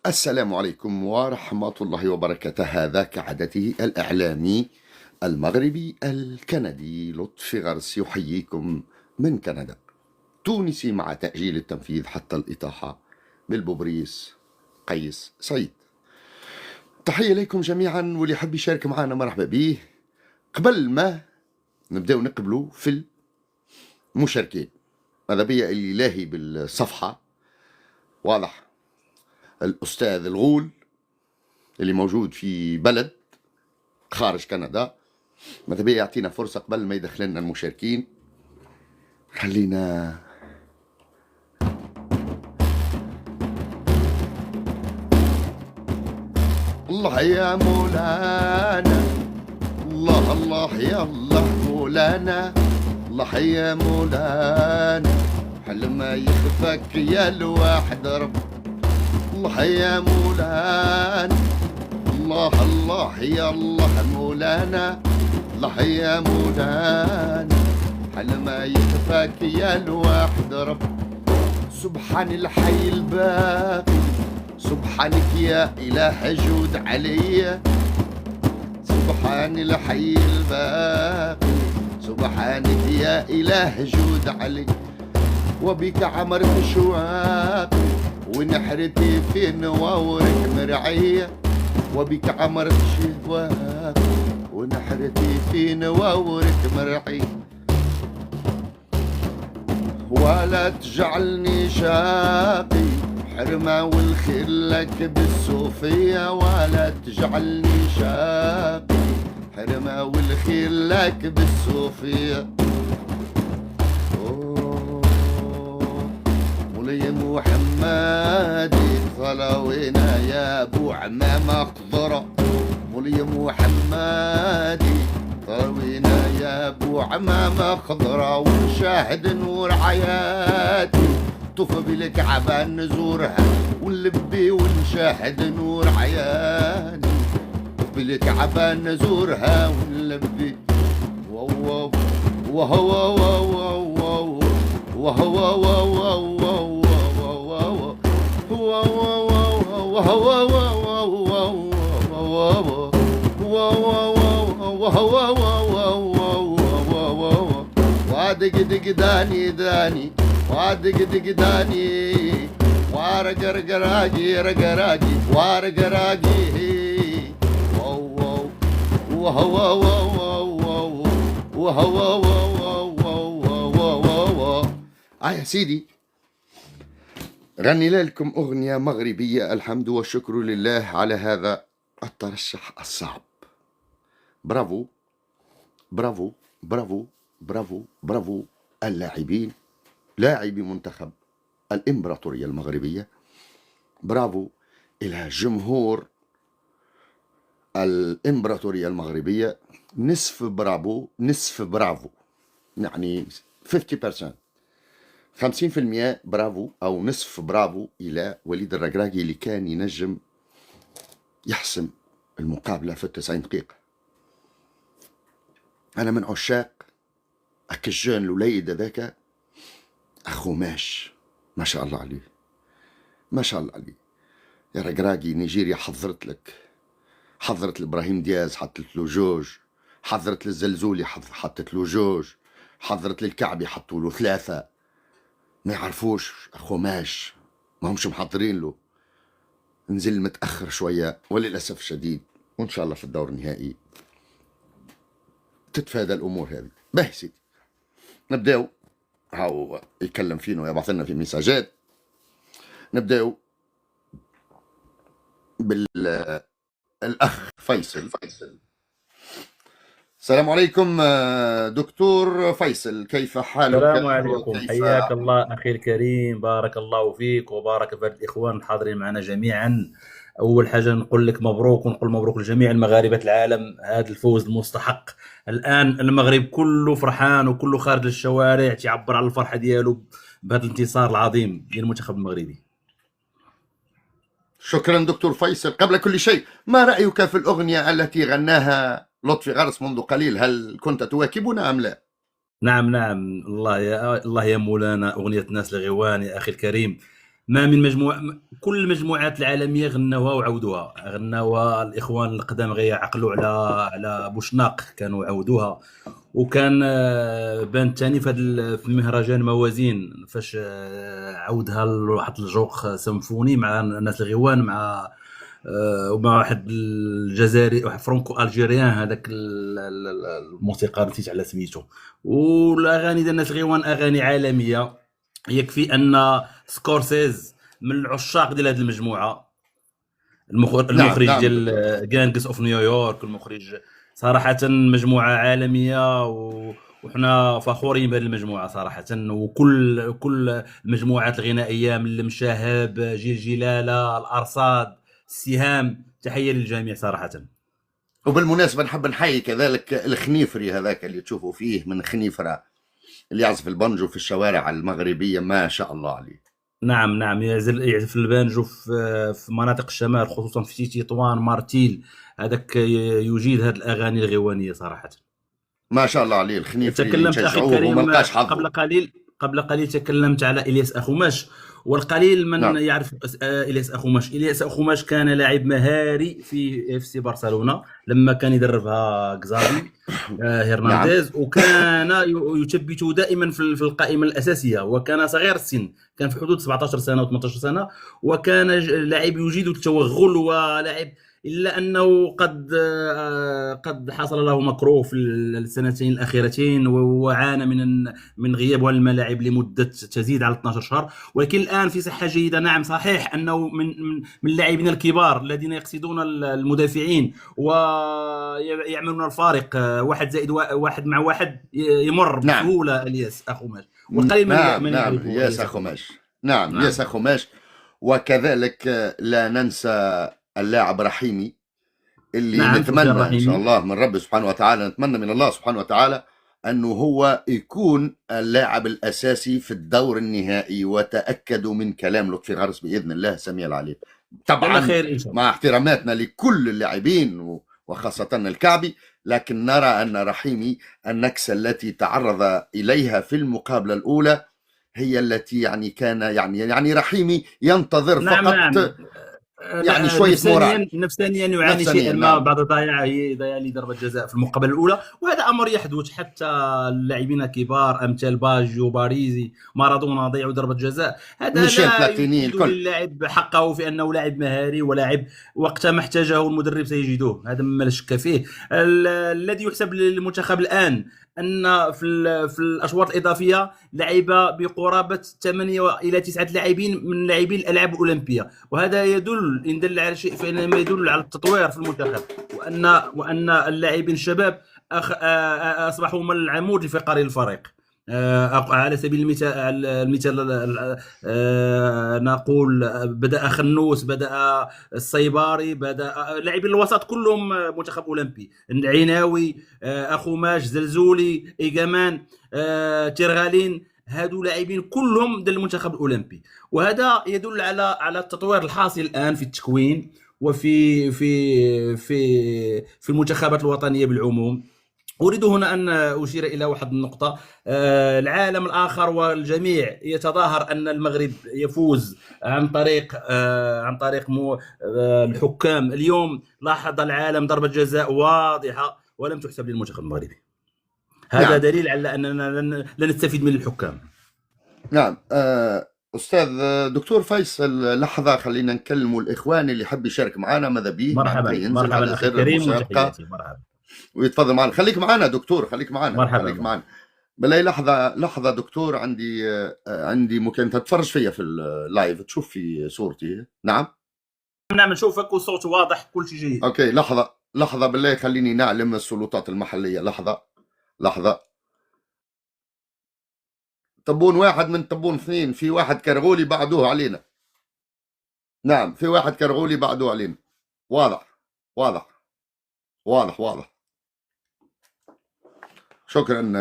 السلام عليكم ورحمة الله وبركاته. هذا كعادته الإعلامي المغربي الكندي لطفي غرس يحييكم من كندا. تونسي مع تأجيل التنفيذ حتى الإطاحة بالبوبريس قيس سعيد. تحية لكم جميعا، واللي يحب يشارك معنا مرحبا به. قبل ما نبداو نقبلوا في المشاركين، هذا بيا اللي لاهي بالصفحة واضح الأستاذ الغول اللي موجود في بلد خارج كندا، ماذا بيا يعطينا فرصة قبل ما يدخل لنا المشاركين. خلينا الله يا مولانا، الله الله يا الله مولانا، الله يا مولانا، حل ما يخفك يا الواحد رب. الله يا مولانا، الله الله يا الله مولانا، الله يا مولانا، حل ما يخفك يا الواحد رب. سبحان الحي الباقي، سبحانك يا إله جود علي، سبحان الحي الباقي، سبحانك يا إله جود علي. وبك عمرت شواقي ونحرتي في نواورك مرعية، وبك عمرت شواقي ونحرتي في نواورك مرعية. ولا تجعلني شاقي حرمة والخير لك بالصوفية، ولا تجعلني شاقي حرمة والخير لك بالصوفية. مولاي محمد صلوينا يا ابو عمامة خضرة، مولاي محمد صلوينا يا ابو عمامة خضرة، ونشاهد نور حياتي طوف بالكعبة نزورها ونلبي، ونشاهد نور عياني طوف بالكعبة نزورها ونلبي. وهو وهو وهو وادق دق داني داني، وادق دق داني، وارقرقراقي رقراقي وارقراقي. وهو وهو وهو يا سيدي، غني لكم أغنية مغربية. الحمد والشكر لله على هذا الترشح الصعب. برافو برافو برافو برافو برافو اللاعبين، لاعبي منتخب الإمبراطورية المغربية. برافو إلى جمهور الإمبراطورية المغربية. نصف برافو نصف برافو، يعني 50%، 50% برافو أو نصف برافو إلى وليد الركراكي اللي كان ينجم يحسم المقابلة في 90 دقيقة. أنا من عشاق الجون الوليد هذاك، أخو ماش، ما شاء الله عليه، ما شاء الله عليه يا ركراكي. نيجيريا حضرت لإبراهيم دياز حطت له جوج، حضرت للزلزولي حطت له جوج، حضرت للكعبي حطوا له 3. ما يعرفوش أخو ماش، ما همش محضرين له. نزل متأخر شوية وللأسف الشديد، وإن شاء الله في الدور النهائي تتفادى الأمور هذه. باهي سيدي، نبداو. هاو يكلم فينا ويبعث لنا في مساجات. نبداو بالأخ فيصل. السلام عليكم دكتور فيصل، كيف حالك؟ السلام عليكم، حياك الله أخي الكريم، بارك الله فيك وبارك في الإخوان الحاضرين معنا جميعا. أول حاجة نقول لك مبروك، ونقول مبروك لجميع المغاربة العالم هذا الفوز المستحق. الآن المغرب كله فرحان وكله خارج للشوارع تعبر على الفرحة ديالو بهذا الانتصار العظيم ديال المنتخب المغربي. شكرا دكتور فيصل. قبل كل شيء، ما رأيك في الأغنية التي غناها لطفي غرس منذ قليل؟ هل كنت تواكبنا أم لا؟ نعم، الله يا مولانا، أغنية ناس لغوان يا أخي الكريم. ما من مجموعة، كل المجموعات العالمية غناوها وعودوها، غناوها الإخوان القدام غير عقلوا على بوشناق كانوا عودوها. وكان بان تاني في مهرجان موازين فاش عودها لواحد الجوق سيمفوني مع الناس الغيوان، مع ومع واحد الجزائري، واحد فرونكو الجيريان، هذاك الموسيقار نسيت على سميتو. والاغاني ديال الناس الغيوان اغاني عالميه. يكفي ان سكورسيز من العشاق ديال هذه المجموعه، نعم المخرج نعم ديال دكتور. جانجس اوف نيويورك، المخرج صراحه مجموعه عالميه وحنا فخورين بهذه المجموعه صراحه. وكل المجموعات الغنائيه من المشاهب، جيل جلاله، الارصاد، السهام، تحيه للجميع صراحه. وبالمناسبة نحب نحيي كذلك الخنيفري هذاك اللي تشوفوا فيه من خنيفرة، اللي يعزف البانجو في الشوارع المغربية، ما شاء الله عليه. نعم نعم، يعزف البانجو في مناطق الشمال، خصوصا في تطوان، مارتيل، هذاك يجيد هذه الاغاني الغيوانيه صراحه. ما شاء الله عليه الخنيفري، اللي تكلمت اخي نشجعوه وما الكريم لقاش قبل حظه. قليل، تكلمت على الياس اخوماش، والقليل من نعم يعرف الياس اخوماش. الياس اخوماش كان لاعب مهاري في اف سي برشلونه لما كان يدربها كزافي نعم هرنانديز، وكان يثبت دائما في القائمه الاساسيه، وكان صغير السن، كان في حدود 17 سنه و18 سنه، وكان لاعب يجيد التوغل ولاعب. الا انه قد حصل له مكروه في السنتين الاخيرتين، وعانى من غياب عن الملاعب لمده تزيد على 12 شهر. ولكن الان في صحه جيده. نعم صحيح انه من اللاعبين الكبار الذين يقصدون المدافعين ويعملون الفارق، واحد زائد واحد مع واحد يمر نعم بسهوله الياس اخوماش، والقليل نعم من نعم يعرفه ياس الياس اخوماش. خماش. نعم نعم ياس خماش. وكذلك لا ننسى اللاعب رحيمي، اللي نعم، سفيان نتمنى إن شاء الرحيمي. الله من رب سبحانه وتعالى، نتمنى من الله سبحانه وتعالى أنه هو يكون اللاعب الأساسي في الدور النهائي. وتأكدوا من كلام لطفي غرس بإذن الله السميع العليم. على طبعا خير ان شاء الله. مع احتراماتنا لكل اللاعبين وخاصة الكعبي، لكن نرى أن رحيمي النكسة التي تعرض إليها في المقابلة الأولى هي التي يعني كان يعني رحيمي ينتظر نعم فقط نعم. يعني شوية مورال. نفسيا يعاني نفسانيا شيئا ما نعم. بعد ضياع ضربة جزاء في المقابلة الأولى، وهذا أمر يحدث حتى اللاعبين الكبار أمثال باجيو، باريزي، مارادونا ضيعوا ضربة جزاء. هذا ميشيل لا بلاتيني يجد الكل. للاعب حقه في أنه لاعب مهاري، ولاعب وقت ما احتاجه المدرب سيجدوه، هذا ما لا شك فيه. الذي يحسب للمنتخب الآن أن في الأشواط الإضافية لعب بقرابة 8 إلى 9 لاعبين من لاعبي الألعاب الأولمبية، وهذا يدل إن دل على شيء فإنما يدل على التطوير في المنتخب، وأن اللاعبين الشباب أصبحوا من العمود الفقري للفريق. على سبيل المثال نقول بدأ خنوس، بدأ الصيباري، بدأ لاعبين الوسط كلهم منتخب أولمبي، عيناوي، أخوماش، زلزولي، إيجامان، تيرغالين، هادو لاعبين كلهم ديال المنتخب الأولمبي. وهذا يدل على التطوير الحاصل الآن في التكوين وفي في المنتخبات الوطنية بالعموم. أريد هنا أن أشير إلى واحد النقطة. العالم الآخر والجميع يتظاهر أن المغرب يفوز عن طريق الحكام. اليوم لاحظ العالم ضربة جزاء واضحة ولم تحسب للمنتخب المغربي. هذا نعم دليل على أننا لن نستفيد من الحكام. نعم أستاذ دكتور فيصل، لحظة خلينا نكلموا الإخوان اللي يحب يشارك معنا، ماذا بيه معناتها ينزل مرحبا على أخي زر الكريم، المسابقة وتحياتي. مرحبا ويتفضل معنا. خليك معنا دكتور، خليك معنا خليك مرحبا. معنا. بلاي لحظة دكتور، عندي ممكن تتفرج فيا في اللايف، تشوف في صورتي. نعم نعم نشوفك والصوت واضح، كل شيء جيد. أوكي لحظة بالله، خليني نعلم السلطات المحلية. لحظة. طبون واحد من طبون اثنين، في واحد كرغولي بعدوه علينا. نعم في واحد كرغولي بعدوه علينا. واضح. شكرا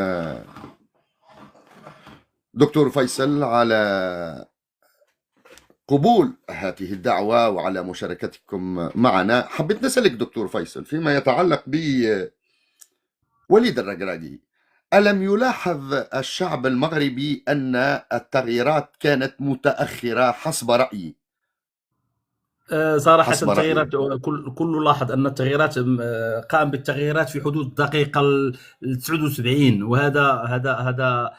دكتور فيصل على قبول هذه الدعوة وعلى مشاركتكم معنا. حبيت نسألك دكتور فيصل فيما يتعلق بوليد الرقراقي. ألم يلاحظ الشعب المغربي أن التغييرات كانت متأخرة حسب رأيي؟ صراحة حسب رأيي. التغييرات، كل لاحظ أن التغييرات قام بالتغييرات في حدود الدقيقة 79، وهذا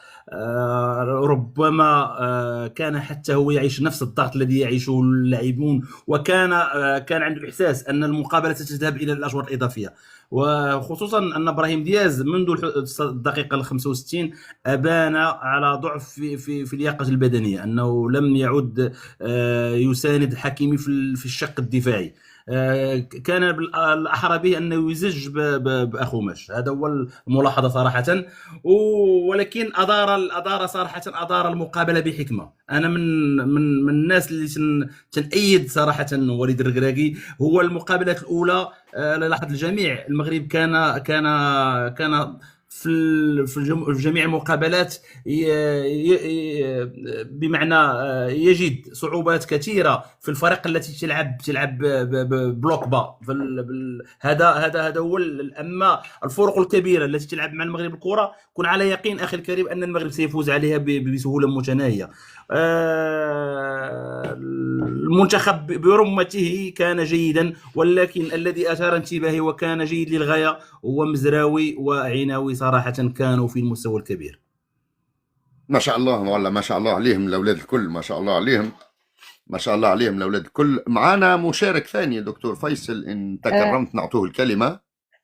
ربما كان حتى هو يعيش نفس الضغط الذي يعيشه اللاعبون، كان عنده إحساس أن المقابلة ستذهب إلى الأشواط الإضافية، وخصوصا أن إبراهيم دياز منذ الدقيقة 65 أبان على ضعف في اللياقة البدنية، أنه لم يعد يساند حكيمي في الشق الدفاعي. كان الأحرى به أنه يزج بأخوماش. هذا هو الملاحظة صراحة. ولكن أدار المقابلة بحكمة. أنا من الناس اللي تنأيد صراحة وليد الركراكي. هو المقابلات الأولى لاحظ الجميع المغرب كان في جميع المقابلات بمعنى يجد صعوبات كثيره في الفرق التي تلعب بلوك با. هذا هو. اما الفرق الكبيره التي تلعب مع المغرب الكره، كن على يقين اخي الكريم ان المغرب سيفوز عليها بسهوله متناهيه. المنتخب برمته كان جيدا، ولكن الذي اثار انتباهي وكان جيد للغايه هو مزراوي وعناوي. صراحه كانوا في المستوى الكبير. ما شاء الله، والله ما شاء الله عليهم الأولاد الكل، ما شاء الله عليهم، ما شاء الله عليهم الأولاد الكل. معنا مشارك ثاني دكتور فيصل، إن تكرمت نعطوه الكلمة.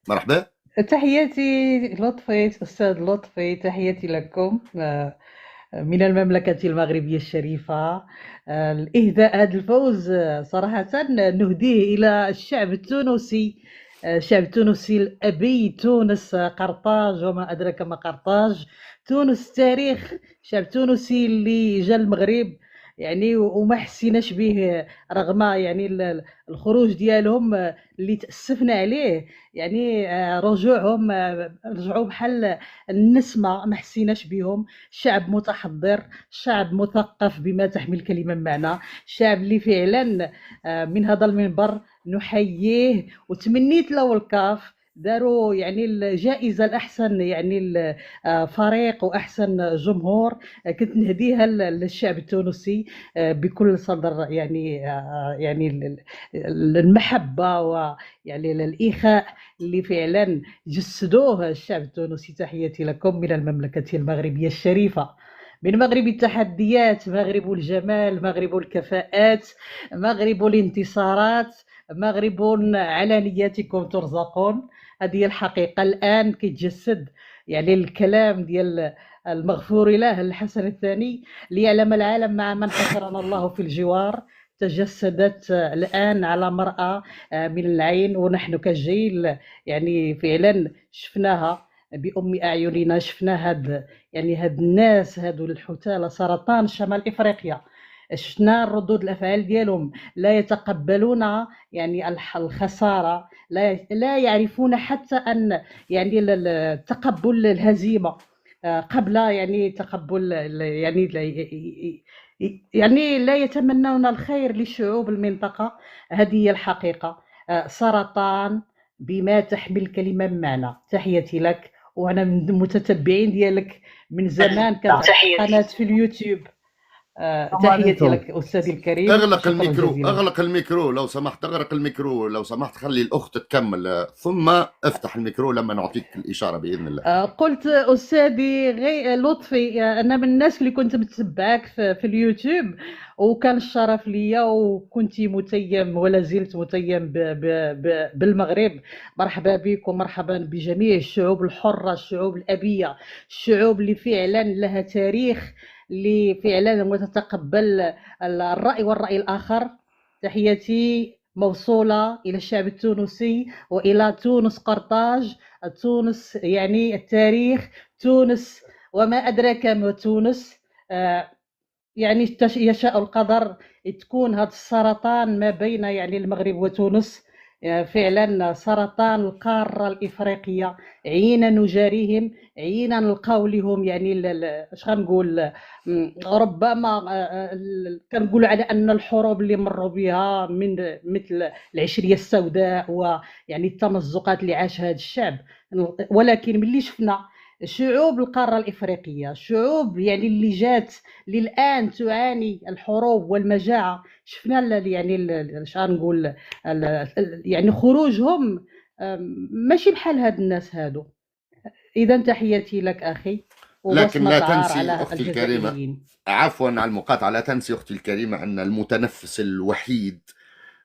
مرحبا. تحياتي لطفي، أستاذ لطفي، تحياتي لكم من المملكة المغربية الشريفة. الإهداء هذا الفوز صراحة نهديه إلى الشعب التونسي، الشعب التونسي الأبي. تونس قرطاج وما أدراك ما قرطاج. تونس تاريخ، الشعب التونسي اللي جا المغرب يعني وما حسيناش به، رغم يعني الخروج ديالهم اللي تأسفنا عليه. يعني رجوعهم رجعوا بحال النسمة، ما حسيناش بهم. شعب متحضر، شعب مثقف بما تحمل الكلمة معنى، شعب اللي فعلا من هذا المنبر نحييه. وتمنيت له الكاف داروا يعني الجائزة الأحسن، يعني الفريق وأحسن جمهور. كنت نهديها للشعب التونسي بكل صدر، يعني المحبة ويعني الإخاء اللي فعلا جسدوه الشعب التونسي. تحياتي لكم من المملكة المغربية الشريفة، من مغرب التحديات، مغرب الجمال، مغرب الكفاءات، مغرب الانتصارات، مغرب على نياتكم ترزقون. هذه الحقيقة. الآن كيتجسد يعني الكلام ديال المغفور له الحسن الثاني: ليعلم العالم مع من حشرنا الله في الجوار. تجسدت الآن على مرأى من العين، ونحن كجيل يعني فعلا شفناها بأم أعيننا. شفنا هاد الناس هادو الحتالة، سرطان شمال إفريقيا. شفنا ردود الأفعال ديالهم، لا يتقبلون يعني الخسارة، لا يعرفون حتى أن يعني تقبل الهزيمة قبل يعني تقبل يعني لا يتمنون الخير للشعوب المنطقة. هذه هي الحقيقة. سرطان بما تحمل كلمة معنى. تحياتي لك، وأنا من المتتبعين ديالك من زمان. كانت قناة في اليوتيوب. تحياتي لك أستاذي الكريم. اغلق الميكرو، اغلق الميكرو لو سمحت، اغلق الميكرو لو سمحت، خلي الأخت تكمل ثم افتح الميكرو لما نعطيك الإشارة بإذن الله. قلت أستاذي لطفي، أنا من الناس اللي كنت متبعك في اليوتيوب، وكان الشرف ليا، وكنت متيم ولا زلت متيم بالمغرب. مرحبا بك ومرحبا بجميع الشعوب الحرة، الشعوب الأبية، الشعوب اللي فعلا لها تاريخ، اللي فعلا تتقبل الرأي والرأي الآخر. تحياتي موصولة إلى الشعب التونسي وإلى تونس قرطاج. تونس يعني التاريخ، تونس وما أدراك ما تونس. يعني يشاء القدر تكون هذا السرطان ما بين يعني المغرب وتونس. فعلا سرطان القارة الإفريقية. عينا نجاريهم، عينا نلقاو لهم يعني اش غنقول، ربما كنقول على أن الحروب اللي مروا بها من مثل العشرية السوداء ويعني التمزقات اللي عاش هذا الشعب. ولكن ملي شفنا شعوب القارة الإفريقية، شعوب يعني اللي جات اللي الآن تعاني الحروب والمجاعة، شفنا نقول يعني خروجهم ماشي بحال هاد الناس هادو. إذا تحياتي لك أخي، لكن وبصمة لا عار تنسي على أختي الكريمة، الجزائريين. عفوا على المقاطعة، لا تنسي أختي الكريمة أن المتنفس الوحيد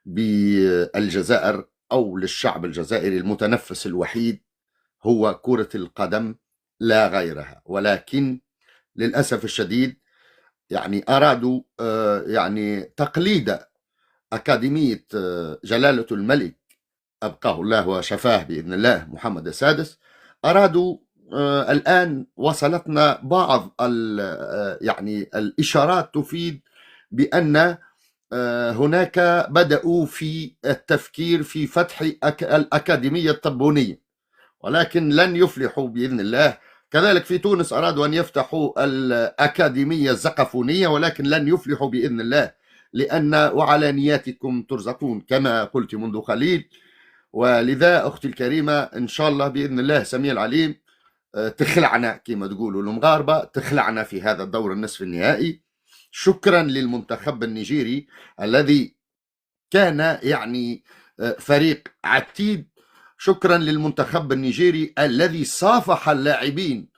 بالجزائر أو للشعب الجزائري، المتنفس الوحيد هو كرة القدم لا غيرها. ولكن للأسف الشديد يعني أرادوا يعني تقليد أكاديمية جلالة الملك أبقاه الله وشفاه بإذن الله محمد السادس. أرادوا الآن وصلتنا بعض يعني الإشارات تفيد بأن هناك بدأوا في التفكير في فتح الأكاديمية الطبونية، ولكن لن يفلحوا بإذن الله. كذلك في تونس أرادوا أن يفتحوا الأكاديمية الزقفونية، ولكن لن يفلحوا بإذن الله، لأن وعلى نياتكم ترزقون كما قلت منذ قليل. ولذا أختي الكريمة إن شاء الله بإذن الله سميع العليم تخلعنا كما تقولوا المغاربة، تخلعنا في هذا الدور النصف النهائي. شكرا للمنتخب النيجيري الذي كان يعني فريق عتيد. شكرا للمنتخب النيجيري الذي صافح اللاعبين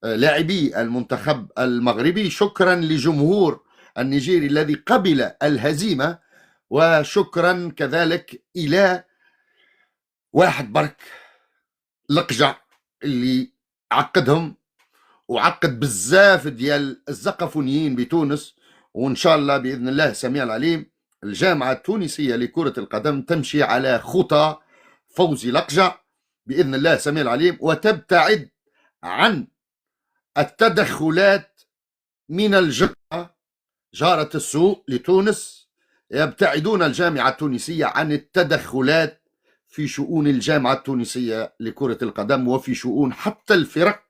لاعبي المنتخب المغربي. شكرا لجمهور النيجيري الذي قبل الهزيمة. وشكرا كذلك إلى واحد برك لقجع اللي عقدهم وعقد بزاف ديال الزقفونيين بتونس. وإن شاء الله بإذن الله سميع العليم الجامعة التونسية لكرة القدم تمشي على خطى فوزي لقجع بإذن الله سميع العليم، وتبتعد عن التدخلات من الجارة جارة السوء لتونس. يبتعدون الجامعة التونسية عن التدخلات في شؤون الجامعة التونسية لكرة القدم وفي شؤون حتى الفرق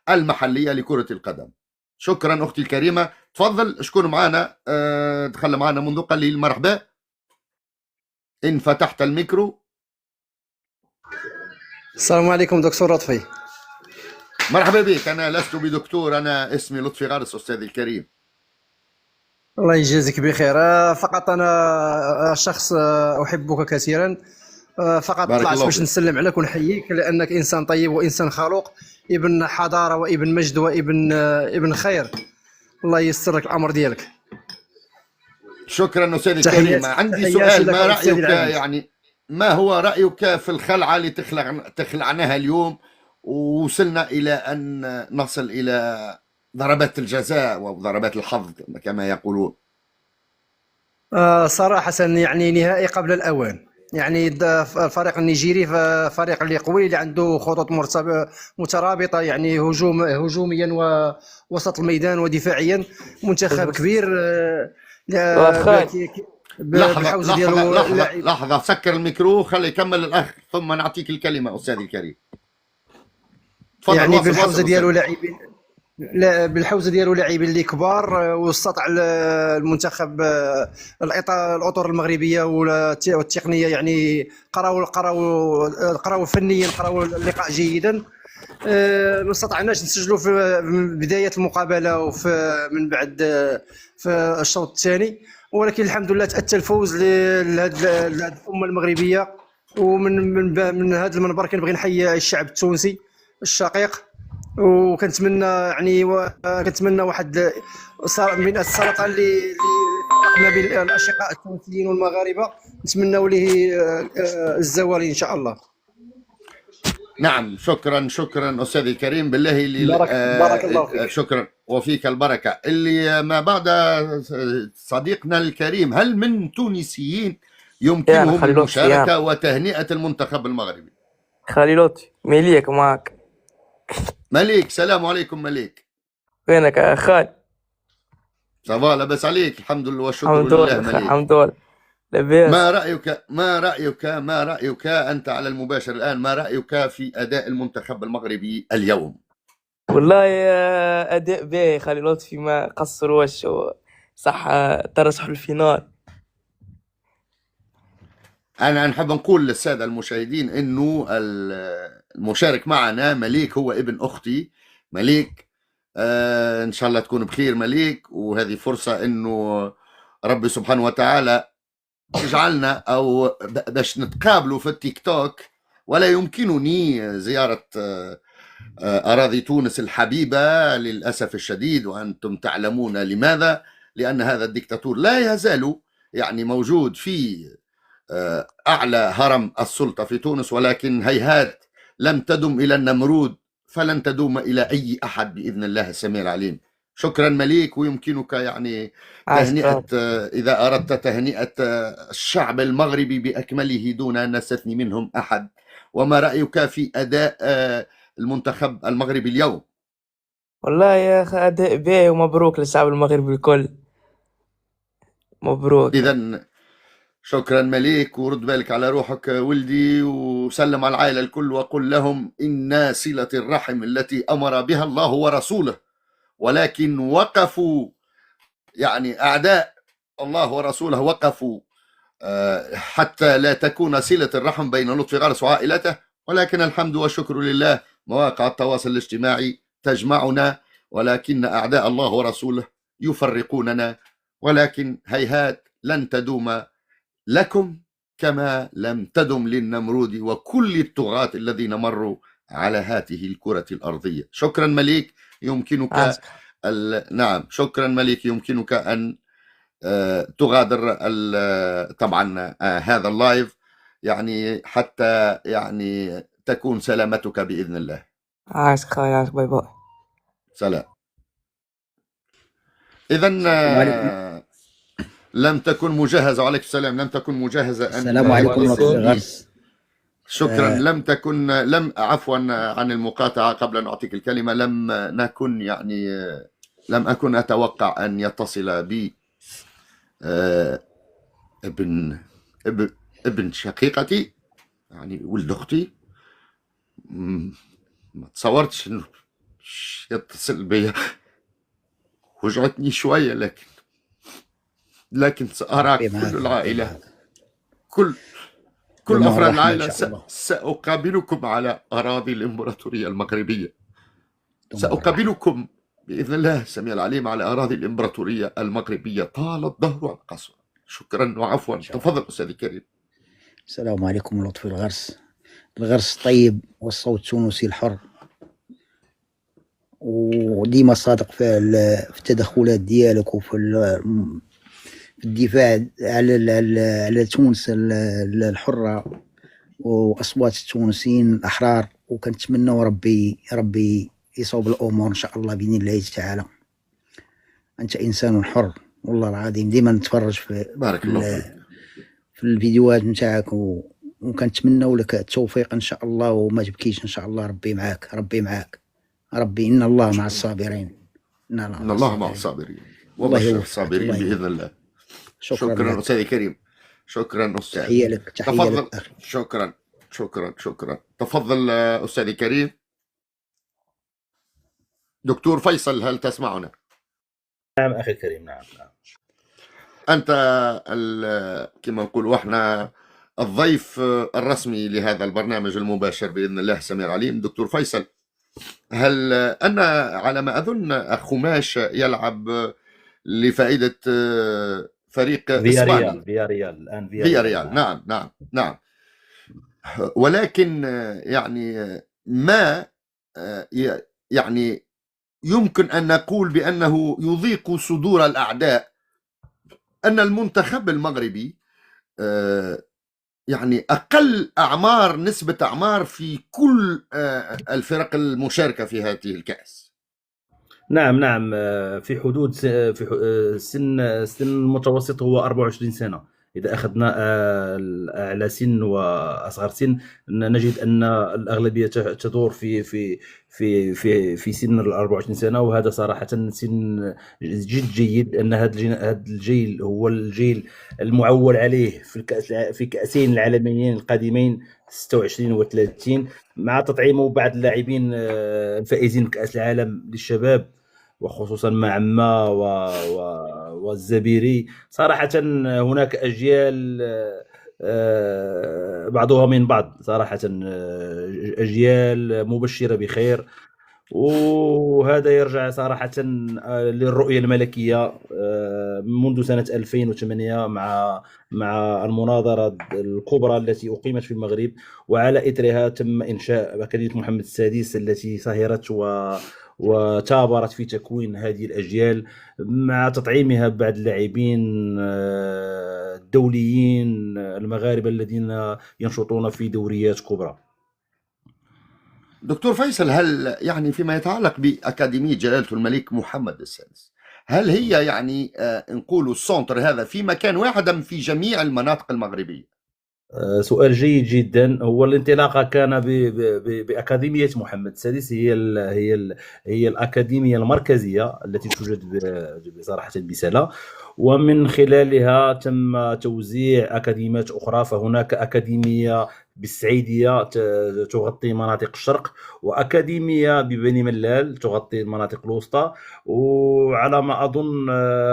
المحلية لكرة القدم. شكرا أختي الكريمة. تفضل شكون معنا دخل معنا منذ قليل. مرحبا، إن فتحت الميكرو. السلام عليكم دكتور لطفي. مرحبا بك. أنا لست بدكتور، أنا اسمي لطفي غارس أستاذي الكريم. الله يجازيك بخير. فقط أنا شخص أحبك كثيرا، فقط بارك طلعت الله باش فيك. نسلم عليك ونحييك لأنك إنسان طيب وإنسان خلوق، ابن حضارة وابن مجد وابن خير. الله ييسر لك الأمر ديالك. شكرا أستاذي الكريم. عندي سؤال، ما رأيك يعني ما هو رأيك في الخلعة اللي تخلعناها اليوم ووصلنا إلى أن نصل إلى ضربات الجزاء وضربات الحظ كما يقولون؟ صراحة يعني نهائي قبل الأوان. يعني الفريق النيجيري فريق اللي قوي، اللي عنده خطوط مترابطة، يعني هجوميا ووسط الميدان ودفاعيا. منتخب كبير. لحظة ديالو لحظة سكر الميكرو خلي يكمل الأخ ثم نعطيك الكلمة أستاذي الكريم. يعني بالحوزة ديالو لاعبين، بالحوزه ديالو لاعبين اللي كبار، واستطاع المنتخب الاطر المغربيه والتقنيه، يعني قراو فنيا، قراو اللقاء جيدا. ما استطعناش نسجلوا في بدايه المقابله وفي من بعد في الشوط الثاني، ولكن الحمد لله تاتى الفوز لهذه الامه المغربيه. ومن هذا المنبر كنبغي نحيي الشعب التونسي الشقيق، وكنتمنى يعني كنتمنى واحد من السلطه اللي ما بين الاشقاء التونسيين والمغاربه، نتمنوا له الزوال ان شاء الله. نعم شكرا أستاذي الكريم. بالله اللي بارك الله فيك. شكرا وفيك البركة. اللي ما بعد صديقنا الكريم، هل من تونسيين يمكنهم المشاركة وتهنئة المنتخب المغربي؟ خليلوتي مليك معك. مليك، السلام عليكم مليك. وينك يا خال؟ صباح لاباس عليك؟ الحمد لله والشكر لله مليك. الحمد لله لاباس. ما رأيك أنت على المباشر الآن، ما رأيك في أداء المنتخب المغربي اليوم؟ والله أداء باهي خليلوتي، ما قصروش صح، ترشحوا الفينال. أنا نحب نقول للسادة المشاهدين إنه المشارك معنا مليك هو ابن أختي، مليك. إن شاء الله تكون بخير مليك، وهذه فرصة إنه ربي سبحانه وتعالى يجعلنا أو باش نتقابلوا في التيك توك. ولا يمكنني زيارة أراضي تونس الحبيبة للأسف الشديد، وأنتم تعلمون لماذا. لأن هذا الدكتاتور لا يزال يعني موجود في أعلى هرم السلطة في تونس، ولكن هيهات لم تدم إلى النمرود فلن تدوم إلى أي أحد بإذن الله السميع العليم. شكرا مليك. ويمكنك يعني تهنئة إذا أردت تهنئة الشعب المغربي بأكمله دون أن نستثني منهم أحد. وما رأيك في أداء المنتخب المغربي اليوم؟ والله يا أخي أداء باهي، ومبروك للشعب المغربي الكل، مبروك. إذا شكرا مليك، ورد بالك على روحك ولدي، وسلم على العائلة الكل وقل لهم إن صلة الرحم التي أمر بها الله ورسوله، ولكن وقفوا يعني أعداء الله ورسوله وقفوا حتى لا تكون صلة الرحم بين لطفي غرس وعائلته. ولكن الحمد والشكر لله مواقع التواصل الاجتماعي تجمعنا، ولكن أعداء الله ورسوله يفرقوننا. ولكن هيهات لن تدوم لكم كما لم تدم للنمرود وكل الطغاة الذين مروا على هذه الكرة الأرضية. شكرا مليك. يمكنك نعم شكرا مليك. يمكنك أن تغادر طبعا هذا اللايف يعني حتى يعني تكون سلامتك بإذن الله. عاشق خاي، باي باي. سلام. إذا لم تكن مجهزة. وعليكم السلام. لم تكن مجهزة. السلام عليكم ورحمة الله. شكرا. لم عفوا عن المقاطعة قبل أن أعطيك الكلمة. لم أكن أتوقع أن يتصل بي ابن شقيقتي يعني ولد أختي. ما تصورتش أنه يتصل بي. وجعتني شوية، لكن سأرى كل العائلة، كل أفراد العائلة. سأقابلكم على أراضي الإمبراطورية المغربية. سأقابلكم بإذن الله السميع العليم على أراضي الإمبراطورية المغربية طال الظهر والقصر. شكرا وعفوا. تفضل أستاذي الكريم. السلام عليكم. لطفي الغرس طيب، والصوت التونسي الحر، وديما صادق في التدخلات ديالك وفي الدفاع على تونس الحرة وأصوات التونسيين الأحرار. وكنتمنى ربي يصوب الأمور إن شاء الله بإذن الله تعالى. أنت إنسان حر والله العظيم. ديما نتفرج بارك الله في الفيديوهات نتاعك، وكنتمنى لك التوفيق إن شاء الله، وما تبكيش إن شاء الله. ربي معاك. ربي إن الله مع الصابرين. إن الله مع الصابرين وبشر الصابرين بإذن الله. شكرا أستاذي كريم. شكرا أستاذ. تحية لك. تفضل. شكرا. تفضل أستاذي كريم. دكتور فيصل، هل تسمعنا؟ نعم أخي الكريم. نعم. أنت كما نقول وإحنا الضيف الرسمي لهذا البرنامج المباشر بإذن الله السميع العليم. دكتور فيصل، هل أنا على ما أظن خماش يلعب لفائدة فريق إسباني فياريال الآن. فياريال. نعم. ولكن يعني ما يعني يمكن أن نقول بأنه يضيق صدور الأعداء أن المنتخب المغربي يعني أقل نسبة أعمار في كل الفرق المشاركة في هذه الكأس. نعم. في حدود سن المتوسط هو 24 سنة. إذا أخذنا أعلى سن وأصغر سن نجد أن الأغلبية تدور في سن 24 سنة، وهذا صراحة سن جد جيد. أن هذا الجيل هو الجيل المعول عليه في كأسين العالميين القادمين 26 و30، مع تطعيم بعض اللاعبين الفائزين بكأس العالم للشباب، وخصوصا مع عما والزبيري. صراحة هناك أجيال بعضها من بعض، صراحة أجيال مبشرة بخير. وهذا يرجع صراحة للرؤية الملكية منذ سنة 2008 مع المناظرة الكبرى التي أقيمت في المغرب، وعلى إثرها تم إنشاء أكاديمية محمد السادس التي سهرت وثابرت في تكوين هذه الأجيال مع تطعيمها ببعض اللاعبين الدوليين المغاربة الذين ينشطون في دوريات كبرى. دكتور فيصل، هل يعني فيما يتعلق بأكاديمية جلالة الملك محمد السادس، هل هي يعني نقول السونتر هذا في مكان واحد أم في جميع المناطق المغربية؟ سؤال جيد جدا. هو الانطلاقه كان باكاديميه محمد السادس، هي الاكاديميه المركزيه التي توجد بصراحه بسلا، ومن خلالها تم توزيع اكاديميات اخرى. فهناك اكاديميه بالسعيديه تغطي مناطق الشرق، واكاديميه ببني ملال تغطي المناطق الوسطى، وعلى ما اظن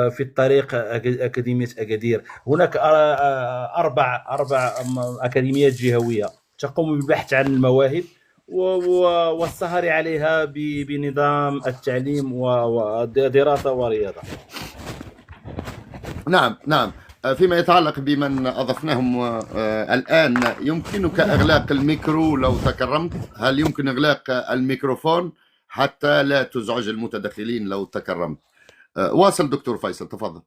في الطريق اكاديميه اكادير. هناك اربع اكاديميات جهويه تقوم بالبحث عن المواهب والسهر عليها بنظام التعليم ودراسه ورياضه. نعم نعم. فيما يتعلق بمن أضفناهم الآن، يمكنك إغلاق الميكرو لو تكرمت؟ هل يمكن إغلاق الميكروفون حتى لا تزعج المتدخلين لو تكرمت؟ واصل دكتور فيصل، تفضل.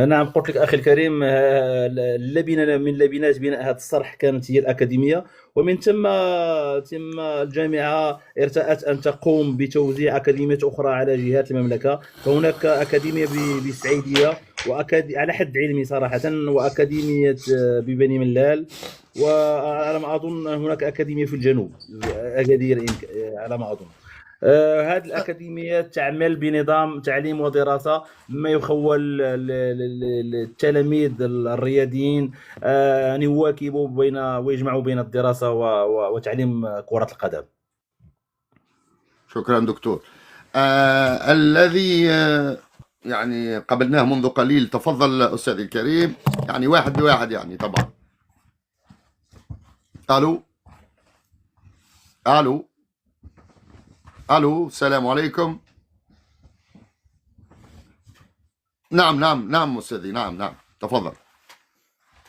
نعم، قلت لك أخي الكريم، اللبنة من لبنات بناء هذا الصرح كانت هي الأكاديمية، ومن ثم الجامعة ارتأت أن تقوم بتوزيع أكاديميات أخرى على جهات المملكة. فهناك أكاديمية بالسعيدية، على حد علمي صراحة، وأكاديمية ببني ملال، وعلى ما أظن هناك أكاديمية في الجنوب أكادير على ما أظن. هذه الأكاديميات تعمل بنظام تعليم ودراسة مما يخول التلاميذ الرياضيين أن يواكبوا ويجمعوا بين الدراسة وتعليم كرة القدم. شكرا دكتور. الذي يعني قبلناه منذ قليل، تفضل أستاذ الكريم، يعني واحد بواحد يعني طبعا. ألو ألو ألو، السلام عليكم. نعم أستاذي، نعم تفضل.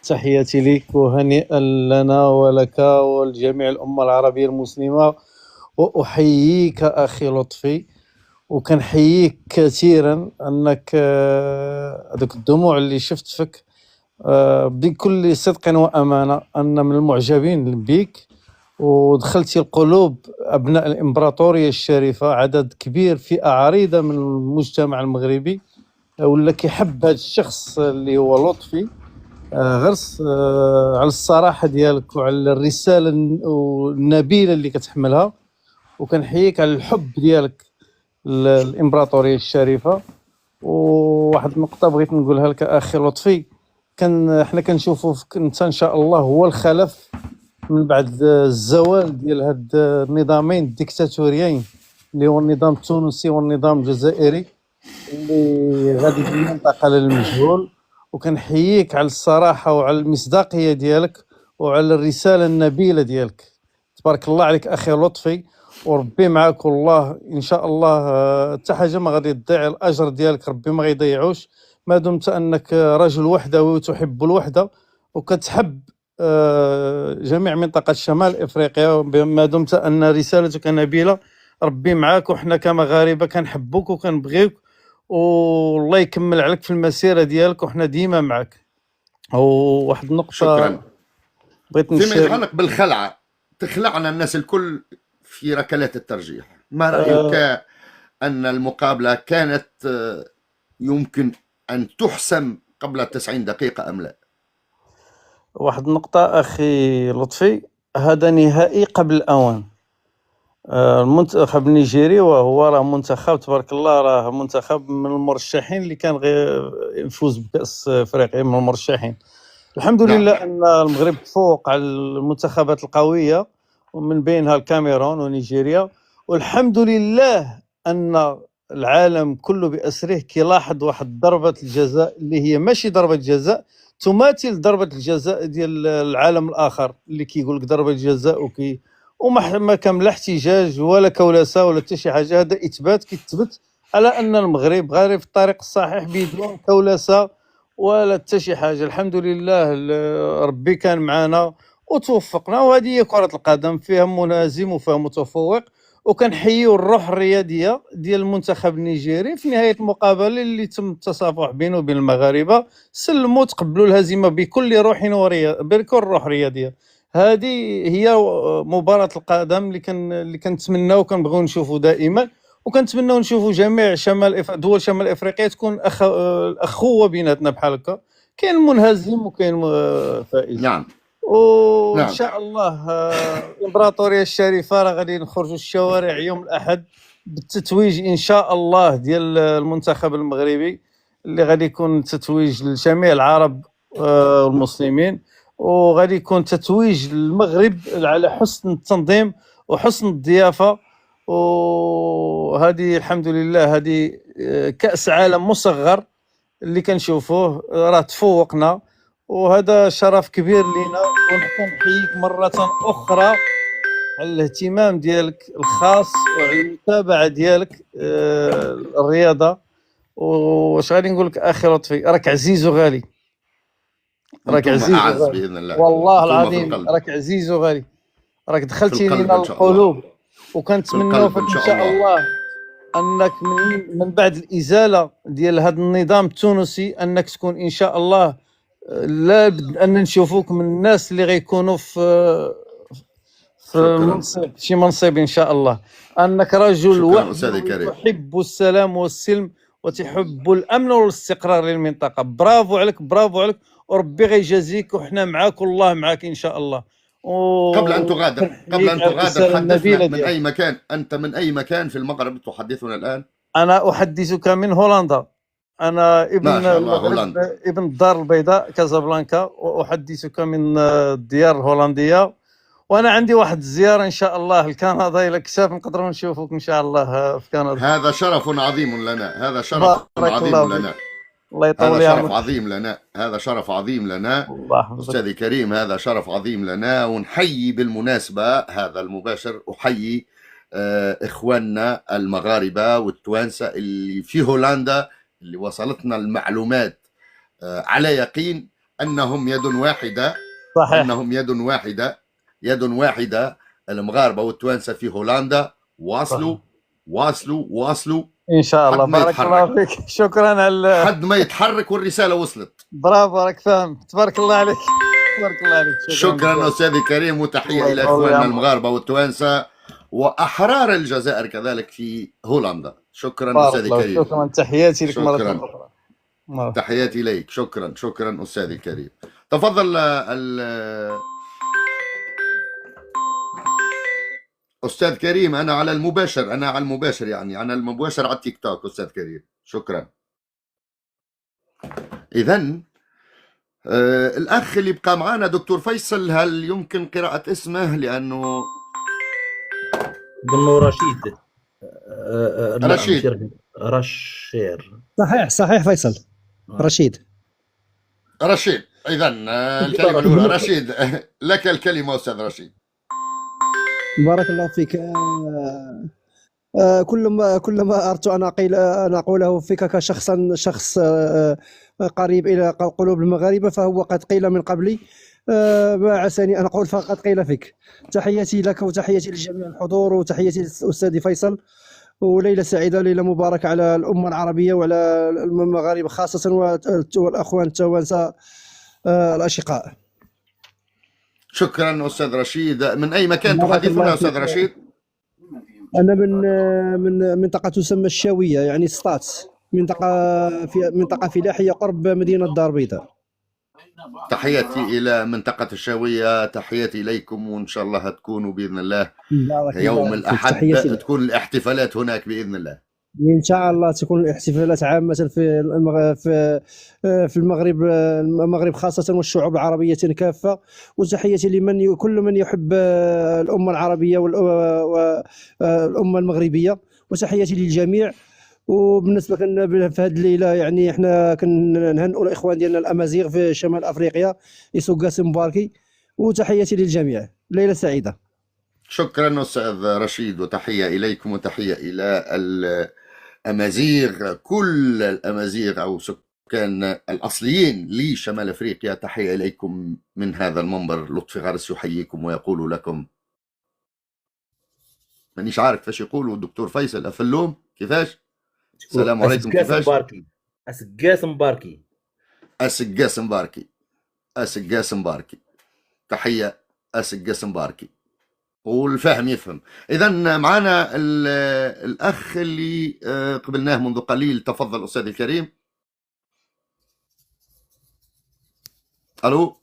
تحياتي لك وهنيئا لنا ولك ولجميع الأمة العربية المسلمة، وأحييك أخي لطفي، وكنحييك كثيرا أنك هذوك الدموع اللي شفت فيك بكل صدق وأمانة أن من المعجبين بك، ودخلتي القلوب أبناء الإمبراطورية الشريفة، عدد كبير فئة عريضة من المجتمع المغربي ولا كيحب هذا الشخص اللي هو لطفي. غرس على الصراحة ديالك وعلى الرسالة النبيلة اللي كتحملها، وكنحييك على الحب ديالك للإمبراطورية الشريفة. وواحد النقطة بغيت نقولها لك أخي لطفي، احنا كنشوفوا فيك انت ان شاء الله هو الخلف من بعد الزوال ديال هاد النظامين الديكتاتوريين اللي هو النظام التونسي والنظام الجزائري اللي غادي بالمنطقه للمجهول. وكنحييك على الصراحه وعلى المصداقيه ديالك وعلى الرساله النبيله ديالك. تبارك الله عليك اخي لطفي، وربي معاك والله ان شاء الله حتى حاجه ما غادي تضيع، الاجر ديالك ربي ما غيضيعوش ما دمت انك رجل وحدوي وتحب الوحده وكتحب جميع منطقه شمال افريقيا، ما دمت ان رسالتك نبيله. ربي معاك، وحنا كمغاربه كنحبوك وكنبغيوك، والله يكمل عليك في المسيره ديالك، وحنا ديما معك. وواحد النقطه شكرا. بغيت فيما يتعلق بالخلعه، تخلعنا الناس الكل في ركلات الترجيح، ما رايك ان المقابله كانت يمكن ان تحسم قبل 90 دقيقه ام لا؟ واحد النقطة أخي لطفي، هذا نهائي قبل الأوان. المنتخب النيجيري وهو راه منتخب تبارك الله، راه منتخب من المرشحين اللي كان يفوز بكأس أفريقيا، من المرشحين. الحمد لله أن المغرب تفوق على المنتخبات القوية ومن بينها الكاميرون ونيجيريا، والحمد لله أن العالم كله بأسره كيلاحظ واحد ضربة الجزاء اللي هي ماشي ضربة جزاء، تماثل ضربة الجزاء ديال العالم الآخر اللي كيقول لك ضربة جزاء ما كان لا احتجاج ولا كولسه ولا حتى شي حاجه. هذا اثبات كيثبت على ان المغرب غير في الطريق الصحيح بدون كولسه ولا حتى شي حاجه. الحمد لله ربي كان معنا وتوفقنا، وهذه هي كره القدم، فيها منازم وفيها متفوق. وكنحيوا الروح الرياضيه ديال المنتخب النيجيري في نهايه المقابله اللي تم التصافح بينه وبين المغاربه، سلموا تقبلوا الهزيمه بكل روح بكل روح رياضيه. هذه هي مباراه القدم اللي كنتمناو وكنبغيو نشوفوا دائما، وكنتمناو نشوفوا جميع دول شمال افريقيا تكون اخوه بيناتنا بحال هكا، كاين منهزم وكاين فائز. نعم وان نعم شاء الله الامبراطوريه الشريفه راه غادي نخرجوا الشوارع يوم الاحد بالتتويج ان شاء الله ديال المنتخب المغربي، اللي غادي يكون تتويج لجميع العرب والمسلمين، وغادي يكون تتويج للمغرب على حسن التنظيم وحسن الضيافه. وهذه الحمد لله هذه كأس عالم مصغر اللي كنشوفوه، راه تفوقنا، وهذا شرف كبير لينا. ونحييك مرة أخرى على الاهتمام ديالك الخاص وعلى المتابعة ديالك الرياضة. واش غادي نقول لك اخي لطفي، راك عزيز وغالي، راك انتم عزيز اعز وغالي باذن الله، والله انتم في العظيم، القلب، راك عزيز وغالي، راك في دخلتي القلب لينا ان شاء الله، القلوب. في وكنتمناو القلب فيك ان ان شاء شاء الله. الله انك من بعد الازاله ديال هذا النظام التونسي انك تكون ان شاء الله لا بد ان نشوفوك من الناس اللي غيكونوا في شكرا منصب، شي منصب ان شاء الله. انك رجل شكرا استاذي وحي كريم. تحب السلام والسلم وتحب الامن والاستقرار للمنطقه. برافو عليك، برافو عليك، وربي غيجازيك، وحنا معاك والله معاك ان شاء الله. قبل ان تغادر وكنحييك على الرساله النبيله حدثنا من ديالك. اي مكان، انت من اي مكان في المغرب تحدثنا الان؟ انا احدثك من هولندا، انا ابن ما شاء الله، المغرب، هولندا. ابن الدار البيضاء كازابلانكا، واحدثك من الديار الهولنديه. وانا عندي واحد الزياره ان شاء الله لكندا، الى كساف نقدروا نشوفوك ان شاء الله في كندا. هذا شرف عظيم لنا، هذا شرف بارك الله عظيم فيك، لنا، الله يطول هذا شرف عمرك. عظيم لنا، هذا شرف عظيم لنا الله يحفظك. أستاذي كريم، هذا شرف عظيم لنا. ونحيي بالمناسبة هذا المباشر، أحيي إخواننا المغاربة والتوانسة اللي في هولندا، اللي وصلتنا المعلومات على يقين أنهم يد واحدة، صحيح، أنهم يد واحدة المغاربة والتوانسة في هولندا. واصلوا صحيح. واصلوا ان شاء الله. حد ما بارك الله يتحرك، فيك، شكرا على حد ما يتحرك والرسالة وصلت. برافو، راك فاهم، تبارك الله عليك، تبارك الله عليك. شكرا بزاف. أستاذي كريم، وتحية الله إلى يطول إخواننا عمرك. المغاربة والتوانسة وأحرار الجزائر كذلك في هولندا. شكرا بارك أستاذي الله، كريم، شكرا، تحياتي لك مرة شكرا، أخرى. مرحبا. تحياتي إليك، شكرا أستاذي الكريم. تفضل أستاذ كريم. أنا على المباشر، يعني على المباشر على التيك توك أستاذ كريم. شكرا. إذن الأخ اللي بقى معنا دكتور فيصل، هل يمكن قراءة اسمه؟ لأنه ظنوا رشيد. لا، رشيد. ماشي رشير. صحيح فيصل رشيد. إذن الكلمة الأولى رشيد، لك الكلمة أستاذ رشيد. بارك الله فيك. كل ما أردت أن أقوله فيك شخص قريب إلى قلوب المغاربة فهو قد قيل من قبلي. ما عساني أن أقول فقد قيل فيك. تحياتي لك وتحياتي لجميع الحضور وتحياتي للأستاذ فيصل، وليلة سعيدة، ليلة مباركة على الأمة العربية وعلى المغاربة خاصة والأخوان التوانسة الأشقاء. شكرا أستاذ رشيد. من أي مكان بارك تحدثنا الله أستاذ فيك. رشيد؟ أنا من منطقة تسمى الشاوية، يعني سطات، منطقة فلاحية قرب مدينة دار البيضاء. تحياتي إلى منطقة الشاوية، تحياتي إليكم، وإن شاء الله تكونوا بإذن الله بارك يوم الله فيك. الأحد تحياتي لك. تكون الاحتفالات هناك بإذن الله. إن شاء الله تكون الاحتفالات عامة في المغرب خاصة، والشعوب العربية كافة. وتحياتي كل من يحب الأمة العربية والأمة المغربية، وتحياتي للجميع. وبالنسبة في هذه الليلة، يعني احنا كنهنئوا الإخوان ديالنا الأمازيغ في شمال أفريقيا، يسوع قاسم مباركي، وتحياتي للجميع. ليلة سعيدة. شكرا أستاذ رشيد، وتحية إليكم وتحية إلى الأمازيغ، كل الأمازيغ أو سكان الأصليين لشمال أفريقيا. تحية إليكم من هذا المنبر. لطفي غرس يحييكم ويقول لكم، مانيش عارف كيفاش يقولوا الدكتور فيصل أفلوم كيفاش. السلام عليكم. كيفاش؟ أسقاس مباركي. أسقاس مباركي. أسقاس مباركي. تحية أسقاس مباركي، والفاهم يفهم. إذا معنا الأخ اللي قبلناه منذ قليل. تفضل أستاذ الكريم. الو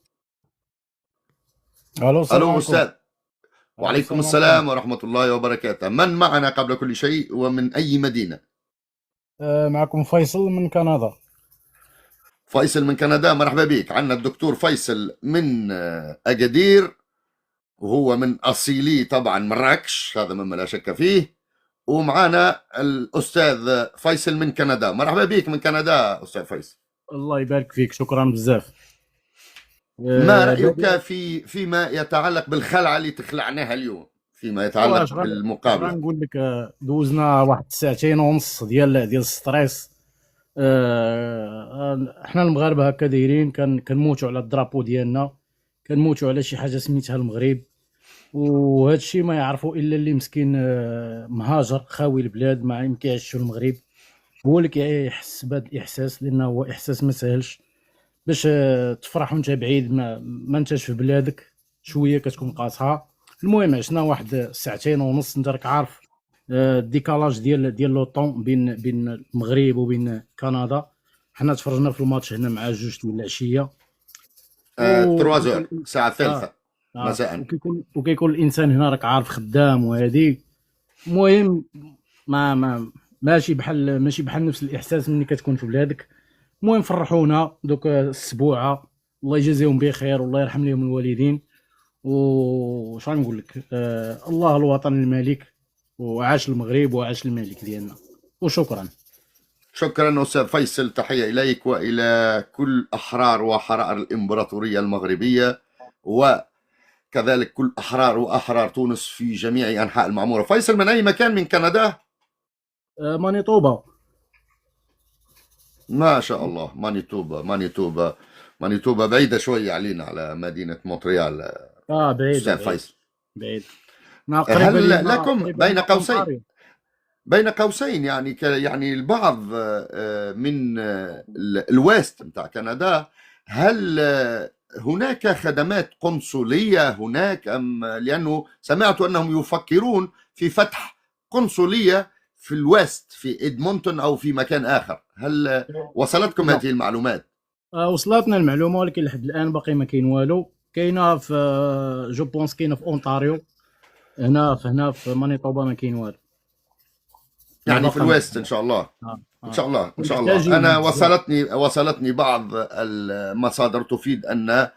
السلام ألو عليكم. أستاذ. وعليكم السلام ورحمة الله وبركاته. من معنا قبل كل شيء ومن أي مدينة؟ معكم فيصل من كندا. فيصل من كندا، مرحبا بك. عندنا الدكتور فيصل من أكادير، وهو من أصيلي طبعا مراكش، هذا مما لا شك فيه. ومعنا الأستاذ فيصل من كندا. مرحبا بك من كندا أستاذ فيصل. الله يبارك فيك، شكرا بزاف. ما رأيك فيما يتعلق بالخلعة اللي تخلعناها اليوم، فيما يتعلق بالمقابلة؟ نقول لك دوزنا واحد 2.5 ساعة ديال الستريس. احنا المغاربه هكا دايرين، كنموتوا على الدرابو ديالنا، كنموتوا على شي حاجه سميتها المغرب، وهذا الشيء ما يعرفوا الا اللي مسكين مهاجر خاوي البلاد ما كيعيش في المغرب، هو اللي كيحس بهذا الاحساس، لانه هو احساس ما سهلش باش تفرح وانت بعيد، ما انتش في بلادك، شويه كتكون قاصحه. المهم عشنا واحد 2.5 ساعة، انت راك عارف الديكالاج ديال لوطون بين المغرب وبين كندا. حنا تفرجنا في الماتش هنا مع 2 ديال العشيه، 3 الساعه 3 مساء. وكيكون الانسان هنا راك عارف خدام وهذه. المهم ماشي بحال نفس الاحساس ملي كتكون في بلادك. المهم فرحونا دوك السبوعه، الله يجازيهم بخير والله يرحم لهم الوالدين. وش غنقول لك، الله الوطن الملك، وعاش المغرب وعاش الملك ديالنا، وشكرا. شكرا أستاذ فيصل، تحية إليك وإلى كل أحرار وحرائر الإمبراطورية المغربية، وكذلك كل أحرار وأحرار تونس في جميع أنحاء المعمورة. فيصل من أي مكان من كندا؟ مانيتوبا. ما شاء الله، مانيتوبا بعيدة شوية علينا، على مدينة مونتريال. بعيد أستاذ فيصل، بعيد. هل لكم بين قوسين يعني البعض من الويست بتاع كندا، هل هناك خدمات قنصلية هناك أم؟ لأنه سمعت أنهم يفكرون في فتح قنصلية في الويست، في إدمونتون أو في مكان آخر. هل وصلتكم هذه المعلومات؟ وصلتنا المعلومة، ولكن لحد الآن باقي ما كاين والو. كاينه في جو بونس كاينه في اونتاريو، هنا في مانيطوبا ما كاين والو، يعني في الويست ان شاء الله. ان شاء الله ان شاء الله. انا وصلتني بعض المصادر تفيد ان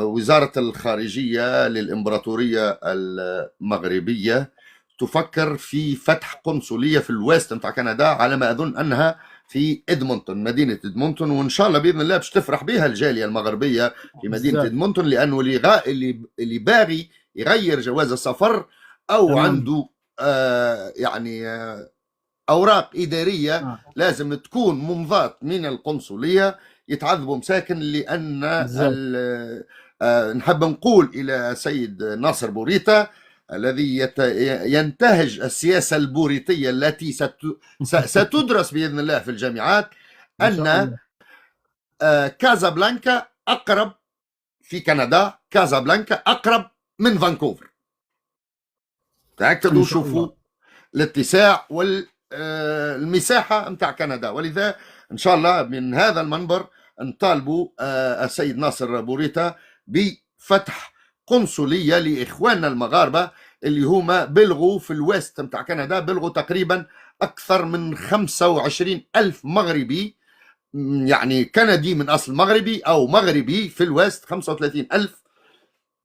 وزارة الخارجية للإمبراطورية المغربية تفكر في فتح قنصلية في الويست نتاع كندا، على ما أظن أنها في إدمونتون، مدينة إدمونتون. وإن شاء الله بإذن الله باش تفرح بها الجالية المغربية في مدينة إدمونتون، لأنه اللي باغي يغير جواز السفر أو عنده يعني أوراق إدارية لازم تكون ممضاة من القنصلية، يتعذبوا مساكن. لأن نحب نقول إلى سيد ناصر بوريتا الذي ينتهج السياسة البوريتية التي ستدرس بإذن الله في الجامعات، أن كازابلانكا أقرب في كندا، كازابلانكا أقرب من فانكوفر. تأكدوا، شوفوا الاتساع والمساحة متاع كندا. ولذا إن شاء الله من هذا المنبر نطالبوا السيد ناصر بوريتا بفتح قنصلية لإخواننا المغاربة اللي هما بلغوا في الويست متاع كندا، بلغوا تقريبا أكثر من 25,000 مغربي، يعني كندي من أصل مغربي أو مغربي في الويست 35,000.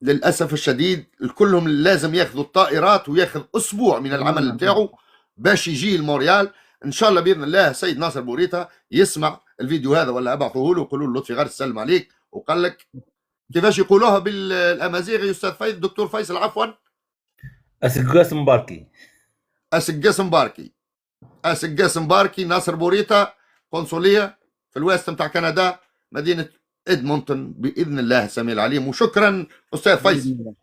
للأسف الشديد كلهم لازم ياخذوا الطائرات وياخذ أسبوع من العمل بتاعه باش يجي لمونريال. إن شاء الله بإذن الله سيد ناصر بوريتا يسمع الفيديو هذا ولا أبعثه له وقولوا له لطفي غارس سلم عليك، وقال لك كيفاش يقولوها بالأمازيغي أستاذ دكتور فيصل، عفوا اسقاس مباركي. اسقاس مباركي. اسقاس مباركي، ناصر بوريطة، قنصلية في الويست متاع كندا، مدينة ادمونتون، باذن الله السميع العليم. وشكرا استاذ باذن فيصل. الله.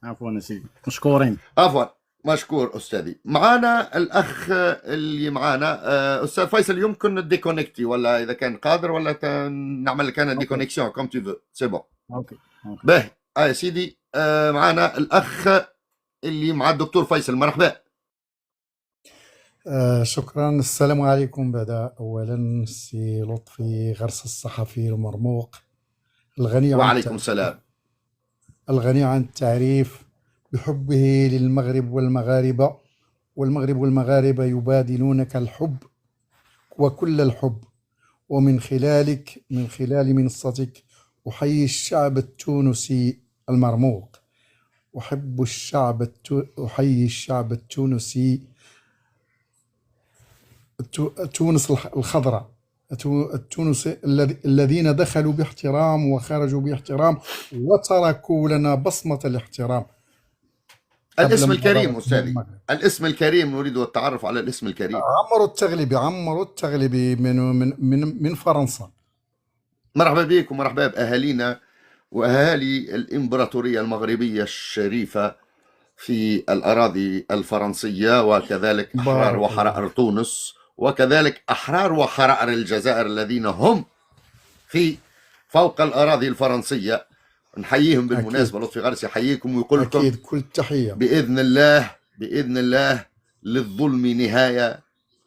عفوا يا سيدي، مشكورين. عفوا، مشكور استاذي. معانا الاخ اللي معانا استاذ فيصل، يمكن الديكونكتي ولا اذا كان قادر، ولا نعمل لك انا اوكي ديكونيكسيون كوم تو فو، سي بون. اوكي باهي يا سيدي. معانا الاخ اللي مع الدكتور فيصل، مرحبا. شكرا. السلام عليكم. بعد أولا سي لطفي غرس الصحفي المرموق، الغني عن وعليكم السلام. الغني عن التعريف بحبه للمغرب والمغاربة، والمغرب والمغاربة يبادلونك الحب وكل الحب. ومن خلالك، من خلال منصتك، أحيي الشعب التونسي المرموق. أحيي الشعب التونسي، تونس الخضراء، التونس الذين دخلوا باحترام وخرجوا باحترام وتركوا لنا بصمة الاحترام. الاسم الكريم استاذي، الاسم الكريم، نريد التعرف على الاسم الكريم. عمرو التغلبي من فرنسا. مرحبا بك ومرحبا باهالينا واهالي الامبراطوريه المغربيه الشريفه في الاراضي الفرنسيه، وكذلك احرار وحرائر تونس، وكذلك احرار وحرائر الجزائر الذين هم في فوق الاراضي الفرنسيه. نحييهم بالمناسبه. لطفي غرس يحييكم ويقول لكم أكيد كل التحية. باذن الله، باذن الله للظلم نهايه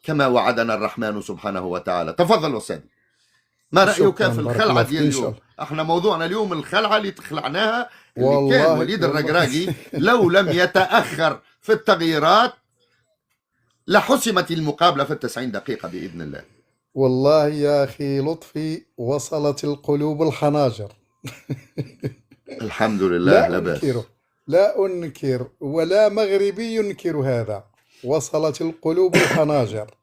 كما وعدنا الرحمن سبحانه وتعالى. تفضل استاذ، ما رايك في الخلعه ديال اليوم؟ احنا موضوعنا اليوم الخلعه اللي تخلعناها، اللي كان وليد الرقراقي لو لم يتاخر في التغييرات لحسمت المقابله في 90 دقيقه باذن الله. والله يا اخي لطفي وصلت القلوب الحناجر. الحمد لله. لا باس، لا انكر ولا مغربي ينكر هذا. وصلت القلوب الحناجر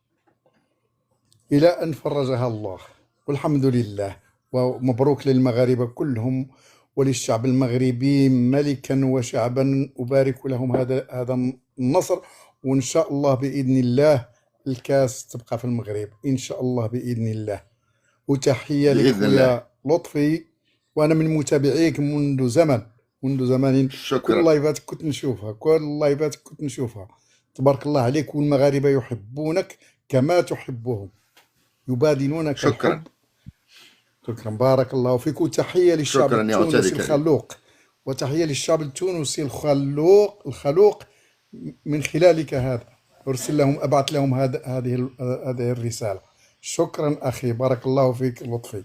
الى ان فرجها الله، والحمد لله. ومبروك للمغاربه كلهم وللشعب المغربي ملكا وشعبا، أبارك لهم هذا النصر. وإن شاء الله بإذن الله الكاس تبقى في المغرب إن شاء الله بإذن الله. وتحية لك يا لطفي، وأنا من متابعيك منذ زمن. شكرا. كل اللايفات كنت نشوفها. تبارك الله عليك. والمغاربة يحبونك كما تحبهم، يبادلونك شكرا. الحب. شكرا، بارك الله فيك. وتحية للشعب التونسي الخلوق، وتحية للشعب التونسي الخلوق من خلالك هذا. أرسل لهم، أبعث لهم هذه الرسالة. شكرا أخي، بارك الله فيك لطفي.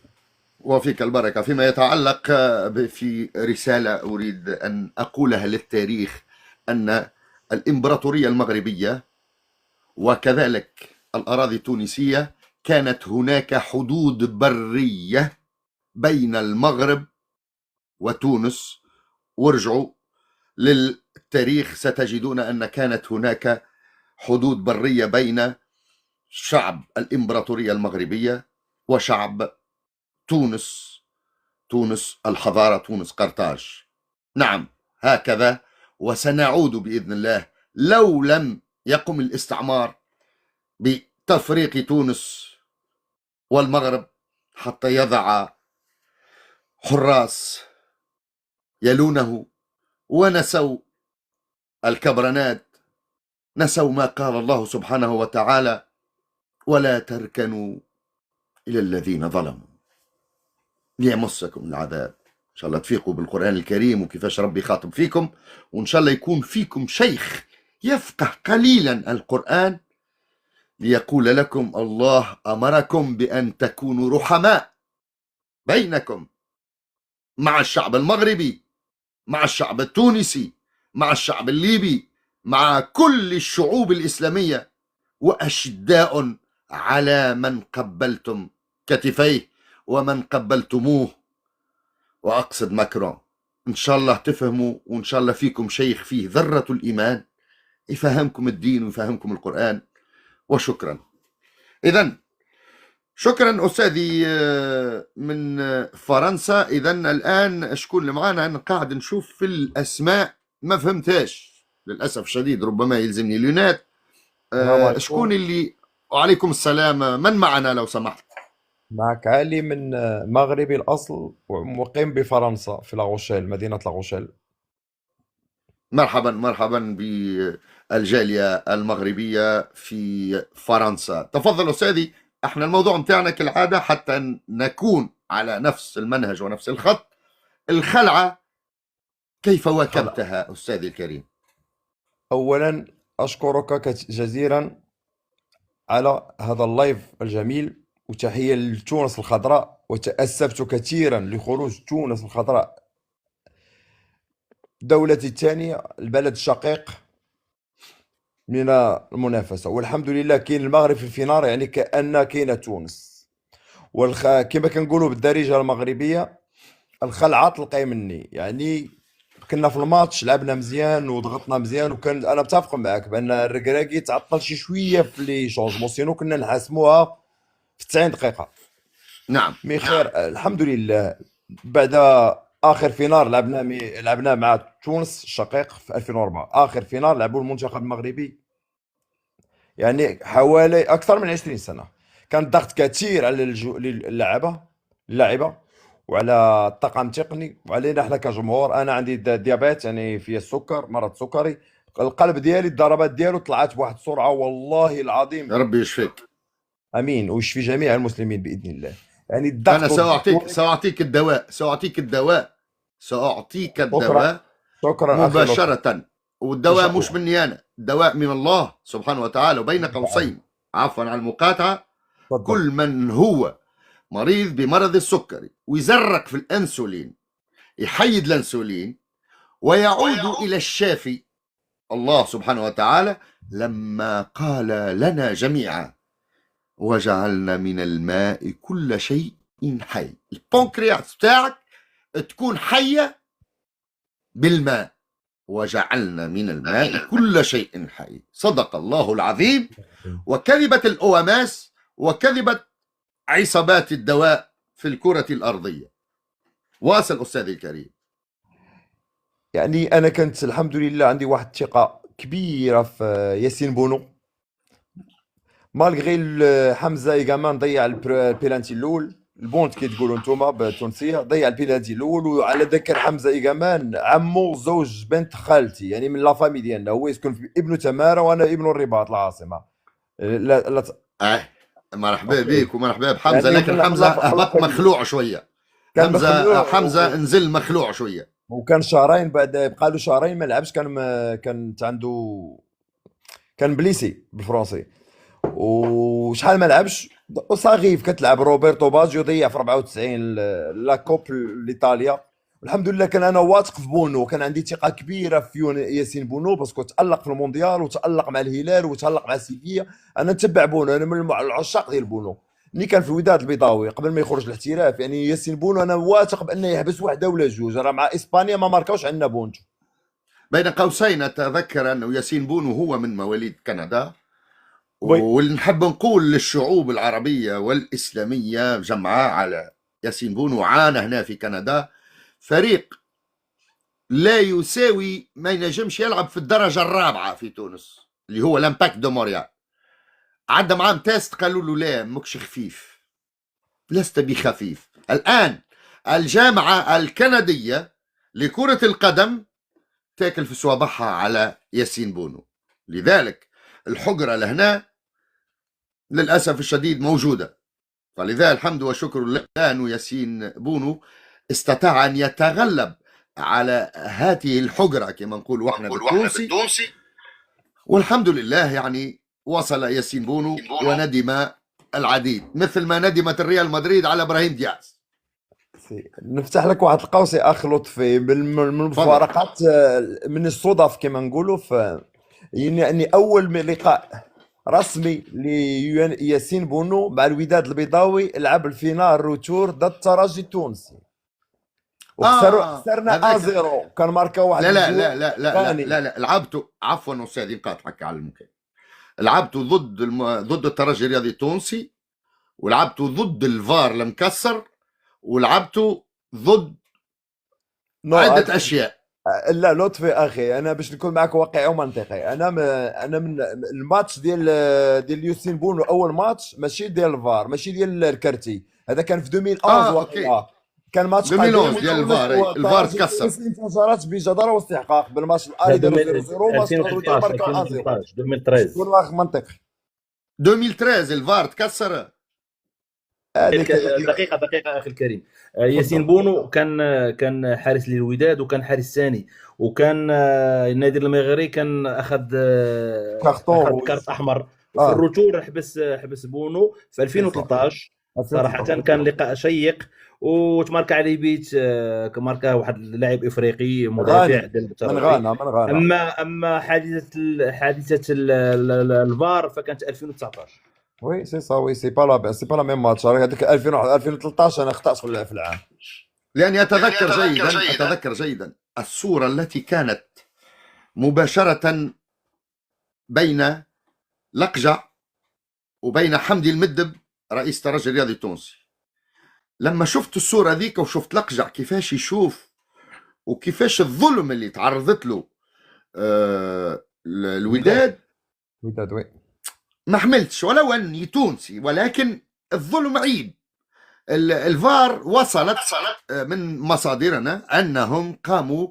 وفيك البركة. فيما يتعلق في رسالة أريد أن أقولها للتاريخ، أن الإمبراطورية المغربية وكذلك الأراضي التونسية كانت هناك حدود برية بين المغرب وتونس. وارجعوا للتاريخ ستجدون أن كانت هناك حدود برية بين شعب الإمبراطورية المغربية وشعب تونس الحضارة، تونس قرطاج. نعم هكذا، وسنعود بإذن الله لو لم يقم الاستعمار بتفريق تونس والمغرب حتى يضع حراس يلونه، ونسوا الكبرنات، نسوا ما قال الله سبحانه وتعالى: ولا تركنوا إلى الذين ظلموا ليمسكم العذاب. إن شاء الله تفيقوا بالقرآن الكريم وكيفاش ربي خاطب فيكم، وإن شاء الله يكون فيكم شيخ يفقه قليلا القرآن ليقول لكم: الله أمركم بأن تكونوا رحماء بينكم، مع الشعب المغربي، مع الشعب التونسي، مع الشعب الليبي، مع كل الشعوب الإسلامية، وأشداء على من قبلتم كتفيه ومن قبلتموه، وأقصد ماكرون. إن شاء الله تفهموا، وإن شاء الله فيكم شيخ فيه ذرة الإيمان يفهمكم الدين ويفهمكم القرآن. وشكرا. إذن شكرا أستاذي من فرنسا. إذن الآن شكون اللي معانا؟ أنا قاعد نشوف في الأسماء ما فهمتهاش. للاسف الشديد ربما يلزمني لونات. السلام عليكم. شكون اللي؟ وعليكم السلام، من معنا لو سمحت؟ معك علي من مغربي الأصل ومقيم بفرنسا في لاغوشيل، مدينة لاغوشيل. مرحبا مرحبا بالجالية المغربية في فرنسا. تفضل أستاذي، احنا الموضوع متاعنا كالعادة حتى نكون على نفس المنهج ونفس الخط. الخلعة كيف واكبتها أستاذي الكريم؟ أولا أشكرك جزيلا على هذا اللايف الجميل، وتحية لتونس الخضراء، وتأسفت كثيرا لخروج تونس الخضراء دولتي الثانية، البلد الشقيق من المنافسة، والحمد لله كاين المغرب في الفينال، يعني كأن كاينة تونس. كما كنقولوا بالدارجة المغربية الخلعة تلقاي مني، يعني كنا في الماتش لعبنا مزيان وضغطنا مزيان، وكان انا متفق معك بان الركراكي تعطل شي شويه في لي شونجمون، سينو كنا نحاسموها في 90 دقيقه. نعم. مي خير الحمد لله. بعد اخر فينال لعبنا مع تونس الشقيق في 2004، اخر فينال لعبوا المنتخب المغربي، يعني حوالي اكثر من 20 سنه. كان ضغط كثير على اللاعبه وعلى الطاقم التقني وعلينا احنا كجمهور. انا عندي ديابيت، يعني في السكر، مرض سكري، القلب ديالي الضربات ديالو طلعت بواحد السرعه والله العظيم. ربي يشفيك. امين، ويشفي جميع المسلمين باذن الله. يعني الضغط انا ساعطيك الدواء شكرا مباشره، والدواء مش مني انا، الدواء من الله سبحانه وتعالى. وبين قوسين عفوا على المقاطعه، كل من هو مريض بمرض السكري ويزرق في الأنسولين يحيد الأنسولين ويعود إلى الشافي الله سبحانه وتعالى، لما قال لنا جميعا وجعلنا من الماء كل شيء حي. البنكرياس بتاعك تكون حية بالماء، وجعلنا من الماء كل شيء حي. صدق الله العظيم. وكذبت الأواماس وكذبت عصابات الدواء في الكرة الأرضية. واصل أستاذي الكريم. يعني أنا كنت الحمد لله عندي واحد الثقة كبيرة في ياسين بونو، مالغري حمزة إيغامان ضيع البيلانتي الأول، البونت كي تقولوا نتوما بالتونسية، ضيع البيلانتي الأول. وعلى ذكر حمزة إيغامان، عمو زوج بنت خالتي، يعني من لافامي ديالنا، هو يسكن في ابن تمارا وأنا ابن الرباط العاصمة. لا مرحبا بك ومرحبا بحمزه، يعني لكن حمزه هبط مخلوع شويه. حمزه نزل مخلوع شويه، وكان شهرين بعد بقى له شهرين ما لعبش. كانت عنده كان بليسي بالفرنسي، وشحال ما لعبش. صغيف كتلعب روبرتو باجيو ضيع في 94 لا كوب لايطاليا. الحمد لله كان انا واثق في بونو، وكان عندي ثقه كبيره في ياسين بونو، باسكو تالق في المونديال وتالق مع الهلال وتالق مع سيفيا. انا نتبع بونو، انا من العشاق ديال بونو. ملي كان في الوداد البيضاوي قبل ما يخرج الاحتراف، يعني ياسين بونو انا واثق بانه يحبس وحده ولا جوج، راه مع اسبانيا ما ماركاوش عندنا بونتو. بين قوسين اتذكر انه ياسين بونو هو من مواليد كندا، ونحب نقول للشعوب العربيه والاسلاميه جمعاء على ياسين بونو. عانى هنا في كندا فريق لا يساوي، ما ينجمش يلعب في الدرجة الرابعة في تونس اللي هو لامباكت دو موريال. عدى معاهم تيست قالوا له لا مكش خفيف، لست بخفيف. الآن الجامعة الكندية لكرة القدم تاكل في صوابعها على ياسين بونو، لذلك الحجرة لهنا للأسف الشديد موجودة. فلذا الحمد والشكر لله أن ياسين بونو استطاع أن يتغلب على هذه الحجرة كما نقول احنا بالتونسي، والحمد لله. يعني وصل ياسين بونو وندم العديد، مثل ما ندمت الريال مدريد على ابراهيم دياز. نفتح لك واحد القوسي اخ لطفي من المفارقات، من الصدف كما نقولوا، يعني اول لقاء رسمي لياسين بونو مع الوداد البيضاوي لعب الفينال روتور ضد الترجي التونسي، خسرنا 1-0. كان ماركا واحد. لا لا لا لا لا لا, لا. لعبته، عفوا استاذي نقاطعك على المكان، لعبته ضد الترجي الرياضي التونسي، ولعبته ضد الفار المكسر، ولعبته ضد عدة اشياء. لا لطفي اخي، انا باش نكون معك واقعي ومنطقي، انا من الماتش ديال يوسين بونو، اول ماتش ماشي ديال الفار، ماشي ديال الكارتي، هذا كان في 2011 اوكي، واقيلا. كان ماتش 2011 قديم، ديال الفار، أي. الفار والترجي تكسر. التونسي انتصارات بجداره واستحقاق بالماتش لا الالي داروا 0-0، ماتش الرجوع 2013 ماركا 1-0. 2013 باش نكون 2013 واخد منطقي. 2013 الفار تكسر. هذيك دقيقة أخي الكريم. ياسين تفضل. بونو كان حارس للوداد، وكان حارس ثاني، وكان النادي المغربي كان أخذ كارطون كارت أحمر في الروتور. حبس بونو في 2013. صراحة كان لقاء شيق، وتماركا عليه بيت، كماركا واحد اللاعب افريقي مدافع ديال من الترجي. غانا. اما حادثة الفار فكانت 2019. وي سي سا، وي سي با لا ميم ماتش. هذيك 2013 انا خطأت في العام، لاني اتذكر جيدا الصورة التي كانت مباشرة بين لقجع وبين حمدي المدب رئيس الترجي الرياضي التونسي. لما شفت الصورة ذيك وشفت لقجع كيفاش يشوف وكيفاش الظلم اللي تعرضت له الوداد، وي ما حملتش ولو اني تونسي، ولكن الظلم عيب. الفار وصلت من مصادرنا انهم قاموا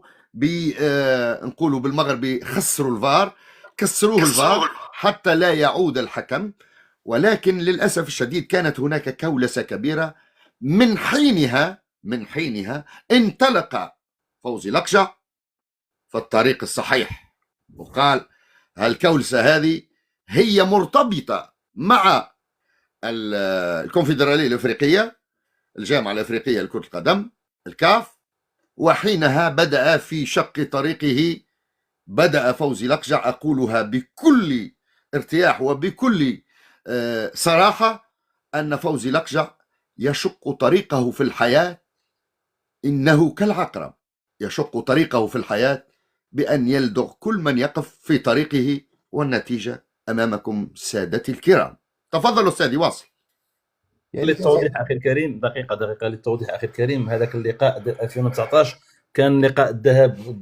نقولوا بالمغربي خسروا الفار، كسروه الفار حتى لا يعود الحكم. ولكن للأسف الشديد كانت هناك كولسة كبيرة. من حينها انطلق فوزي لقجع في الطريق الصحيح، وقال الكولسة هذه هي مرتبطة مع الكونفدرالية الأفريقية، الجامعة الأفريقية لكرة القدم، الكاف. وحينها بدأ في شق طريقه، بدأ فوزي لقجع، أقولها بكل ارتياح وبكل صراحة، أن فوزي لقجع يشق طريقه في الحياة، إنه كالعقرب يشق طريقه في الحياة بأن يلدغ كل من يقف في طريقه، والنتيجة أمامكم سادتي الكرام. تفضل أستاذي واصل. للتوضيح أخي الكريم، دقيقة للتوضيح أخي الكريم، هذاك اللقاء 2019 كان لقاء الذهاب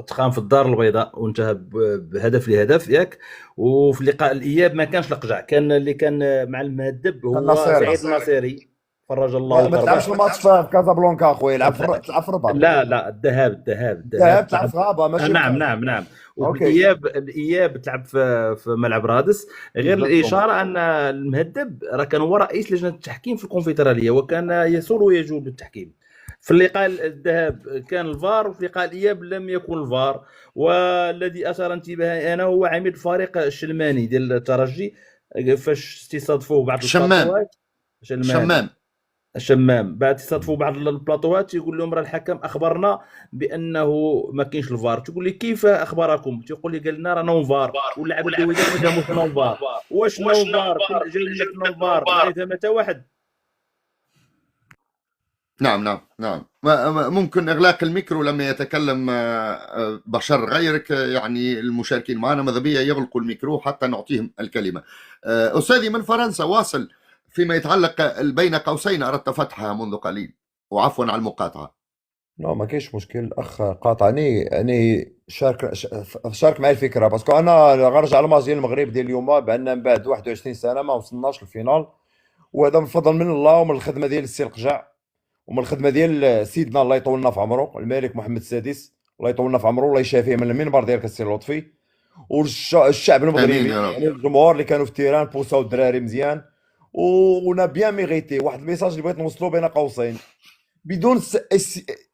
تقام في الدار البيضاء وانتهى بهدف لهدف ياك. وفي لقاء الإياب ما كانش لقجع، كان اللي كان مع المهدب هو سعيد الناصري، فرج الله ما تلعبش الماتش في كازابلانكا اخويا، تلعب في الرباط. لا الذهاب تلعب في غابه ماشي. نعم. والاياب تلعب في ملعب رادس. غير الاشاره ان المهدب راه كان هو رئيس لجنه التحكيم في الكونفدراليه، وكان يسول ويجول بالتحكيم. في اللقاء الذهاب كان الفار، وفي لقاء الاياب لم يكن الفار. والذي اثار انتباهي انا هو عميد الفريق الشلماني ديال الترجي، فاش استضافوه بعض البلاطوات. الشمام بعد تصادفوا بعض البلاطوات يقول لهم راه الحكم اخبرنا بانه ما كاينش الفار. تقول لي كيف اخبركم؟ تيقول لي قال لنا راه نون فار، واللاعب الوداد ما جابوش نون فار. واش نون فار؟ جاي لك نون فار لا يفهم حتى واحد. نعم ممكن إغلاق الميكرو لما يتكلم بشر غيرك، يعني المشاركين معنا ماذا بيا يغلقوا الميكرو حتى نعطيهم الكلمة. أستاذي من فرنسا واصل، فيما يتعلق بين قوسين أردت فتحها منذ قليل، وعفوا على المقاطعة. لا ما كاينش مشكل اخ قاطعني، يعني شارك معي الفكره، باسكو انا غنرجع للماتش ديال المغرب ديال اليوم، بان من بعد 21 سنه ما وصلناش للفينال، وهذا من فضل من الله ومن الخدمه ديال السي القجع، ومن الخدمه ديال سيدنا الله يطولنا في عمره الملك محمد السادس، الله يطولنا في عمره، الله يشافيه من المنبر ديالك السي لطفي، والشعب المغربي، يعني الجمهور اللي كانوا في التيران بوساو الدراري مزيان، ونا بيان ميغيتي. واحد الميساج اللي بغيت نوصلو بين قوسين، بدون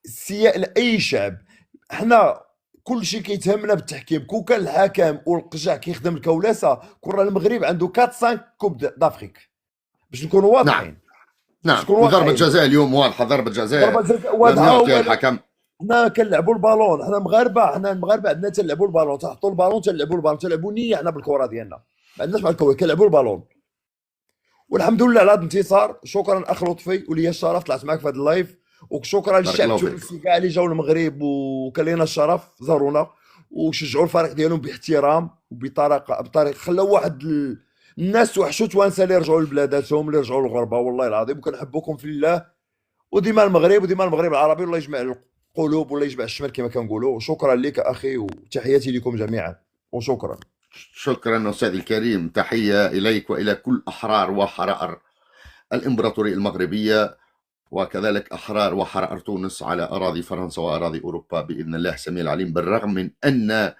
سياء لاي شعب، حنا كل شيء كيتهمنا بالتحكيم. كون كان الحكم والقجع كيخدم الكولاسه، كون راه المغرب عنده 4-5 كوب دافريك، باش نكونوا واضحين. نعم ضربة جزاء اليوم واضحة، ضربة جزاء واضحة الحكم. حنا كنلعبوا البالون، حنا المغاربه عندنا تنلعبوا البالون، تحطوا البالون تنلعبوا نيه حنا بالكره ديالنا، ما عندناش مع الكوره، كنلعبوا البالون. والحمد لله على هذا الانتصار. شكرا اخ لطفي، ولي الشرف طلعت معك في هذا اللايف، وشكرا للشعب التونسي كاع اللي جاوا المغرب وكان لنا الشرف زارونا وشجعوا الفريق ديالهم باحترام بطريقه خلاو واحد الناس وحشوا توانسه اللي رجعوا لبلاداتهم، اللي رجعوا للغربه، والله العظيم. وكنحبكم في الله، وديما المغرب العربي، والله يجمع القلوب ولا يجمع الشمل كما كنقولوا. شكرا لك اخي وتحياتي لكم جميعا وشكرا. شكرا أستاذي الكريم، تحية إليك وإلى كل أحرار وحرائر الإمبراطورية المغربية، وكذلك أحرار وحرائر تونس على أراضي فرنسا وأراضي أوروبا بإذن الله السميع العليم. بالرغم من أن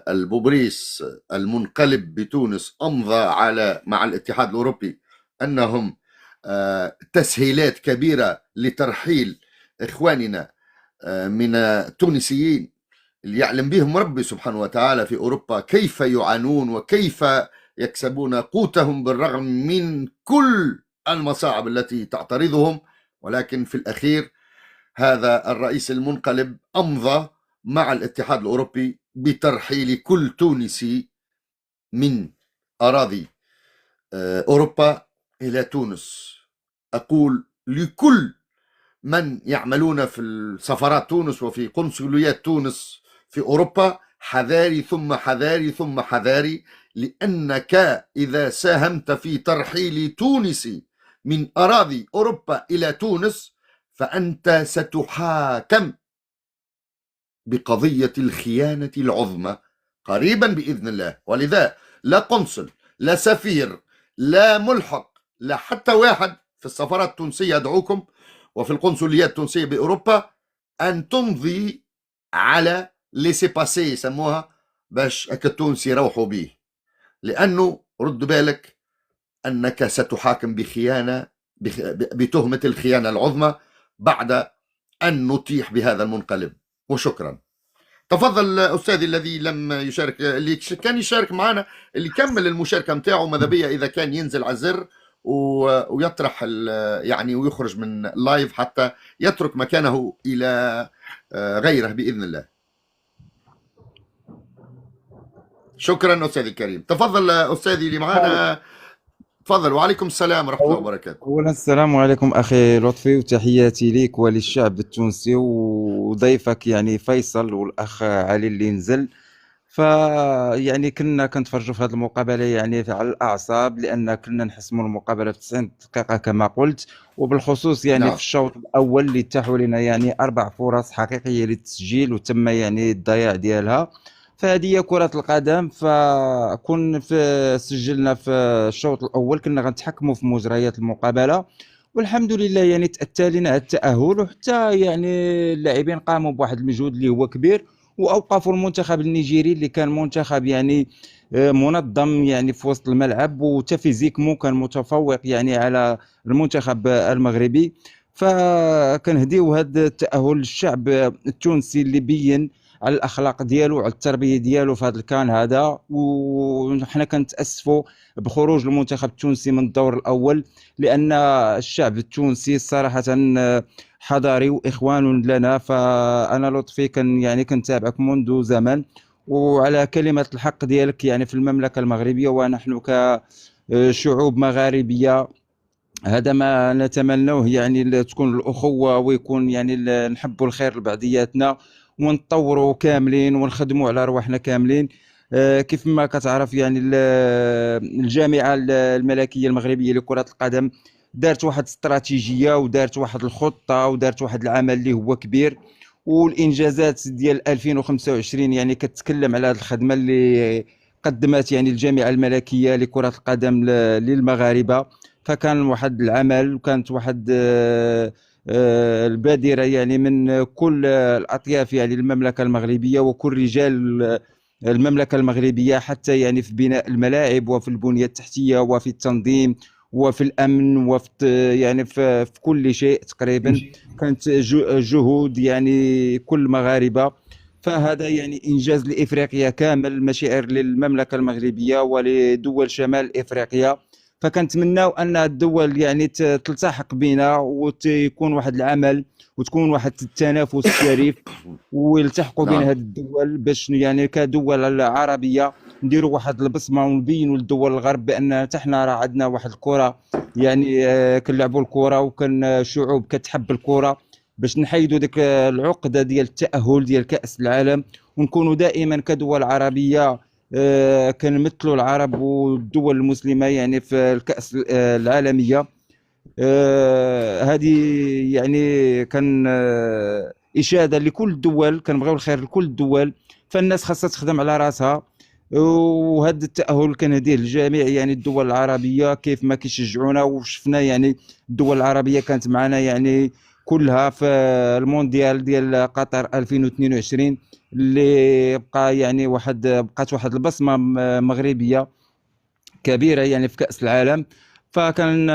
البوبريس المنقلب بتونس أمضى على مع الاتحاد الأوروبي أنهم تسهيلات كبيرة لترحيل إخواننا من التونسيين اللي يعلم بهم ربي سبحانه وتعالى في أوروبا كيف يعانون وكيف يكسبون قوتهم بالرغم من كل المصاعب التي تعترضهم. ولكن في الأخير هذا الرئيس المنقلب أمضى مع الاتحاد الأوروبي بترحيل كل تونسي من أراضي أوروبا إلى تونس. أقول لكل من يعملون في السفارات تونس وفي قنصليات تونس في أوروبا: حذاري ثم حذاري ثم حذاري، لأنك إذا ساهمت في ترحيل تونسي من أراضي أوروبا إلى تونس فأنت ستحاكم بقضية الخيانة العظمى قريبا بإذن الله. ولذا لا قنصل لا سفير لا ملحق لا حتى واحد في السفارات التونسية يدعوكم وفي القنصليات التونسية بأوروبا أن تمضي على ليسي باسي يسموها باش التونسي يروحوا به، لأنه رد بالك أنك ستحاكم بخيانة بتهمة الخيانة العظمى بعد أن نطيح بهذا المنقلب. وشكرا. تفضل أستاذي الذي لم يشارك، اللي كان يشارك معنا اللي كمل المشاركة متاعه، ماذا بيا إذا كان ينزل على الزر ويطرح يعني ويخرج من لايف حتى يترك مكانه إلى غيره بإذن الله. شكرا أستاذي الكريم. تفضل أستاذي اللي معنا، تفضل. وعليكم السلام ورحمة الله وبركاته. أولا السلام عليكم أخي لطفي، وتحياتي ليك وللشعب التونسي وضيفك يعني فيصل والأخ علي اللي نزل. فيعني كنا كنتفرجوا في هذه المقابله يعني على الاعصاب، لان كنا نحسموا المقابله في 90 دقيقه كما قلت، وبالخصوص يعني نعم. في الشوط الاول اللي اتاحوا لنا يعني 4 فرص حقيقيه للتسجيل وتم يعني الضياع ديالها. فهذه هي كره القدم. فكون سجلنا في الشوط الاول كنا غنتحكموا في مجريات المقابله، والحمد لله يعني تأتى لنا التأهل، وحتى يعني اللاعبين قاموا بواحد المجهود اللي هو كبير، واوقفوا المنتخب النيجيري اللي كان منتخب يعني منظم يعني في وسط الملعب، وتفيزيكمو كان متفوق يعني على المنتخب المغربي. فكنهديو هذا التأهل للشعب التونسي اللي بين على الاخلاق ديالو وعلى التربيه ديالو في هذا الكان هذا. وحنا كنتاسفوا بخروج المنتخب التونسي من الدور الاول، لان الشعب التونسي صراحه حضاري واخوان لنا. فانا لطفي كنتابعك منذ زمن، وعلى كلمه الحق ديالك يعني في المملكه المغربيه، ونحن كشعوب مغاربيه هذا ما نتمنوه، يعني تكون الاخوه ويكون يعني نحبوا الخير لبعضياتنا ونطوروا كاملين ونخدموا على رواحنا كاملين. كيف ما كتعرف يعني الجامعه الملكيه المغربيه لكره القدم دارت واحد استراتيجيه ودارت واحد الخطه ودارت واحد العمل اللي هو كبير، والانجازات ديال 2025 يعني كتكلم على هذه الخدمه اللي قدمت يعني الجامعه الملكيه لكره القدم للمغاربه. فكان واحد العمل وكانت واحد البادره يعني من كل الاطياف يعني المملكه المغربيه وكل رجال المملكه المغربيه، حتى يعني في بناء الملاعب وفي البنيه التحتيه وفي التنظيم وفي الامن وفي يعني في كل شيء تقريبا كانت جهود يعني كل مغاربه. فهذا يعني انجاز لافريقيا كامل، مشاعر للمملكه المغربيه ولدول شمال افريقيا. فكنتمناو ان الدول يعني تلتحق بنا وتكون واحد العمل وتكون واحد التنافس شريف ويلتحقوا بين هذه الدول، باش يعني كدول عربيه نديروا واحد البصمه ونبينوا للدول الغرب بان حتى حنا راه عندنا واحد الكره، يعني كنلعبوا الكره وكان شعوب كتحب الكره، باش نحيدوا ديك العقده ديال التاهل ديال كاس العالم، ونكونوا دائما كدول عربيه كنمثلوا العرب والدول المسلمه يعني في الكاس العالميه. هذه يعني كان اشاده لكل الدول، كنبغيو الخير لكل الدول، فالناس خاصها تخدم على راسها. وهذا التاهل كنهديه للجميع يعني الدول العربيه كيف ما كيشجعونا، وشفنا يعني الدول العربيه كانت معنا يعني كلها في المونديال ديال قطر 2022 اللي بقى يعني بقات واحد البصمه مغربيه كبيره يعني في كاس العالم. فكان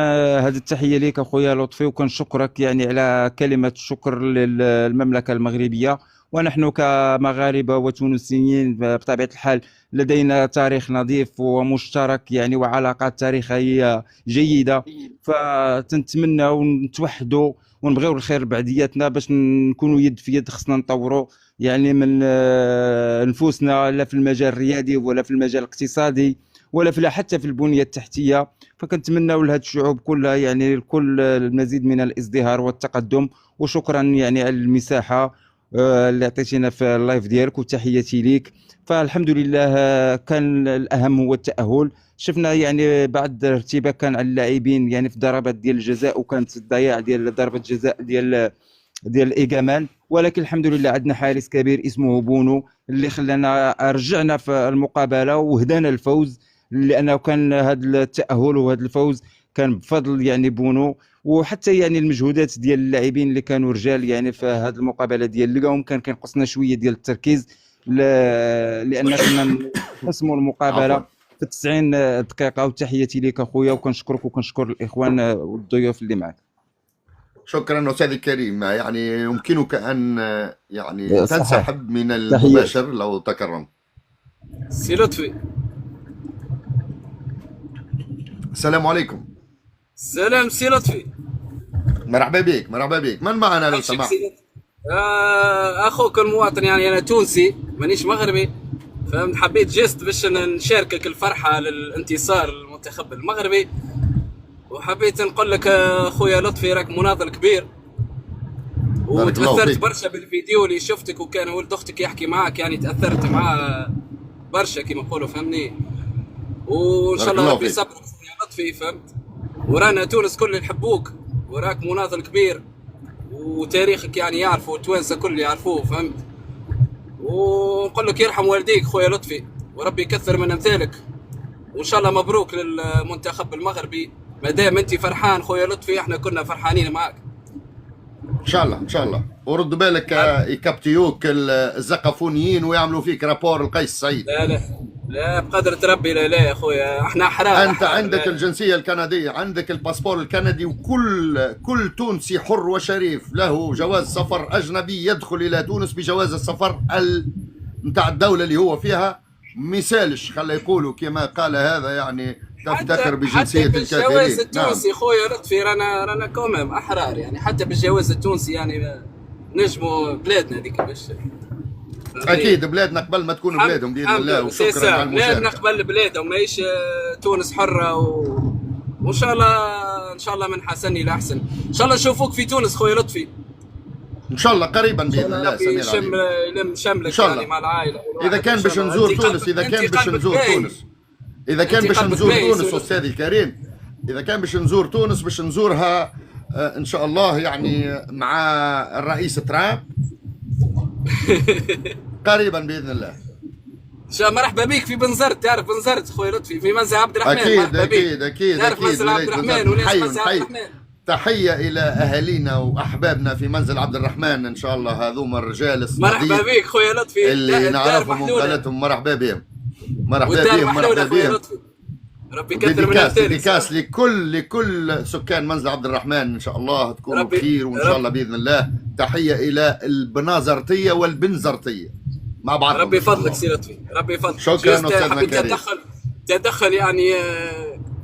هذه التحيه ليك اخويا لطفي، وكنشكرك يعني على كلمه الشكر للمملكه المغربيه. ونحن كمغاربه وتونسيين بطبيعه الحال لدينا تاريخ نظيف ومشترك يعني وعلاقات تاريخيه جيده، فتنتمنى ونتوحدوا ونبغيو الخير لبعضياتنا باش نكونوا يد في يد. خصنا نطوروا يعني من نفوسنا، لا في المجال الرياضي ولا في المجال الاقتصادي ولا في حتى في البنيه التحتيه. فكنتمناو لهاد الشعوب كلها يعني الكل المزيد من الازدهار والتقدم. وشكرا يعني على المساحه اللي عطيتينا في اللايف ديالك، وتحياتي ليك. فالحمد لله كان الاهم هو التاهل. شفنا يعني بعض الارتباك كان على اللاعبين يعني في ضربات ديال الجزاء، وكانت الضياع ديال ضربه جزاء ديال الايجامان، ولكن الحمد لله عندنا حارس كبير اسمه بونو اللي خلانا رجعنا في المقابله وهدانا الفوز، لانه كان هذا التاهل وهذا الفوز كان بفضل يعني بونو. وحتى يعني المجهودات ديال اللاعبين اللي كانوا رجال يعني في هذه المقابله ديال اليوم كان كينقصنا شويه ديال التركيز لان كنا نقسموا المقابله عفوا. في 90 دقيقه. وتحياتي لك اخويا، وكنشكرك وكنشكر الاخوان والضيوف اللي معك. شكرا أستاذي الكريم، يعني يمكنك أن يعني صحيح. تنسحب من تحياتي. المباشر لو تكرم. سي لطفي. السلام عليكم. سلام سي لطفي. مرحبا بك، مرحبا بك. من معنا لو عايشك سمحت؟ سي لطفي. اخوك المواطن، يعني انا تونسي مانيش مغربي، فهمت؟ حبيت جست باش نشاركك الفرحه للانتصار المنتخب المغربي، وحبيت نقول لك اخويا لطفي راك مناضل كبير، بارك الله وتاثرت فيك. برشا بالفيديو اللي شفتك، وكان ولد اختك يحكي معاك، يعني تاثرت معاه برشا كما نقولوا، فهمني؟ وان شاء بارك الله الله ربي فيك. يصبرك يا لطفي، فهمت؟ ورانا تونس كل يحبوك، وراك مناضل كبير، وتاريخك يعني يعرفوا التوانسه كل يعرفوه، فهمت؟ ونقول لك يرحم والديك خويا لطفي، وربي يكثر من امثالك، وان شاء الله مبروك للمنتخب المغربي. ما دام انت فرحان خويا لطفي احنا كنا فرحانين معك. إن شاء الله إن شاء الله. ورد بالك يكبتيوك الزقفونيين ويعملوا فيك رابور القيس سعيد. لا لا لا بقدرة ربي، لا لا يا خويا احنا احرار. أنت عندك الجنسية الكندية، عندك الباسبور الكندي، وكل تونسي حر وشريف له جواز سفر أجنبي يدخل إلى تونس بجواز السفر نتاع الدولة اللي هو فيها. مثالش خلي يقولوا كما قال هذا، يعني تفتخر بجنسية حتى بالجواز الكافرين. التونسي خويا لطفي رانا كومام احرار، يعني حتى بالجواز التونسي يعني نجموا بلادنا هذيك باش أكيد بلادنا قبل ما تكون بلادهم بإذن الله. وشكرا على بلادنا المشاركة. قبل بلادهم، ماهيش تونس حرة وان شاء الله ان شاء الله من حسن الى احسن. ان شاء الله نشوفوك في تونس خويا لطفي، إن شاء الله قريبا ان شاء بإذن الله الله. ربي سمير عليك. يلم شملك إن شاء يعني الله. مع العائلة إذا كان باش نزور تونس، إذا كان باش نزور تونس، إذا كان باش نزور تونس أستاذي الكريم، إذا كان باش نزور تونس باش نزورها إن شاء الله يعني مع الرئيس ترامب قريبا بإذن الله. ان شاء الله. مرحبا بك في بنزرت، تعرف بنزرت خويا لطفي في منزل عبد الرحمن. أكيد مرحبا بك. أكيد أكيد تعرف أكيد. منزل عبد الرحمن وناس منزل عبد الرحمن. تحية إلى أهالينا وأحبابنا في منزل عبد الرحمن إن شاء الله، هذوما الرجال الصناديق مرحبا بك خويا لطفي اللي نعرفهم وقالتهم. مرحبا بهم، مرحبا والدار بهم، محلولة مرحبا خويا بهم. لطفي، ربي يكثر من ديديكاس لكل سكان منزل عبد الرحمن، ان شاء الله تكونوا بخير، وان شاء الله باذن الله. تحيه الى البنازرتيه والبنزرتيه مع بعض. ربي يفضلك سي لطفي، ربي يفضلك. شكرا استاذنا الكريم. تدخل يعني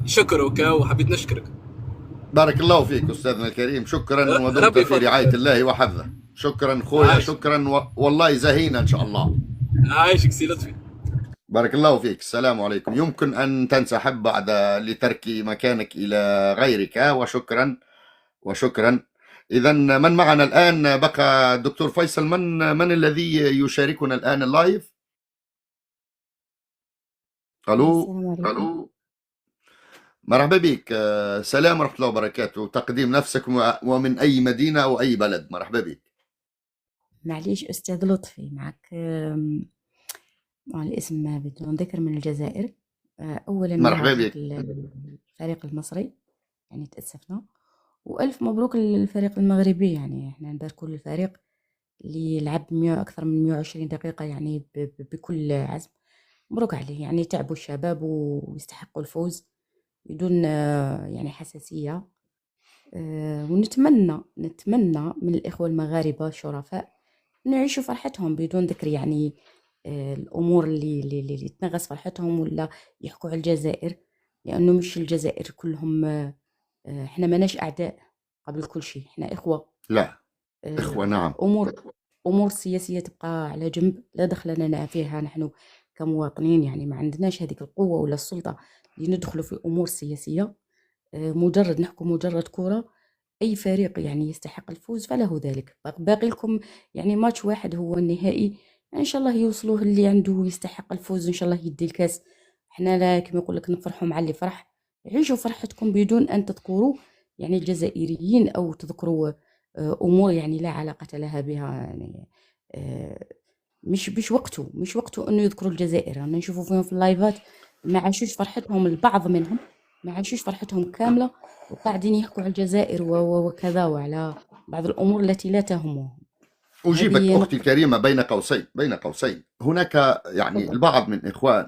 شكرك، وحبيت نشكرك. بارك الله فيك استاذنا الكريم، شكرا ودمت في رعايه الله وحفظه. شكرا خويا، شكرا والله زهينا ان شاء الله. عايشك سي لطفي. بارك الله فيك. السلام عليكم. يمكن أن تنسحب بعد لترك مكانك إلى غيرك. وشكرا وشكرا. إذا من معنا الآن؟ بقى الدكتور فيصل. من الذي يشاركنا الآن اللايف؟ ألو. مرحبا بك. سلام ورحمة الله وبركاته. تقديم نفسك ومن أي مدينة أو أي بلد. مرحبا بك. معليش أستاذ لطفي معك الاسم بدون ذكر من الجزائر. أولا مرحبا يعطيك بك. الفريق المصري، يعني تأسفنا، وألف مبروك للفريق المغربي. يعني احنا نباركوا للفريق اللي لعب أكثر من 120 دقيقة يعني بكل عزم. مبروك عليه، يعني تعبوا الشباب ويستحقوا الفوز بدون يعني حساسية. ونتمنى من الإخوة المغاربة الشرفاء نعيشوا فرحتهم بدون ذكر يعني الأمور اللي تنغص فرحتهم ولا يحكوا على الجزائر، لأنه مش الجزائر كلهم احنا ماناش أعداء قبل كل شيء، احنا إخوة. لا إخوة نعم. أمور سياسية تبقى على جنب، لا دخل لنا فيها نحن كمواطنين، يعني ما عندناش هذيك القوة ولا السلطة اللي ندخلوا في أمور سياسية. مجرد نحكوا مجرد كرة، أي فريق يعني يستحق الفوز فله ذلك. باقي لكم يعني ماتش واحد هو النهائي، يعني إن شاء الله يوصلوه اللي عنده يستحق الفوز، إن شاء الله يدي الكاس. احنا لا كما يقول لك نفرحوا مع اللي فرح. عيشوا فرحتكم بدون أن تذكروا يعني الجزائريين أو تذكروا أمور يعني لا علاقة لها بها. يعني مش وقته أنه يذكروا الجزائر. أنا نشوفوا فيهم في اللايفات ما عاشوش فرحتهم، البعض منهم ما عاشوش فرحتهم كاملة، وقاعدين يحكوا على الجزائر وكذا وعلى بعض الأمور التي لا تهمهم. أجيبك هذه أختي الكريمة بين قوسين هناك يعني تفضل. البعض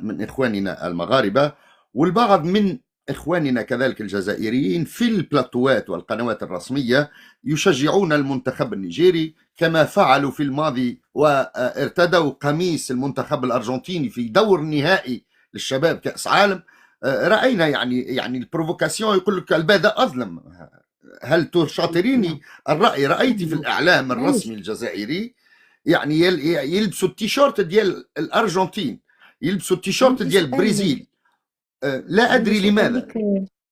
من إخواننا المغاربة والبعض من إخواننا كذلك الجزائريين في البلاتوات والقنوات الرسمية يشجعون المنتخب النيجيري كما فعلوا في الماضي وارتدوا قميص المنتخب الأرجنتيني في دور نهائي للشباب كأس عالم. رأينا يعني البروفوكاسيون، يقول لك البادئ أظلم. هل تشاطريني الرأي؟ رأيت في الإعلام الرسمي الجزائري يعني يلبسوا التيشيرت ديال الأرجنتين، يلبسوا التيشيرت عندي ديال سؤال البرازيل. لا عندي أدري سؤال لماذا. لك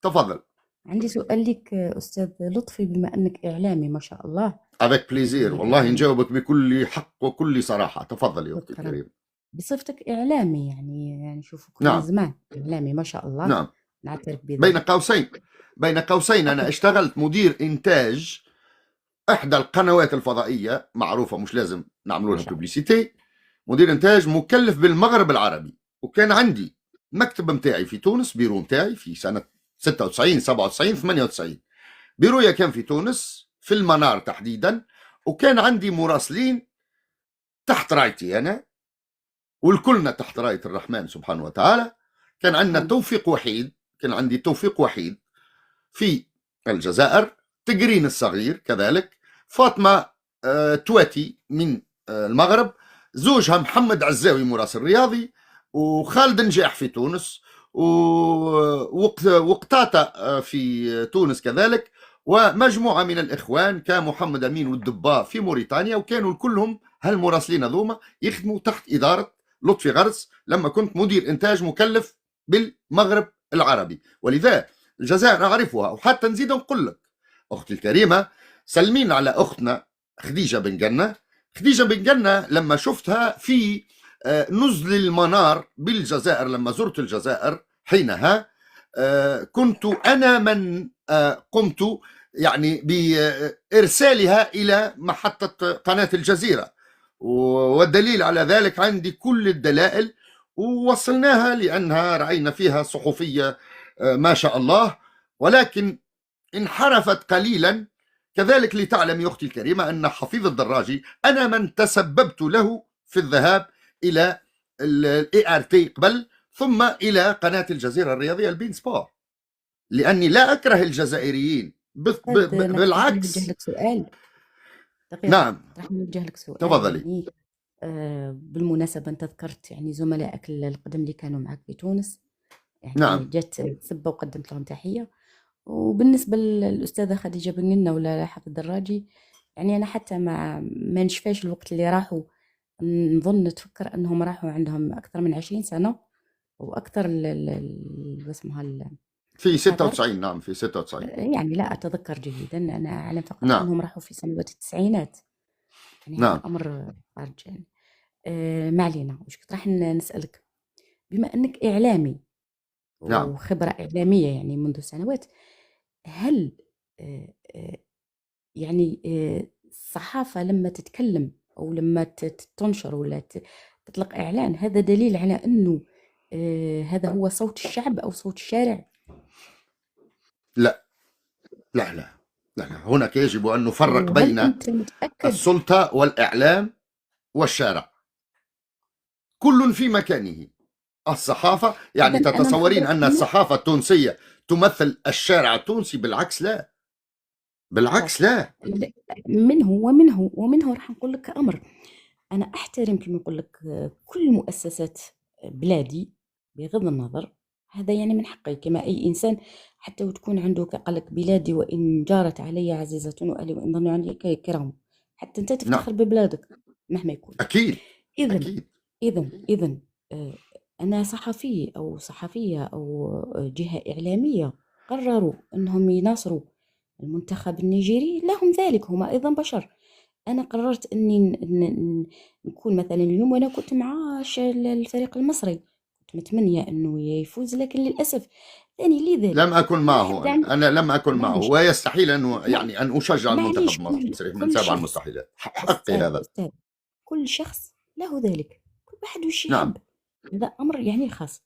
تفضل. عندي سؤال لك أستاذ لطفي، بما أنك إعلامي ما شاء الله. avec بليزير، والله يعني نجاوبك بكل حق وكل صراحة. تفضل يا أختي شكرا. الكريمة. بصفتك إعلامي يعني شوفك من نعم زمان إعلامي ما شاء الله، نعم. نعترف بين بذلك. قوسين أنا أقول اشتغلت مدير إنتاج إحدى القنوات الفضائية معروفة، مش لازم نعملوا ما لها شاء الله. بوبليسيتي. مدير إنتاج مكلف بالمغرب العربي، وكان عندي مكتب متاعي في تونس، بيرو متاعي في سنة 96 97 98. بيرويا كان في تونس في المنار تحديدا، وكان عندي مراسلين تحت رايتي أنا، والكلنا تحت راية الرحمن سبحانه وتعالى. كان عندنا توفيق وحيد، كان عندي توفيق وحيد في الجزائر، تقرين الصغير كذلك، فاطمة تواتي من المغرب، زوجها محمد عزاوي مراسل رياضي، وخالد نجاح في تونس، وقتاتا في تونس كذلك، ومجموعة من الإخوان كمحمد أمين والدباء في موريتانيا. وكانوا كلهم هالمراسلين هذوما يخدموا تحت إدارة لطفي غرس لما كنت مدير إنتاج مكلف بالمغرب العربي. ولذا الجزائر أعرفها. وحتى نزيد نقول لك أختي الكريمة، سلمين على أختنا خديجة بن جنة. خديجة بن جنة لما شفتها في نزل المنار بالجزائر، لما زرت الجزائر حينها، كنت أنا من قمت يعني بإرسالها إلى محطة قناة الجزيرة، والدليل على ذلك عندي كل الدلائل، ووصلناها لأنها رأينا فيها صحفية ما شاء الله، ولكن انحرفت قليلا. كذلك لتعلم يا أختي الكريمة أن حفيظ الدراجي أنا من تسببت له في الذهاب إلى ART قبل، ثم إلى قناة الجزيرة الرياضية البين سبور، لأني لا أكره الجزائريين بالعكس. نوجه لك سؤال دقيقة. نعم راح نوجه لك سؤال. تفضلي. يعني بالمناسبة أنت ذكرت يعني زملائك القدم اللي كانوا معك في تونس، يعني نعم جات سبة وقدمت لهم تحية. وبالنسبة للأستاذة خديجة بن جنة ولا حفظ الدراجي، يعني أنا حتى ما نشفاش الوقت اللي راحوا، نظن تفكر أنهم راحوا عندهم أكثر من 20 سنة وأكثر اسمها في 96. نعم في 96. يعني لا أتذكر جيدا، أنا أعلم فقط نعم أنهم راحوا في سنوات التسعينات، يعني هذا نعم أمر خارج يعني. ما علينا. وش كنت راح نسألك، بما أنك إعلامي نعم وخبرة إعلامية يعني منذ سنوات، هل يعني الصحافة لما تتكلم أو لما تنشر ولا تطلق إعلان، هذا دليل على أنه هذا هو صوت الشعب أو صوت الشارع. لا لا لا لا, لا. هناك يجب أن نفرق وهل بين أنت متأكد؟ السلطة والإعلام والشارع، كل في مكانه. الصحافة يعني إذا أنا تتصورين نخبرك أن منه. الصحافة التونسية تمثل الشارع التونسي؟ بالعكس لا، بالعكس لا. لا، ومنه راح نقول لك أمر. أنا أحترم كما نقول لك كل مؤسسات بلادي بغض النظر، هذا يعني من حقي كما أي إنسان، حتى وتكون عنده قال لك بلادي وإن جارت علي عزيزة وأهلي وإن ظنوا عني كرام، حتى أنت تفتخر نعم ببلادك مهما يكون. أكيد إذن أكيد. إذن أنا صحفي أو صحفية أو جهة إعلامية قرروا أنهم يناصروا المنتخب النيجيري، لهم ذلك، هم أيضا بشر. أنا قررت أني نكون مثلا اليوم، وأنا كنت مع الفريق المصري، كنت متمنية أنه يفوز، لكن للأسف ثاني لذلك لم أكن معه، واحد عن أنا لم أكن معه، معلش ويستحيل أن لا يعني أن أشجع معليش، المنتخب المصري من كل سبع شخص المستحيلات، حقي هذا. أستاذ كل شخص له ذلك، كل واحد وش نعم يحب، هذا أمر يعني خاص.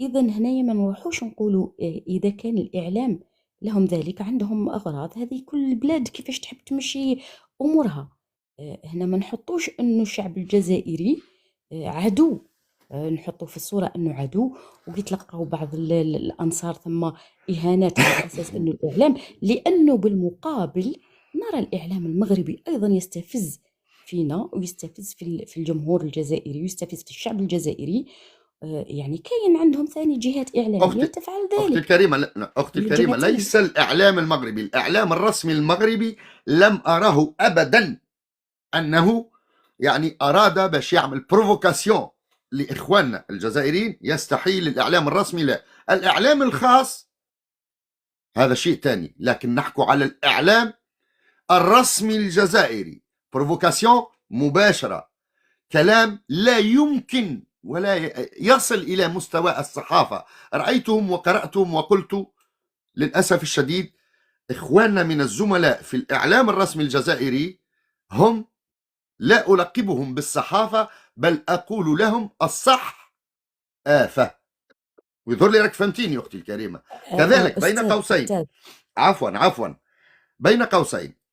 إذا هنايا ما نروحوش نقولوا إذا كان الإعلام لهم ذلك، عندهم أغراض، هذه كل البلاد كيفاش تحب تمشي أمورها. هنا ما نحطوش أنه الشعب الجزائري عدو، نحطه في الصورة أنه عدو ويتلقوا بعض الأنصار ثم إهانات على أساس أنه الإعلام، لأنه بالمقابل نرى الإعلام المغربي أيضا يستفز فينا ويستفز في الجمهور الجزائري ويستفز في الشعب الجزائري. يعني كاين عندهم ثاني جهات إعلامية أختي تفعل أختي ذلك الكريمة، أختي الكريمة، لجهتين. ليس الإعلام المغربي، الإعلام الرسمي المغربي لم أراه أبدا أنه يعني أراد باش يعمل بروفوكاسيون لإخواننا الجزائريين، يستحيل. الإعلام الرسمي لا، الإعلام الخاص هذا شيء تاني، لكن نحكو على الإعلام الرسمي الجزائري، بروفوكاسيون مباشرة، كلام لا يمكن ولا يصل إلى مستوى الصحافة. رأيتهم وقرأتهم وقلت للأسف الشديد إخواننا من الزملاء في الإعلام الرسمي الجزائري هم لا ألقبهم بالصحافة، بل أقول لهم الصح آفة. ويظهر لي راك فهمتيني أختي الكريمة. كذلك بين قوسين، عفوا بين قوسين،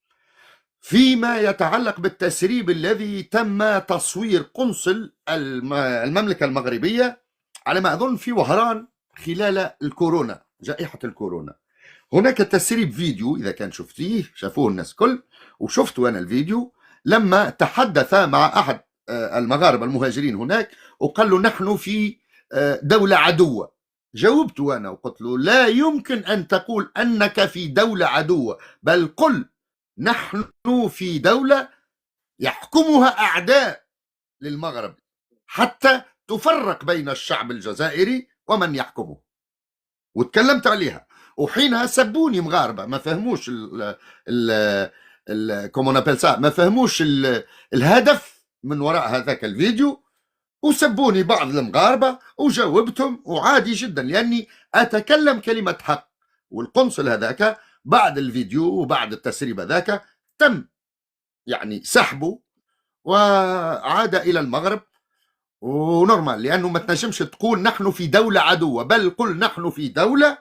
فيما يتعلق بالتسريب الذي تم تصوير قنصل المملكة المغربية على ما أظن في وهران خلال الكورونا، جائحة الكورونا، هناك تسريب فيديو، إذا كان شفتيه شافوه الناس كل، وشفت أنا الفيديو لما تحدث مع أحد المغاربة المهاجرين هناك وقال له نحن في دولة عدوة. جاوبت أنا وقلت له لا يمكن أن تقول أنك في دولة عدوة، بل قل نحن في دولة يحكمها أعداء للمغرب، حتى تفرق بين الشعب الجزائري ومن يحكمه. وتكلمت عليها، وحينها سبوني مغاربة ما فهموش ما فهموش الهدف من وراء هذاك الفيديو، وسبوني بعض المغاربة وجاوبتهم وعادي جدا، لأني أتكلم كلمة حق. والقنصل هذاك بعد الفيديو وبعد التسريب هذاك تم يعني سحبه وعاد إلى المغرب ونورمال، لأنه ما تنجمش تقول نحن في دولة عدوة، بل قل نحن في دولة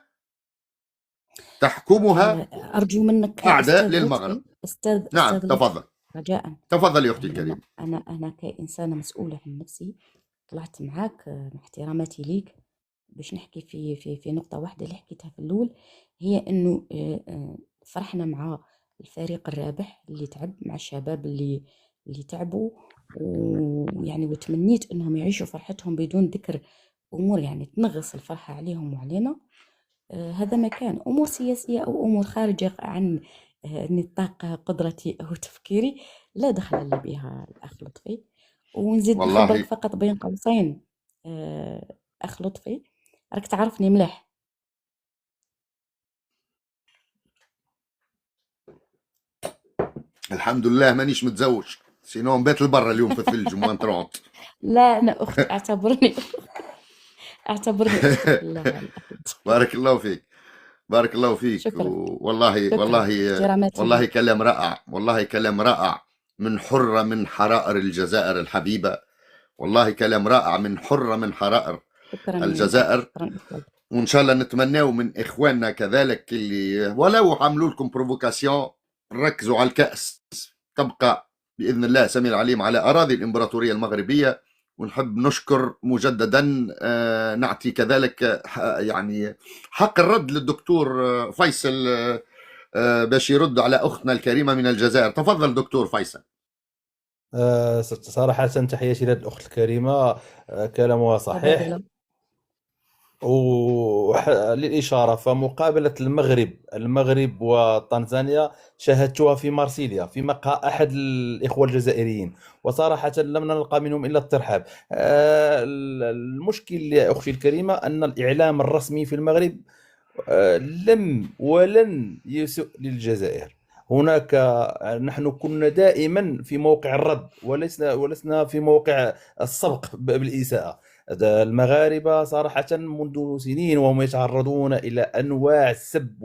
تحكمها أرجو منك أعداء أستاذ للمغرب. لطفي، أستاذ نعم أستاذ تفضل رجاء. تفضل يا أختي الكريمة. أنا كإنسانة مسؤولة عن نفسي طلعت معاك مع احتراماتي ليك باش نحكي في نقطة واحدة اللي حكيتها في الأول، هي إنه فرحنا مع الفريق الرابح اللي تعب، مع الشباب اللي تعبوا، ويعني وتمنيت إنهم يعيشوا فرحتهم بدون ذكر أمور يعني تنغص الفرحة عليهم وعلينا. هذا ما كان أمور سياسية أو أمور خارجة عن نطاق قدرتي أو تفكيري لا دخل لي بها الأخ لطفي. ونزيد نخبرك فقط بين قوسين أخ لطفي، راك تعرفني مليح. الحمد لله مانيش متزوج، سينو نبات لبرا اليوم في الثلج موان 30. لا أنا أخت، اعتبرني أخت. بارك الله فيك، بارك الله فيك. شكرا. والله شكرا. والله والله كلام رائع، والله كلام رائع من حرة من حرائر الجزائر الحبيبة. والله كلام رائع، من حرة من حرائر شكرا يا الجزائر. شكرا أستاذ. وإن شاء الله نتمناو من إخواننا كذلك اللي ولو عملوا لكم بروفوكاسيون ركزوا على الكأس، تبقى بإذن الله سميع العليم على أراضي الإمبراطورية المغربية. ونحب نشكر مجددا، نعطي كذلك يعني حق الرد للدكتور فيصل باش يرد على أختنا الكريمة من الجزائر. تفضل دكتور فيصل. صراحة تحياتي للأخت الكريمة، كلامها صحيح. تبادل. وللإشارة فمقابلة المغرب وطنزانيا شاهدتها في مارسيليا في مقهى أحد الإخوة الجزائريين، وصراحة لم نلقى منهم إلا الترحاب. المشكل يا أختي الكريمة أن الإعلام الرسمي في المغرب لم ولن يسوء للجزائر. هناك نحن كنا دائما في موقع الرد ولسنا في موقع السبق بالإساءة. المغاربة صراحة منذ سنين وهم يتعرضون إلى أنواع السب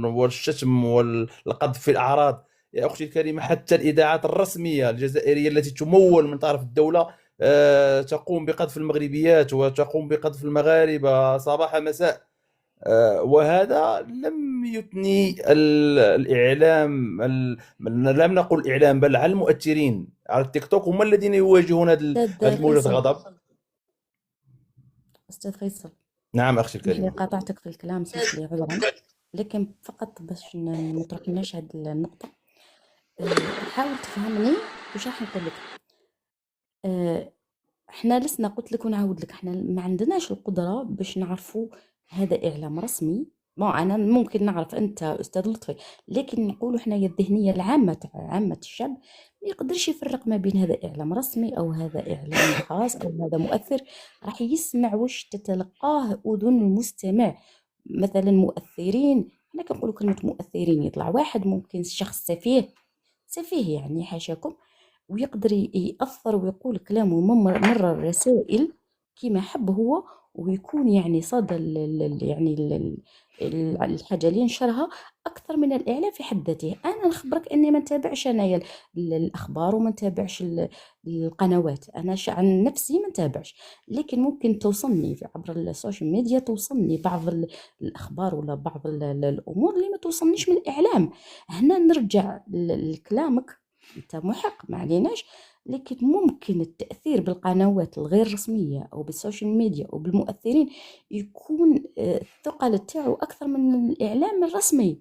والشتم والقذف في الأعراض. يا أختي الكريمة حتى الإذاعات الرسمية الجزائرية التي تمول من طرف الدولة تقوم بقذف المغربيات وتقوم بقذف المغاربة صباح مساء. وهذا لم يثني الإعلام، لم نقل الإعلام بل على المؤثرين على التيك توك هم الذين يواجهون هذه الموجة غضب. أستاذ فيصل، نعم أختي اسمح لي الكريمة. قاطعتك في الكلام، اسمح لي عذرا، لكن فقط باش ما تروحناش هذه النقطة. حاول تفهمني واش راح نقول لك. احنا لسنا، قلت لك ونعاود لك، احنا ما عندناش القدرة باش نعرفوا هذا إعلام رسمي. أنا ممكن نعرف أنت أستاذ لطفي، لكن نقولوا احنا الذهنية العامة تاع عامة الشعب ما يقدرش يفرق ما بين هذا إعلام رسمي أو هذا إعلام خاص أو هذا مؤثر. راح يسمع واش تتلقاه أذن المستمع. مثلا مؤثرين، احنا كنقولوا كلمة مؤثرين يطلع واحد ممكن شخص سفيه يعني حاشاكم، ويقدر يأثر ويقول كلام ومرر رسائل كما حب هو، ويكون يعني صدى الحاجة اللي ينشرها أكثر من الإعلام في حد ذاته. أنا نخبرك أني ما نتابعش أنايا الأخبار وما نتابعش القنوات، أنا عن نفسي ما نتابعش، لكن ممكن توصلني عبر السوشيال ميديا، توصلني بعض الأخبار ولا بعض الأمور اللي ما توصلنيش من الإعلام. هنا نرجع لكلامك، أنت محق ما عليناش، لكن ممكن التأثير بالقنوات الغير رسمية أو بالسوشيال ميديا أو بالمؤثرين يكون الثقل تاعو أكثر من الإعلام الرسمي،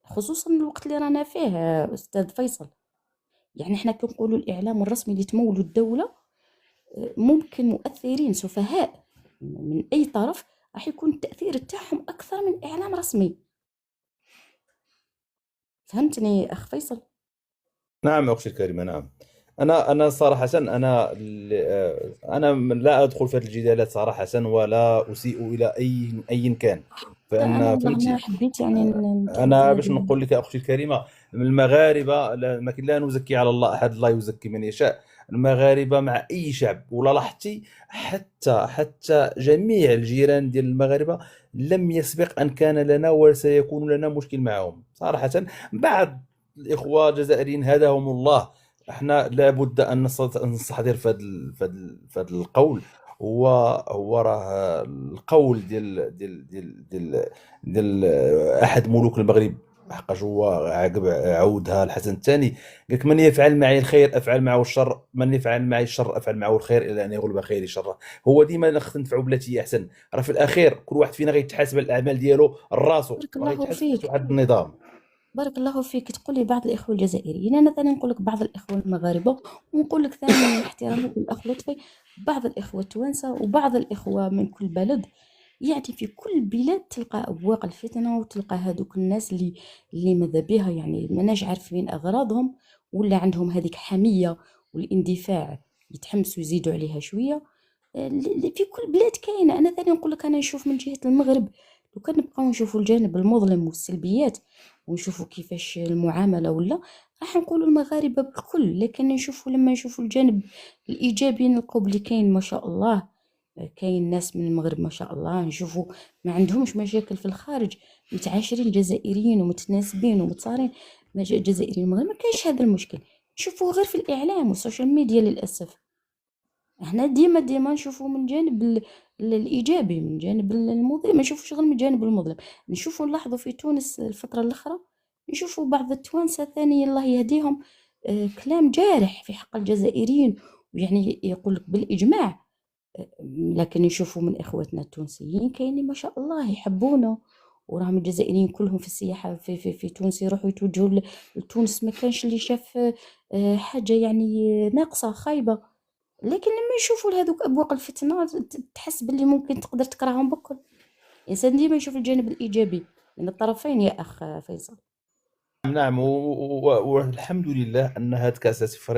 خصوصا الوقت اللي رانا فيه أستاذ فيصل. يعني احنا كنقولوا الإعلام الرسمي اللي تمول الدولة، ممكن مؤثرين سفهاء من أي طرف راح يكون التأثير تاعهم أكثر من إعلام رسمي. فهمتني أخ فيصل؟ نعم أختي الكريمة، نعم. أنا صراحة أنا لا أدخل في هذه الجدالات صراحة، ولا أسيء إلى أي كان. فأنا أنا فهمتي، حبيت يعني أنا باش نقول لك يا أختي الكريمة، المغاربة لا نزكي على الله أحد، لا يزكي من يشاء. المغاربة مع أي شعب، ولا لاحظتي حتى جميع الجيران ديال المغاربة لم يسبق أن كان لنا ولا سيكون لنا مشكل معهم صراحة. بعض الإخوة الجزائريين هداهم الله، احنا لابد ان نستحضر في هذا القول. هو راه القول ديال احد ملوك المغرب، حقاش هو عاودها الحسن الثاني، قال لك: من يفعل معي الخير افعل معه الشر، من يفعل معي الشر افعل معه الخير، الى ان يغلب خيري شره. هو ديما نتفعوا بلاتي احسن. راه في الاخير كل واحد فينا غيتحاسب على الاعمال ديالو راسو، بارك ما الله غيتحاسبش فيك، واحد النظام. بارك الله فيك. تقول لي بعض الإخوة الجزائريين، أنا ثاني نقول لك بعض الإخوة المغاربة، ونقول لك ثاني احترامي للأخ لطفي بعض الإخوة التوانسة وبعض الإخوة من كل بلد. يعني في كل بلاد تلقى أبواق الفتنة، وتلقى هذوك الناس اللي ماذا بها يعني ماناش عارفين أغراضهم، ولا عندهم هذيك حمية والاندفاع يتحمسوا يزيدوا عليها شوية. اللي في كل بلاد كاينة. أنا ثاني نقول لك، أنا نشوف من جهة المغرب لو كان نبقاو نشوفوا الجانب المظلم والسلبيات ونشوفوا كيفاش المعاملة، ولا راح نقولوا المغاربة بالكل، لكن نشوفوا لما نشوفوا الجانب الإيجابي نلقاو بلي كاين ما شاء الله، كاين ناس من المغرب ما شاء الله نشوفوا ما عندهمش مشاكل في الخارج، متعاشرين الجزائريين ومتناسبين ومتصارين. جزائريين المغرب ما كاينش هذا المشكل، نشوفوه غير في الإعلام والسوشيال ميديا للأسف. احنا ديما نشوفوا من جانب الإيجابي، من جانب المظلم ما نشوفوش غير من الجانب المظلم. نشوفوا نلاحظوا في تونس الفترة الأخرى، نشوفوا بعض التوانسة ثاني الله يهديهم كلام جارح في حق الجزائريين، ويعني يقول لك بالإجماع. لكن نشوفوا من إخوتنا التونسيين كاينين ما شاء الله يحبونا، وراهم الجزائريين كلهم في السياحة في تونس يروحوا يتوجهوا لتونس، ما كانش اللي شاف حاجة يعني ناقصة خايبة. لكن لما يشوفوا هذوك أبواق الفتنة تحس باللي ممكن تقدر تكرههم بكل. الإنسان ديما يشوف الجانب الإيجابي من الطرفين يا أخ فيصل. نعم، والحمد لله أن هذه كأس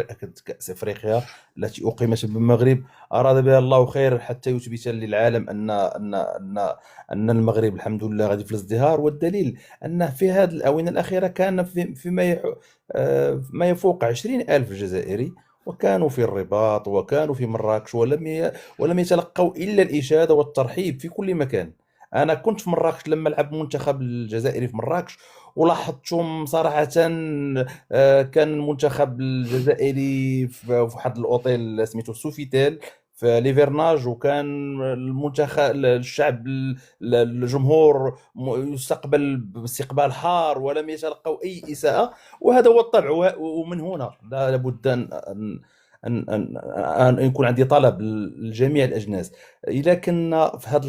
أفريقيا التي أقيمت بالمغرب أراد بها الله خير، حتى يثبت للعالم أن المغرب الحمد لله غادي في الازدهار. والدليل أن في هذه الآونة الأخيرة كان ما يفوق 20,000 جزائري، وكانوا في الرباط وكانوا في مراكش، ولم يتلقوا إلا الإشادة والترحيب في كل مكان. أنا كنت في مراكش لما لعب المنتخب الجزائري في مراكش، ولاحظتهم صراحة. كان المنتخب الجزائري في واحد الأوتيل سميتو سوفيتيل في ليفرناج، وكان المنتخب الشعب الجمهور يستقبل باستقبال حار ولم يتلقوا أي إساءة. وهذا هو الطبع، ومن هنا لابد أن يكون عندي طلب لجميع الأجناس، إذا كنا في هذه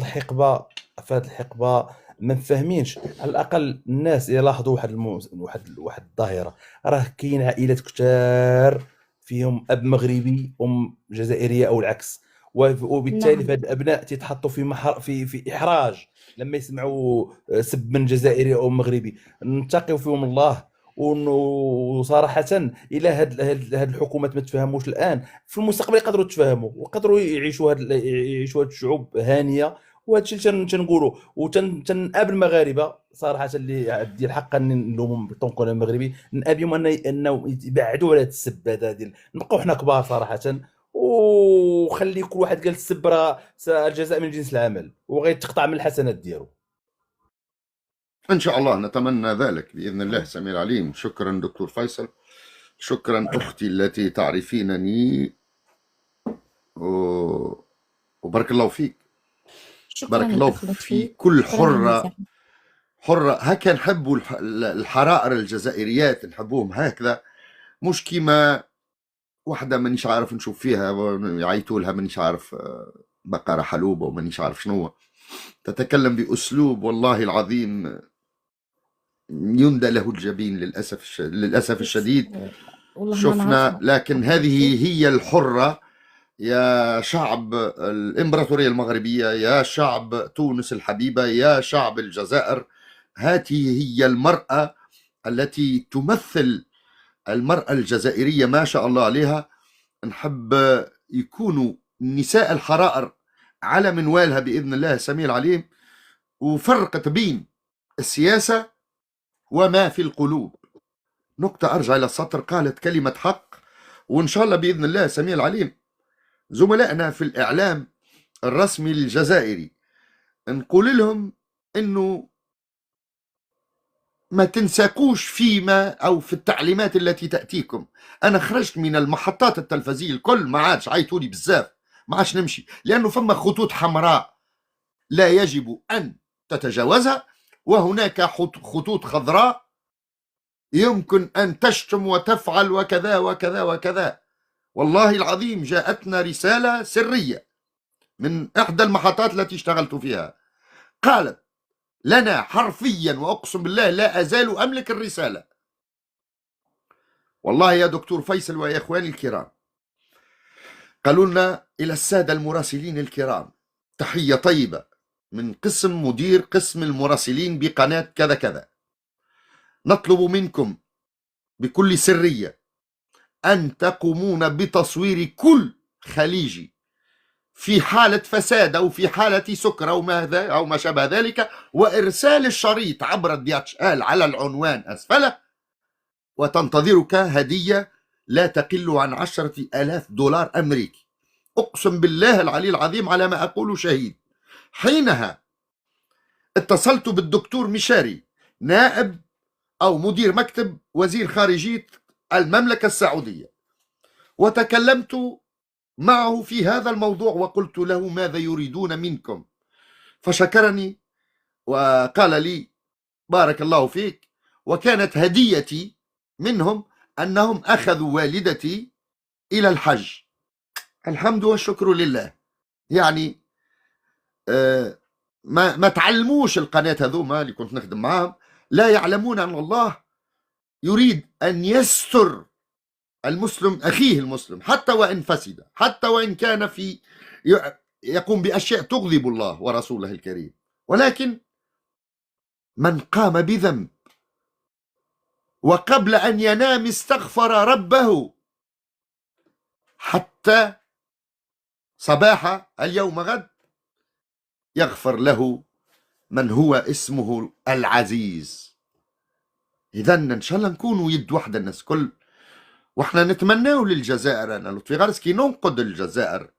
الحقبة ما فاهمينش، على الاقل الناس يلاحظوا واحد الظاهره، راه كاين عائلات كثار فيهم اب مغربي ام جزائريه او العكس، وبالتالي نعم فهاد الابناء تيتحطوا في احراج لما يسمعوا سب من جزائري او مغربي. نتقوا فيهم الله. وصراحه الى هاد الحكومات ما تفهموش الان، في المستقبل يقدروا يتفاهموا ويقدروا يعيشوا هاد الشعوب هانيه. وهذا الشيء تنقولوا وتنقابل المغاربه صراحه اللي عندي الحق ان نلومهم بالطنقله المغربي، نقابلهم انه يبعدوا على هذا السب هذا، نبقاو حنا كبار صراحه، وخلي كل واحد قال السب راه الجزاء من جنس العمل، وغيتقطع من الحسنات ديالو. إن شاء الله نتمنى ذلك بإذن الله سميع العليم. شكرا دكتور فيصل، شكرا أختي التي تعرفينني، وبارك الله فيك. شكرا بارك الله الأخ في لطفي، كل شكرا حرة هكا نحبوا الحرائر الجزائريات، نحبوهم هكذا، مش كيما واحدة مانيش عارف نشوف فيها يعيطوا لها مانيش عارف بقرة حلوبة ومانيش عارف شنو، تتكلم بأسلوب والله العظيم يندى له الجبين للأسف الشديد. والله ما شفنا، نعرفها. لكن هذه هي الحرة يا شعب الإمبراطورية المغربية، يا شعب تونس الحبيبة، يا شعب الجزائر. هذه هي المرأة التي تمثل المرأة الجزائرية ما شاء الله عليها. نحب يكونوا نساء الحرائر على منوالها بإذن الله سميع العليم، وفرقت بين السياسة وما في القلوب. نقطة أرجع إلى السطر، قالت كلمة حق، وإن شاء الله بإذن الله سميع العليم زملائنا في الإعلام الرسمي الجزائري نقول لهم إنه ما تنساقوش فيما أو في التعليمات التي تأتيكم. أنا خرجت من المحطات التلفزية الكل، ما عادش عيطولي بزاف، ما عادش نمشي، لأنه فما خطوط حمراء لا يجب أن تتجاوزها، وهناك خطوط خضراء يمكن أن تشتم وتفعل وكذا وكذا وكذا. والله العظيم جاءتنا رسالة سرية من إحدى المحطات التي اشتغلت فيها، قالت لنا حرفيا، وأقسم بالله لا أزال أملك الرسالة، والله يا دكتور فيصل ويا إخواني الكرام، قالوا لنا إلى السادة المراسلين الكرام، تحية طيبة من مدير قسم المراسلين بقناة كذا كذا، نطلب منكم بكل سرية أن تقومون بتصوير كل خليجي في حالة فساد أو في حالة سكر أو ما شابه ذلك، وإرسال الشريط عبر الDHL على العنوان أسفله، وتنتظرك هدية لا تقل عن 10,000 دولار أمريكي. أقسم بالله العلي العظيم على ما أقول شهيد. حينها اتصلت بالدكتور مشاري نائب أو مدير مكتب وزير خارجية المملكة السعودية، وتكلمت معه في هذا الموضوع وقلت له ماذا يريدون منكم، فشكرني وقال لي بارك الله فيك، وكانت هديتي منهم أنهم أخذوا والدتي إلى الحج. الحمد والشكر لله. يعني ما تعلموش القناة هذوما اللي كنت نخدم معهم، لا يعلمون أن الله يريد أن يستر المسلم أخيه المسلم حتى وإن فسد، حتى وإن كان يقوم بأشياء تغضب الله ورسوله الكريم، ولكن من قام بذنب وقبل أن ينام استغفر ربه حتى صباح اليوم غد، يغفر له من هو اسمه العزيز. إذا إن شاء الله نكونوا يد واحدة الناس كل، واحنا نتمناه للجزائر. أنا لطفي غارس كي ننقد الجزائر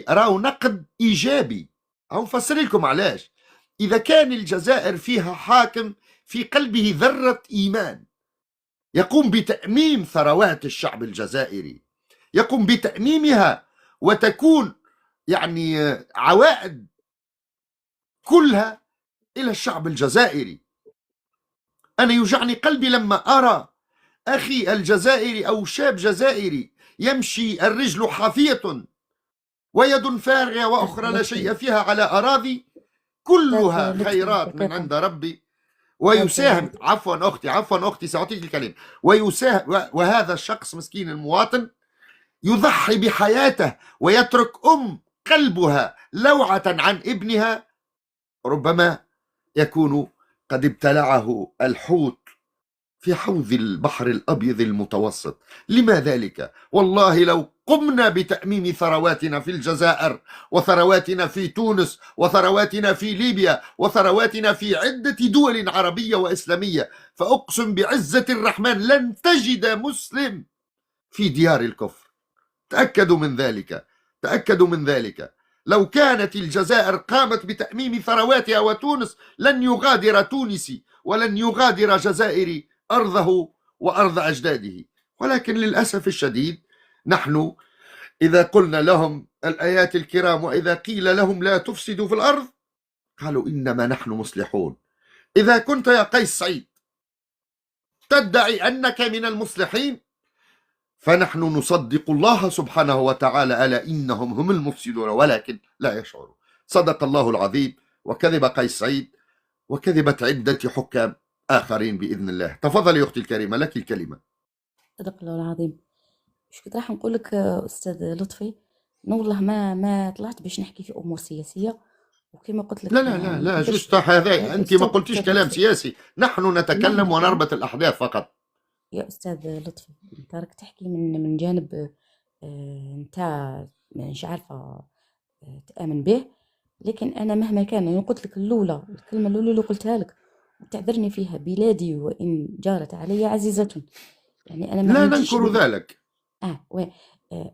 راهو نقد إيجابي، أو نفسر لكم علاش. إذا كان الجزائر فيها حاكم في قلبه ذرة إيمان يقوم بتأميم ثروات الشعب الجزائري، يقوم بتأميمها وتكون يعني عوائد كلها إلى الشعب الجزائري. أنا يوجعني قلبي لما أرى أخي الجزائري أو شاب جزائري يمشي الرجل حافية ويد فارغة وأخرى لا شيء فيها على أراضي كلها خيرات من عند ربي، ويساهم. عفوا أختي سأعطيك الكلمة. ويساهم، وهذا الشخص مسكين المواطن يضحي بحياته ويترك قلبها لوعة عن ابنها، ربما يكون قد ابتلعه الحوت في حوض البحر الأبيض المتوسط. لما ذلك؟ والله لو قمنا بتأميم ثرواتنا في الجزائر، وثرواتنا في تونس، وثرواتنا في ليبيا، وثرواتنا في عدة دول عربية وإسلامية، فأقسم بعزة الرحمن لن تجد مسلم في ديار الكفر. تأكدوا من ذلك، تأكدوا من ذلك. لو كانت الجزائر قامت بتأميم ثرواتها وتونس لن يغادر تونسي ولن يغادر جزائري أرضه وأرض أجداده. ولكن للأسف الشديد نحن إذا قلنا لهم الآيات الكرام وإذا قيل لهم لا تفسدوا في الأرض قالوا إنما نحن مصلحون. إذا كنت يا قيس سعيد تدعي أنك من المصلحين فنحن نصدق الله سبحانه وتعالى ألا إنهم هم المفسدون ولكن لا يشعرون. صدق الله العظيم وكذب قيس سعيد وكذبت عدة حكام آخرين بإذن الله. تفضلي أختي الكريمة، لك الكلمة. صدق الله العظيم. مش كنت راح نقول لك أستاذ لطفي، والله ما طلعت باش نحكي في أمور سياسية، وكما قلت لك لا لا لا لا جست هذا أنت ما قلتيش كلام سياسي، نحن نتكلم ونربط الأحداث فقط. يا أستاذ لطفي أنت راك تحكي من جانب أنت مش عارفة تآمن به، لكن أنا مهما كان أنا قلت لك الكلمة الأولى اللي قلتها لك وتعذرني فيها، بلادي وإن جارت علي عزيزة. يعني أنا لا ننكر ذلك.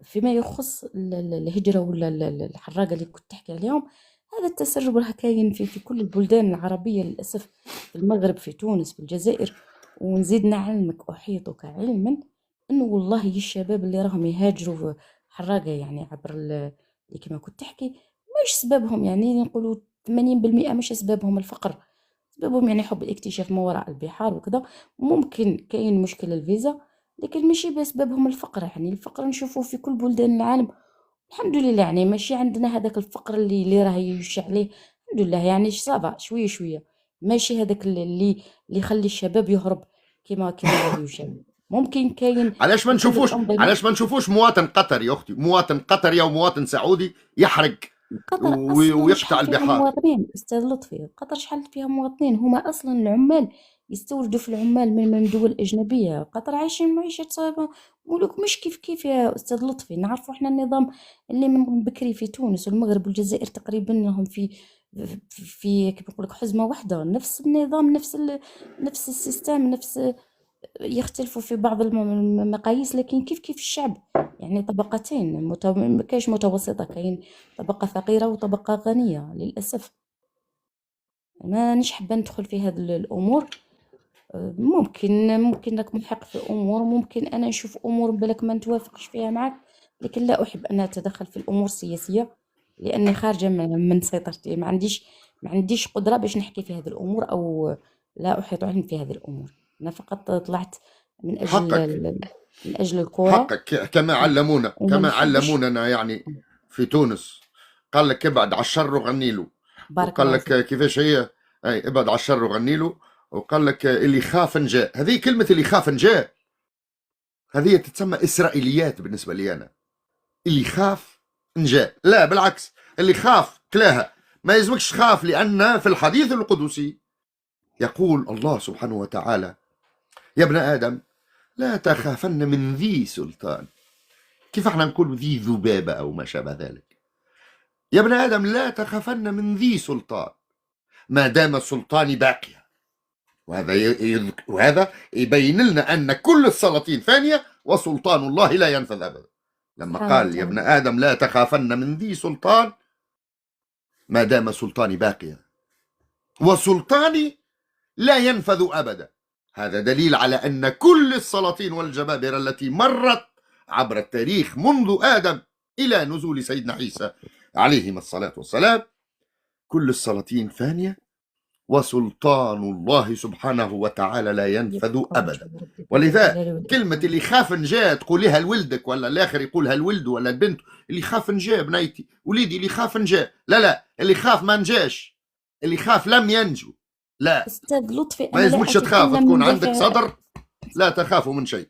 فيما يخص الهجرة ولا الحراقة اللي كنت تحكي عليهم، هذا التسرب راه كاين في كل البلدان العربية للأسف، في المغرب، في تونس، في الجزائر. ونزيد نعلمك أحيطك علما أنه والله الشباب اللي راهم يهاجروا حراقة يعني عبر اللي كما كنت تحكي مش سببهم، يعني نقولوا 80% مش سببهم الفقر، سببهم يعني حب الاكتشاف ما وراء البحار وكذا. ممكن كاين مشكلة الفيزا، لكن ماشي بسببهم الفقر. يعني الفقر نشوفوه في كل بلدان العالم الحمد لله، يعني ماشي عندنا هذاك الفقر اللي راه يوشع عليه الحمد لله، يعني صافا شويه شويه، ماشي هذاك اللي يخلي الشباب يهرب كما راه يوشع. ممكن كاين علاش ما نشوفوش مواطن قطري يا اختي، مواطن قطري او مواطن سعودي يحرق ويقطع البحار؟ مواطنين استاذ لطفي، قطر شحال فيها مواطنين، هما اصلا العمال يستوردوا في العمال من دول اجنبيه. قطر عايشين معيشه ملوك مش كيف يا استاذ لطفي. نعرفوا احنا النظام اللي من بكري في تونس والمغرب والجزائر تقريبا هم في كيف نقول لك حزمه واحده، نفس النظام، نفس السيستم، نفس يختلفوا في بعض المقاييس، لكن كيف الشعب يعني طبقتين كاينش متوسطه، كاين طبقه فقيره وطبقه غنيه للاسف. ما نش حابه ندخل في هذه الامور، ممكن راك محق في أمور، ممكن أنا نشوف أمور بالك ما نتوافقش فيها معك، لكن لا أحب أن أتدخل في الأمور السياسية لأني خارجة من سيطرتي. ما عنديش قدرة باش نحكي في هذه الأمور، أو لا أحيط علم في هذه الأمور. أنا فقط طلعت من أجل حقك من أجل الكرة حقك، كما علمونا وما كما نحبش. علمونا يعني في تونس. قال لك ابعد على الشر وغني له، بارك وقال الله لك فيك. كيفاش هي، اي ابعد على الشر وغني له، وقال لك اللي خاف نجا. هذه كلمة اللي خاف نجا هذه تتسمى إسرائيليات بالنسبة لي أنا. اللي خاف نجا، لا بالعكس، اللي خاف كلاها. ما يلزمكش تخاف، لأن في الحديث القدسي يقول الله سبحانه وتعالى: يا ابن آدم لا تخافن من ذي سلطان. كيف احنا نقول ذي ذبابة أو ما شابه ذلك؟ يا ابن آدم لا تخافن من ذي سلطان ما دام سلطاني باقيا. وهذا يبين لنا أن كل السلاطين ثانية وسلطان الله لا ينفذ أبدا. لما سبحان قال الله يا ابن تعالى. آدم لا تخافن من ذي سلطان ما دام سلطاني باقيا وسلطاني لا ينفذ أبدا. هذا دليل على أن كل السلاطين والجبابرة التي مرت عبر التاريخ منذ آدم إلى نزول سيدنا عيسى عليهما الصلاة والسلام، كل السلاطين فانية وسلطان الله سبحانه وتعالى لا ينفذ أبدا. ولذا كلمة اللي خاف نجا تقوليها لولدك، ولا الآخر يقولها الولد ولا البنت: اللي خاف نجا بنيتي، وليدي اللي خاف نجا. لا، اللي خاف ما نجاش، اللي خاف لم ينجو. لا، أستاذ لطفي، ما أنا لا يلزمكش تخاف، أتكلم تكون من عندك دافع. صدر لا تخافوا من شيء.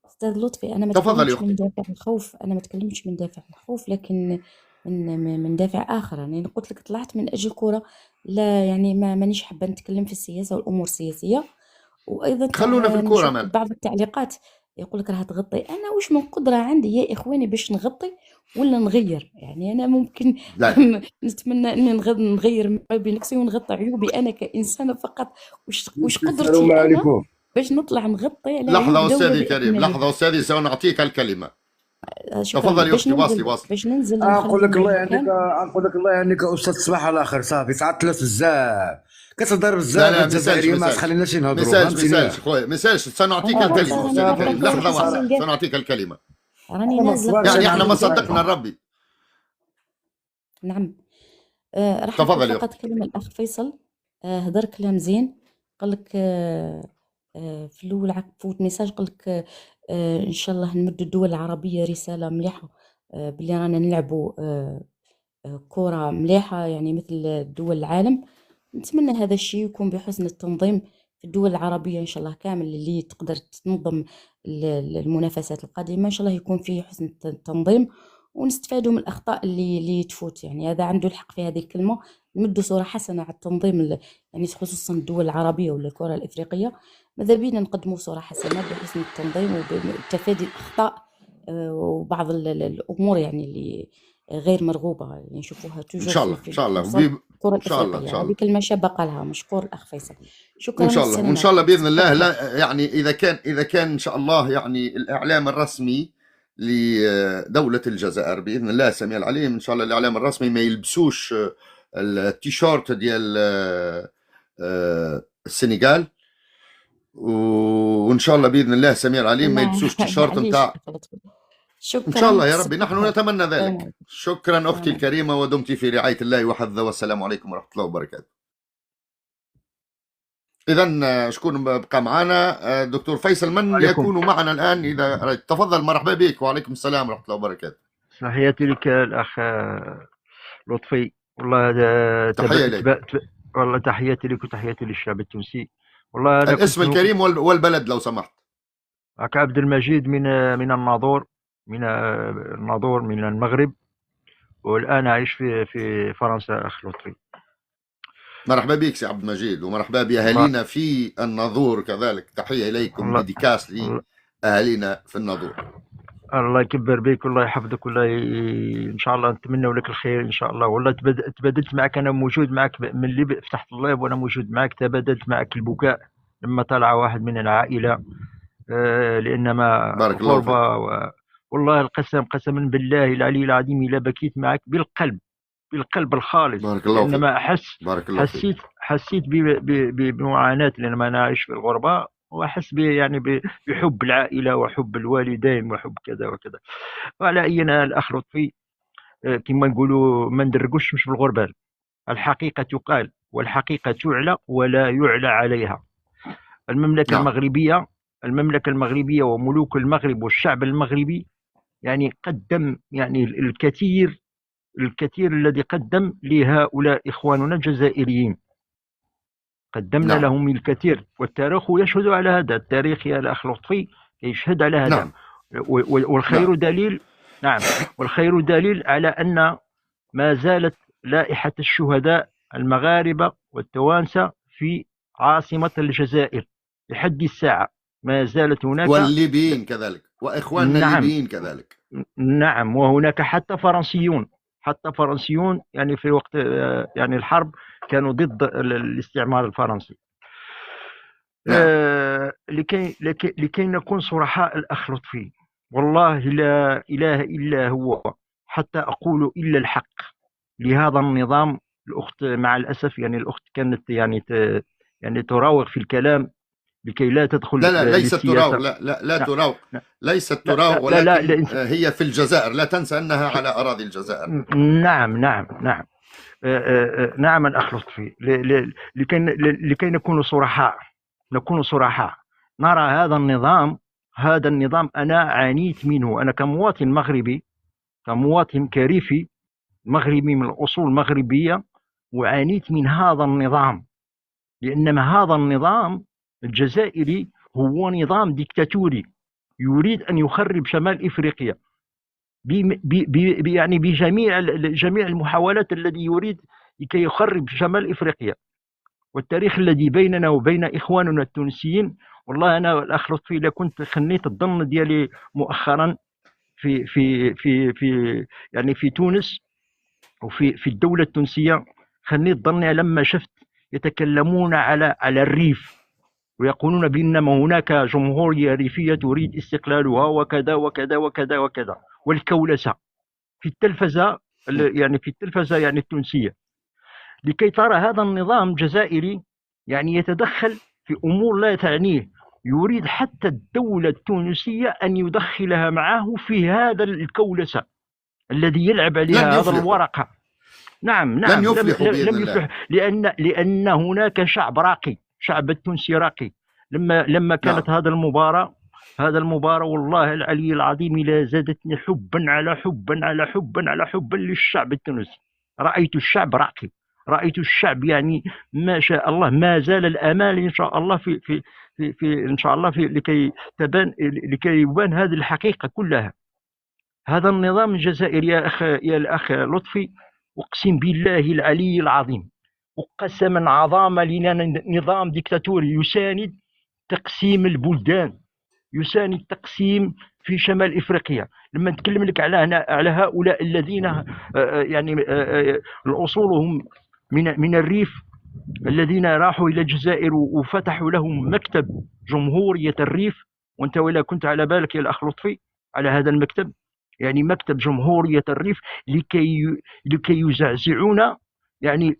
أستاذ لطفي، أنا ما تفضل يا تكلمتش من أختي. دافع الخوف، أنا ما تكلمتش من دافع الخوف، لكن من دافع آخر. يعني أنا قلت لك طلعت من أجل الكرة، لا يعني مانيش حابة نتكلم في السياسة والأمور السياسية. وأيضا خلونا في الكورة نشوف مال. بعض التعليقات يقول لك راها تغطي. أنا وش من قدرة عندي يا إخواني باش نغطي ولا نغير؟ يعني أنا ممكن لا نتمنى أني نغير ما بين نفسي ونغطي عيوبي أنا كإنسانة فقط. وش قدرتي السلام أنا عليكم. باش نطلع نغطي على لحظة عيوب دولة أستاذي الكريم، بإذن الله. لحظة أستاذي، سأعطيك الكلمة. شكرا. تفضل يا باش أختي، واصلي ننزل واصلي. باش ننزل نقول لك نخرج من الله يهنيك، المكان. نقول لك الله يهنيك استاذ صباح على الاخر. صافي تعطلت بزاف، كتهضر لا بزاف لا، الجزائريه، ما مسالش تخليناش نهضروا، مسالش فهمتيني؟ خويا، مسالش. سنعطيك أنا الكلمة راني أستاذي نعطيك الكريم، لحظة فرصة واحدة، سنجاب. سنعطيك الكلمة. راني نازلة يعني احنا ما فرصة. صدقنا الربي. نعم. راح تفضل نقول يا فقط أختي. كلمة الأخ فيصل. هدر كلام زين. قال لك في الأول فوت ميساج، قال لك إن شاء الله نمد الدول العربية رسالة مليحة باللي رانا نلعبوا كرة مليحة يعني مثل دول العالم. نتمنى هذا الشيء يكون بحسن التنظيم في الدول العربية إن شاء الله كامل، اللي تقدر تنظم المنافسات القادمة إن شاء الله يكون فيه حسن التنظيم، ونستفادوا من الأخطاء اللي تفوت. يعني هذا عنده الحق في هذه الكلمة. نمدوا صورة حسنة على التنظيم يعني خصوصا الدول العربية ولا الكرة الإفريقية. ماذا بينا نقدموا صورة حسنة بحسن التنظيم وبتفادي الأخطاء وبعض الأمور يعني اللي غير مرغوبة اللي نشوفوها إن توجور شاء الله في إن شاء الله الكرة إن شاء الله إن الإفريقية. شاء هذه الله كلمة شابة قالها، مشكور الأخ فيصل. شكرا إن شاء الله، والسلام وإن شاء الله عليكم. بإذن الله. تفضل. لا يعني إذا كان إن شاء الله يعني الإعلام الرسمي لدولة الجزائر بإذن الله السميع العليم، إن شاء الله الإعلام الرسمي ما يلبسوش التيشيرت ديال السنغال، وإن شاء الله بإذن الله السميع العليم ما يلبسوش تيشيرت معليش نتاع. شكرا. إن شاء الله يا ربي، تصبحوا نحن بخير. نتمنى السلام ذلك. عليكم. شكرا أختي السلام عليكم. الكريمة، ودمتي في رعاية الله وحفظه، والسلام عليكم ورحمة الله وبركاته. إذا شكون بقى معنا؟ دكتور فيصل من عليكم. يكون معنا الآن إذا رأيت؟ تفضل، مرحبا بك. وعليكم السلام ورحمة الله وبركاته. تحياتي لك الأخ لطفي. والله تحية لك. والله تحياتي لك وتحياتي للشعب التونسي. والله أنا الاسم كنت الكريم والبلد لو سمحت. معك عبد المجيد من الناظور، من المغرب، والآن أعيش في فرنسا أخ لطفي. مرحبا بك سي عبد المجيد، ومرحبا بأهالينا في الناظور كذلك. تحية إليكم، الله ديديكاس لأهالينا في الناظور. الله يكبر بك والله يحفظك والله ان شاء الله نتمنى لك الخير ان شاء الله. والله تبادلت معك، انا موجود معك من اللي فتحت اللايف وانا موجود معك. تبادلت معك البكاء لما طلع واحد من العائله لانما بارك الله فيك. والله القسم قسما بالله العلي العظيم الا بكيت معك بالقلب الخالص. بارك الله فيك. لانما بارك الله فيك. حسيت بمعاناة، لأن أنا عايش في الغربة، وأحس يعني بحب العائلة وحب الوالدين وحب كذا وكذا. وعلى أي الأخ لطفي، كما نقولوا ما ندرقوش مش بالغربال. الحقيقة تقال والحقيقة تعلى ولا يعلى عليها. المملكة نعم المغربية، المملكة المغربية وملوك المغرب والشعب المغربي يعني قدم يعني الكثير، الكثير الذي قدم لهؤلاء إخواننا الجزائريين. قدمنا نعم لهم الكثير، والتاريخ يشهد على هذا. التاريخ يا الأخ لطفي يشهد على هذا. نعم والخير نعم دليل، نعم، والخير دليل على أن ما زالت لائحة الشهداء المغاربة والتوانسة في عاصمة الجزائر لحد الساعة. ما زالت هناك، والليبيين كذلك، وإخواننا نعم، الليبيين كذلك. نعم، وهناك حتى فرنسيون، حتى فرنسيون يعني في وقت يعني الحرب كانوا ضد الاستعمار الفرنسي. نعم لكي نكون صرحاء الأخ لطفي، والله لا إله إلا هو، حتى أقول إلا الحق لهذا النظام. الأخت مع الأسف يعني الأخت كانت يعني تراوغ في الكلام لكي لا تدخل لا ليست تراوغ، للسياسة. لا تراوغ، لا ليست لا تراوغ، لا لا, ولكن لا, هي في الجزائر، لا تنسى أنها على أراضي الجزائر. نعم نعم نعم. نعم الأخ لطفي، لكي نكون صرحاء، نكون صرحاء. نرى هذا النظام، هذا النظام أنا عانيت منه، أنا كمواطن مغربي، كمواطن كريفي مغربي من الأصول مغربية، وعانيت من هذا النظام. لأن هذا النظام الجزائري هو نظام ديكتاتوري يريد أن يخرب شمال إفريقيا يعني بجميع المحاولات التي يريد لكي يخرب شمال إفريقيا. والتاريخ الذي بيننا وبين إخواننا التونسيين، والله أنا الأخ لطفي إذا كنت خنيت الظن ديالي مؤخرا في يعني في تونس وفي الدولة التونسية، خنيت ظني لما شفت يتكلمون على الريف ويقولون بأن هناك جمهورية ريفية تريد استقلالها وكذا وكذا وكذا وكذا، والكولسة في التلفزة يعني في التلفزة يعني التونسية. لكي ترى هذا النظام الجزائري يعني يتدخل في أمور لا تعنيه، يريد حتى الدولة التونسية أن يدخلها معه في هذا الكولسة الذي يلعب عليها هذا الورقة. نعم نعم، لن يفلحوا بإذن لم يفلح، لأن هناك شعب راقي، شعب التونسي راقي. لما كانت نعم. هذا المباراة والله العلي العظيم لا زادتني حبا على حبا على حبا على حبا للشعب التونسي. رأيت الشعب راقي، رأيت الشعب يعني ما شاء الله، ما زال الآمال إن شاء الله في إن شاء الله لكي يبان هذه الحقيقة كلها. هذا النظام الجزائري يا الأخ لطفي، أقسم بالله العلي العظيم وقسما عظاما لنا نظام ديكتاتوري يساند تقسيم البلدان، يساند تقسيم في شمال إفريقيا. لما نتكلم لك على هؤلاء الذين يعني أصولهم من الريف، الذين راحوا إلى الجزائر وفتحوا لهم مكتب جمهورية الريف. وأنت ولا كنت على بالك يا الأخ لطفي على هذا المكتب، يعني مكتب جمهورية الريف، لكي يزعزعون يعني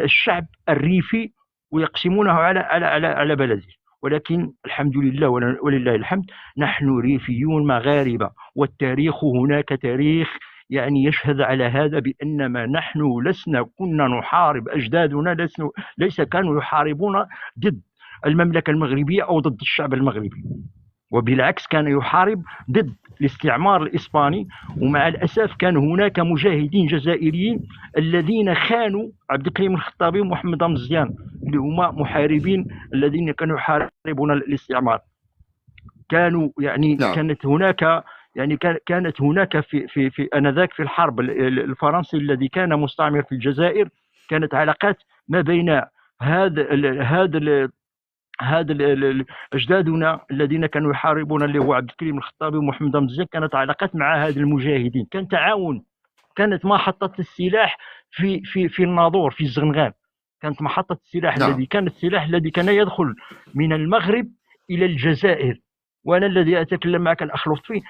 الشعب الريفي ويقسمونه على بلده. ولكن الحمد لله ولله الحمد، نحن ريفيون مغاربة، والتاريخ هناك تاريخ يعني يشهد على هذا، بأنما نحن لسنا كنا نحارب، أجدادنا ليس كانوا يحاربون ضد المملكة المغربية أو ضد الشعب المغربي، وبالعكس كان يحارب ضد الاستعمار الإسباني. ومع الأسف كان هناك مجاهدين جزائريين الذين خانوا عبد الكريم الخطابي ومحمد مزيان، اللي هما محاربين الذين كانوا يحاربون الاستعمار. كانوا يعني نعم. كانت هناك في آنذاك في الحرب الفرنسي الذي كان مستعمر في الجزائر، كانت علاقات ما بين هذا أجدادنا الذين كانوا يحاربون، اللي هو عبد الكريم الخطابي ومحمد مزيان، كانت علاقات مع هذه المجاهدين، كان تعاون. كانت محطة السلاح في الناظور في الزغنغان، كانت محطة السلاح نعم. السلاح الذي كان يدخل من المغرب إلى الجزائر. وأنا الذي أتكلم معك الأخ لطفي،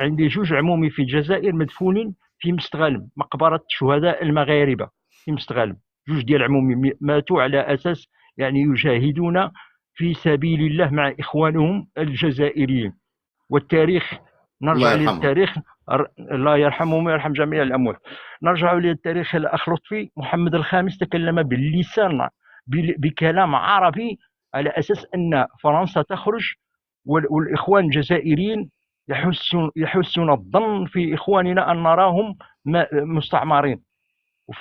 عندي جوج عمومي في الجزائر مدفونين في مستغانم، مقبرة شهداء المغاربة في مستغانم. جوج ديال عمومي ماتوا على اساس يعني يجاهدون في سبيل الله مع اخوانهم الجزائريين. والتاريخ الله نرجع يرحمهم. للتاريخ، الله يرحمهم ويرحم جميع الاموات. نرجع للتاريخ الاخ لطفي، محمد الخامس تكلم باللسان بكلام عربي على اساس ان فرنسا تخرج والاخوان الجزائريين يحسون الظن في اخواننا ان نراهم مستعمرين.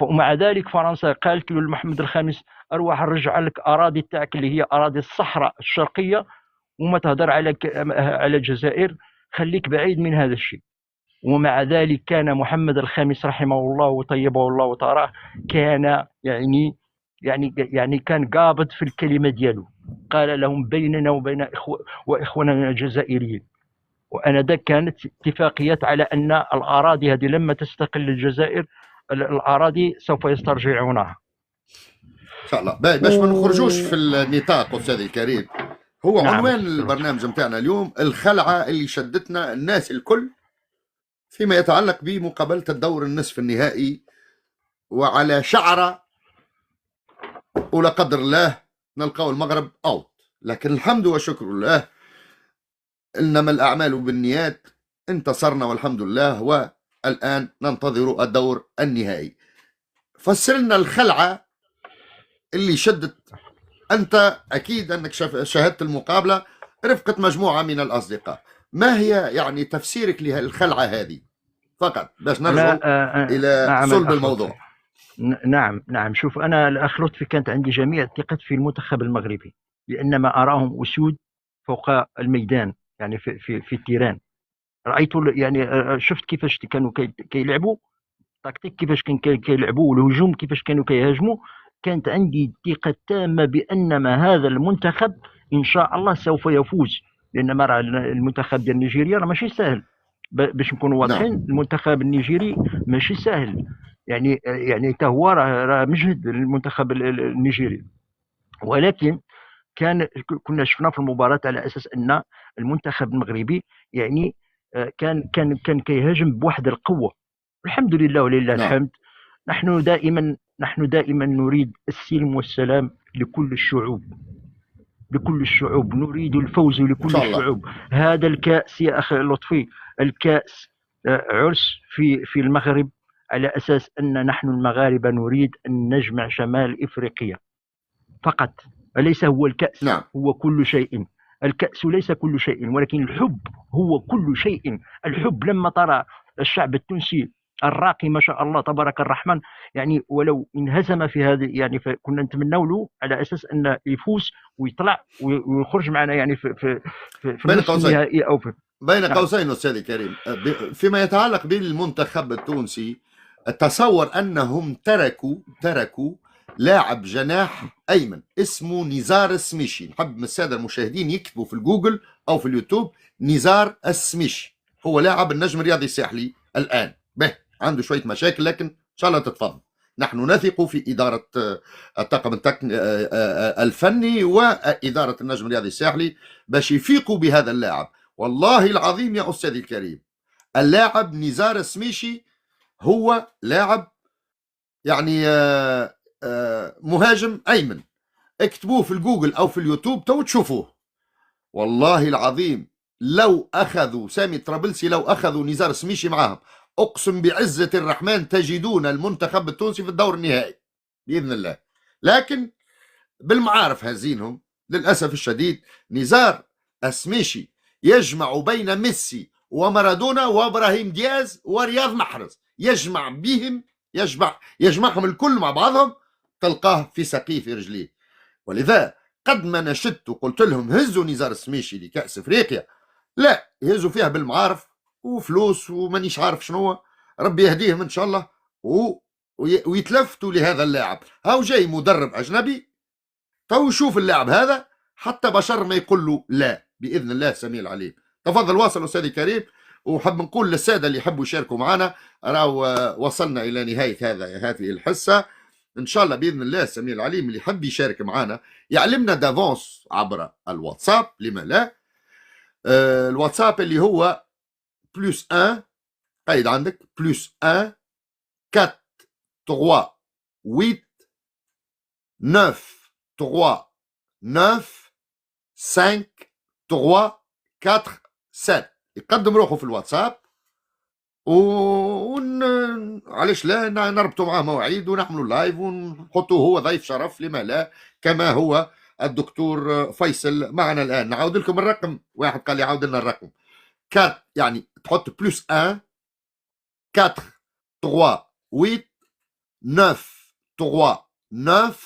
ومع ذلك فرنسا قالت له محمد الخامس اروح نرجع لك اراضي تاعك اللي هي اراضي الصحراء الشرقيه، وما تهدر على الجزائر، خليك بعيد من هذا الشيء. ومع ذلك كان محمد الخامس رحمه الله وطيبه الله وطراه كان يعني كان قابض في الكلمه ديالو، قال لهم بيننا وبين واخواننا الجزائريين. وانذاك كانت اتفاقيات على ان الاراضي هذه لما تستقل الجزائر الاراضي سوف يسترجعونها ان شاء الله. باش ما نخرجوش في النطاق استاذي الكريم، هو نعم. عنوان البرنامج نتاعنا اليوم الخلعه اللي شدتنا الناس الكل فيما يتعلق بمقابله الدور النصف النهائي، وعلى شعره ولا قدر الله نلقاو المغرب اوت. لكن الحمد والشكر لله، انما الاعمال بالنيات، انتصرنا والحمد لله، والان ننتظر الدور النهائي. فسر لنا الخلعه اللي شدت. انت اكيد انك شاهدت المقابله رفقه مجموعه من الاصدقاء، ما هي يعني تفسيرك للخلعه هذه فقط باش نرجع الى نعم صلب الموضوع؟ نعم شوف، انا الاخ لطفي كانت عندي جميع الثقه في المنتخب المغربي، لان ما اراهم اسود فوق الميدان، يعني في التيران. رايت يعني شفت كيفاش كانوا كيلعبوا تكتيك، كيفاش كيلعبوا، والهجوم كيفاش كانوا كيهاجموا. كانت عندي ثقه تامه بان هذا المنتخب ان شاء الله سوف يفوز، لان ما راه المنتخب ديال نيجيريا راه ماشي سهل، باش نكونوا واضحين. المنتخب النيجيري ماشي سهل، يعني حتى هو راه مجهد المنتخب النيجيري. ولكن كنا شفنا في المباراه على اساس ان المنتخب المغربي يعني كان كيهاجم بواحد القوه. الحمد لله ولله الحمد. نحن دائما نريد السلم والسلام لكل الشعوب، نريد الفوز لكل الشعوب. هذا الكأس يا أخي لطفي، الكأس عرس في المغرب، على أساس أن نحن المغاربة نريد أن نجمع شمال إفريقيا فقط، أليس هو الكأس؟ هو كل شيء. الكأس ليس كل شيء، ولكن الحب هو كل شيء. الحب لما ترى الشعب التونسي الراقي ما شاء الله تبارك الرحمن، يعني ولو انهزم في هذه، يعني كنا نتمنوا له على اساس انه يفوز ويطلع ويخرج معنا، يعني في بين قوسين النهائي او في بين قوسين. استاذ كريم، فيما يتعلق بالمنتخب التونسي، تصور انهم تركوا لاعب جناح ايمن اسمه نزار السميشي. نحب من الساده المشاهدين يكتبوا في الجوجل او في اليوتيوب نزار السميشي، هو لاعب النجم الرياضي الساحلي الان. به عنده شويه مشاكل، لكن ان شاء الله تتفضل. نحن نثق في اداره الطاقم الفني واداره النجم الرياضي الساحلي باش يفيقوا بهذا اللاعب. والله العظيم يا استاذي الكريم، اللاعب نزار السميشي هو لاعب يعني مهاجم ايمن. اكتبوه في الجوجل او في اليوتيوب تو تشوفوه. والله العظيم لو اخذوا سامي طرابلسي، لو اخذوا نزار السميشي معاهم، اقسم بعزة الرحمن تجدون المنتخب التونسي في الدور النهائي باذن الله. لكن بالمعارف هازينهم للاسف الشديد. نزار السميشي يجمع بين ميسي ومارادونا وابراهيم دياز ورياض محرز، يجمع بهم، يجمعهم الكل مع بعضهم، تلقاه في سقيف رجليه. ولذا قد ما نشدت وقلت لهم هزوا نزار السميشي لكأس افريقيا، لا، يهزوا فيها بالمعارف وفلوس ومانيش عارف شنو. ربي يهديهم ان شاء الله ويتلفتوا لهذا اللاعب. هاو جاي مدرب اجنبي، تو شوف اللاعب هذا حتى بشر ما يقول له لا باذن الله سميع العليم. تفضل واصل استاذي كريم. وحب نقول للساده اللي يحبوا يشاركوا معنا، راهو وصلنا الى نهايه هذه الحصه. ان شاء الله باذن الله السميع العليم اللي يحب يشارك معنا يعلمنا دافونس عبر الواتساب، لما لا. الواتساب اللي هو +1، قيد عندك +1 4 3 8 9 3 9 5 3 4 7. يقدم روحه في الواتساب علاش لا نربطوا معاه مواعيد ونعملوا لايف ونحطوه هو ضيف شرف، لما لا، كما هو الدكتور فيصل معنا الان. نعاود لكم الرقم، واحد قال لي عاود لنا الرقم 4، يعني تحط بلس 1 4 3 8 9 3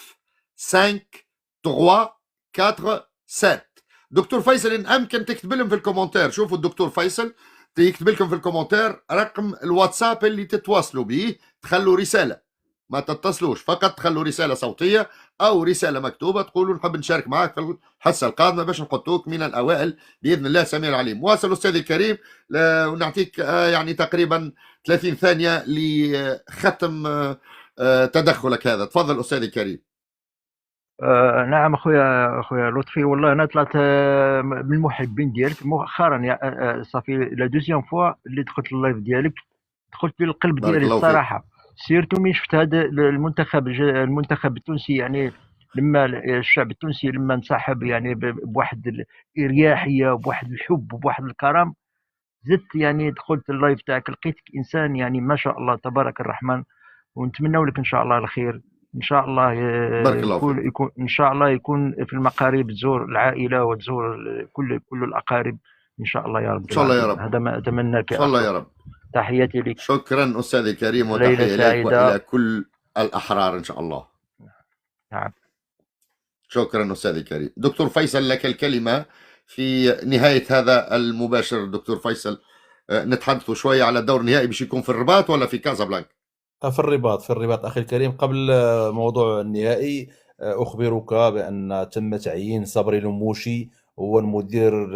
9 5 3 4 7. دكتور فيصل ان امكن تكتب لهم في الكومنتير، شوفوا الدكتور فيصل يكتب لكم في الكومنتير رقم الواتساب اللي تتواصلوا به، تخلوا رساله، ما تتصلوش، فقط تخلوا رساله صوتيه او رساله مكتوبه تقولوا نحب نشارك معك في الحصه القادمه باش نحطوك من الاوائل باذن الله سميع العليم. واصل استاذي الكريم، ونعطيك يعني تقريبا 30 ثانيه لختم تدخلك هذا. تفضل استاذي الكريم. نعم اخويا لطفي، والله انا طلعت من المحبين ديالك مؤخرا، صافي لا دوزيام فوا اللي دخلت اللايف ديالك، دخلت بالقلب بارك ديالي الله فيك. الصراحه، سيرتو من شفت هذا المنتخب التونسي، يعني لما الشعب التونسي لما انسحب يعني بواحد الاريحيه وبواحد الحب وبواحد الكرم، زدت يعني دخلت اللايف تاعك لقيتك انسان يعني ما شاء الله تبارك الرحمن، ونتمنى لك ان شاء الله الخير، ان شاء الله بارك الله فيك. يكون ان شاء الله يكون في المقارب تزور العائله وتزور كل الاقارب ان شاء الله يا رب ان شاء الله يا العالمين. رب، هذا ما اتمنى لك ان شاء الله يا اخوي. رب. تحياتي لك، شكرا استاذي الكريم، ليلة وتحيه لك سعيدة. والى كل الاحرار ان شاء الله. نعم. شكرا استاذي الكريم. دكتور فيصل لك الكلمه في نهايه هذا المباشر. دكتور فيصل، نتحدثوا شويه على الدور النهائي باش يكون في الرباط ولا في كازابلانكا؟ في الرباط أخي الكريم. قبل موضوع النهائي أخبرك بأن تم تعيين صبري لموشي هو المدير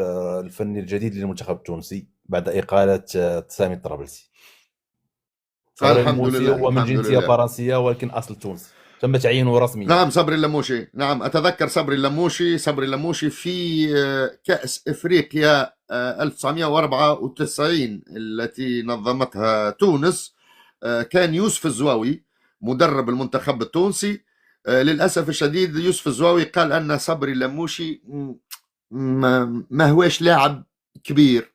الفني الجديد للمنتخب التونسي بعد إقالة سامي الطرابلسي. صبري الحمد الموشي لله، هو من الحمد جنسية لله. فرنسية ولكن أصل تونسي، تم تعيينه رسميا. نعم صبري اللموشي، نعم أتذكر صبري اللموشي في كأس إفريقيا 1994 التي نظمتها تونس. كان يوسف الزواوي مدرب المنتخب التونسي. للأسف الشديد يوسف الزواوي قال أن صبري اللموشي ما هواش لاعب كبير.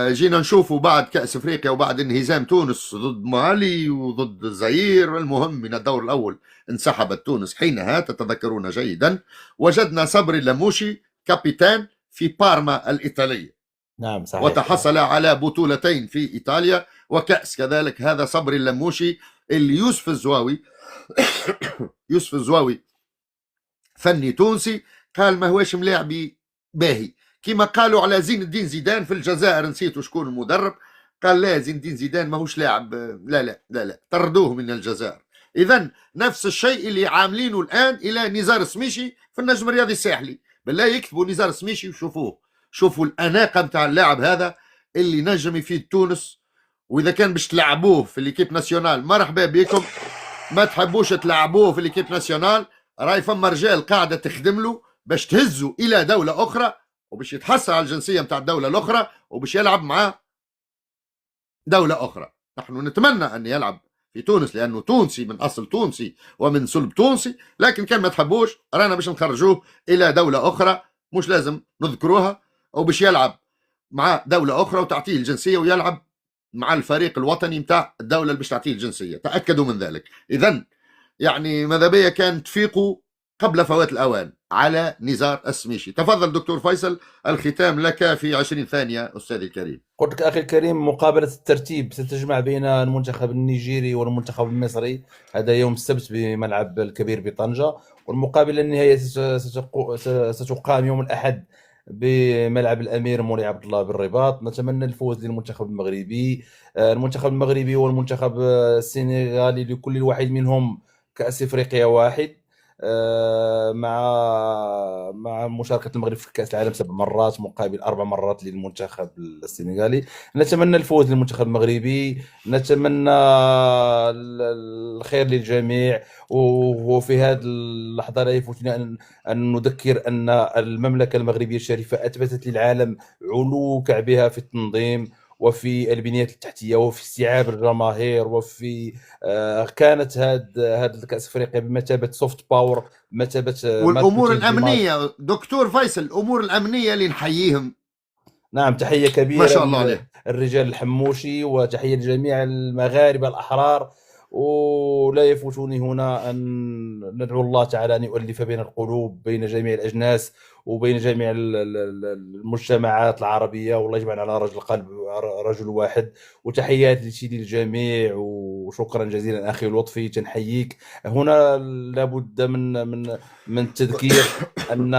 جينا نشوفوا بعد كأس افريقيا وبعد انهزام تونس ضد مالي وضد الزئير، المهم من الدور الاول انسحبت تونس حينها تتذكرون جيدا. وجدنا صبري اللموشي كابيتان في بارما الايطاليه. نعم صحيح. وتحصل على بطولتين في ايطاليا وكأس كذلك. هذا صبري اللموشي اللي يوسف الزواوي فني تونسي قال ما هواش ملاعبي باهي، كما قالوا على زين الدين زيدان في الجزائر، نسيتوا شكون المدرب، قال لا زين الدين زيدان ماهوش لاعب، لا لا لا لا، طردوه من الجزائر. اذا نفس الشيء اللي عاملينه الان الى نزار سميشي في النجم الرياضي الساحلي. بالله يكتبوا نزار سميشي وشوفوه، شوفوا الاناقه نتاع اللاعب هذا اللي نجم يفيد تونس. واذا كان باش تلعبوه في ليكيب ناسيونال مرحبا بكم، ما تحبوش تلعبوه في ليكيب ناسيونال راي فما رجال قاعده تخدم له باش تهزوا الى دوله اخرى وباش يتحصل على الجنسيه نتاع الدوله الاخرى وباش يلعب مع دوله اخرى. نحن نتمنى ان يلعب في تونس لانه تونسي من اصل تونسي ومن صلب تونسي، لكن كان ما تحبوش رانا باش نخرجوه الى دوله اخرى مش لازم نذكروها، وباش يلعب مع دوله اخرى وتعطيه الجنسيه ويلعب مع الفريق الوطني نتاع الدوله اللي باش تعطيه الجنسيه، تاكدوا من ذلك. اذا يعني ماذا بيا كان تفيقوا قبل فوات الأوان على نزار السميشي. تفضل دكتور فيصل، الختام لك في 20 ثانية أستاذي الكريم. قلت لك أخي الكريم مقابلة الترتيب ستجمع بين المنتخب النيجيري والمنتخب المصري، هذا يوم السبت بملعب الكبير بطنجة، والمقابلة النهائية ستقام يوم الأحد بملعب الأمير مولاي عبد الله بالرباط. نتمنى الفوز للمنتخب المغربي. المنتخب المغربي والمنتخب السنغالي لكل واحد منهم كأس إفريقيا واحد، مع مشاركة المغرب في كأس العالم 7 مرات مقابل 4 مرات للمنتخب السنغالي. نتمنى الفوز للمنتخب المغربي، نتمنى الخير للجميع. وفي هذه اللحظة لا يفوتنا أن نذكر أن المملكة المغربية الشريفة أثبتت للعالم علو كعبها في التنظيم وفي البنيات التحتيه وفي استيعاب الجماهير وفي كانت هاد الكاس افريقيا بمثابه سوفت باور، بمثابه والامور الامنيه دكتور فيصل، الامور الامنيه اللي نحييهم. نعم، تحيه كبيره ما شاء الله عليه الرجال الحموشي، وتحيه لجميع المغاربه الاحرار. ولا يفوتني هنا أن ندعو الله تعالى أن يؤلف بين القلوب، بين جميع الأجناس وبين جميع المجتمعات العربية، والله يجمعنا على رجل قلب رجل واحد. وتحيات لسيدي الجميع، وشكرا جزيلا أخي لطفي، تنحييك. هنا لابد من تذكير أن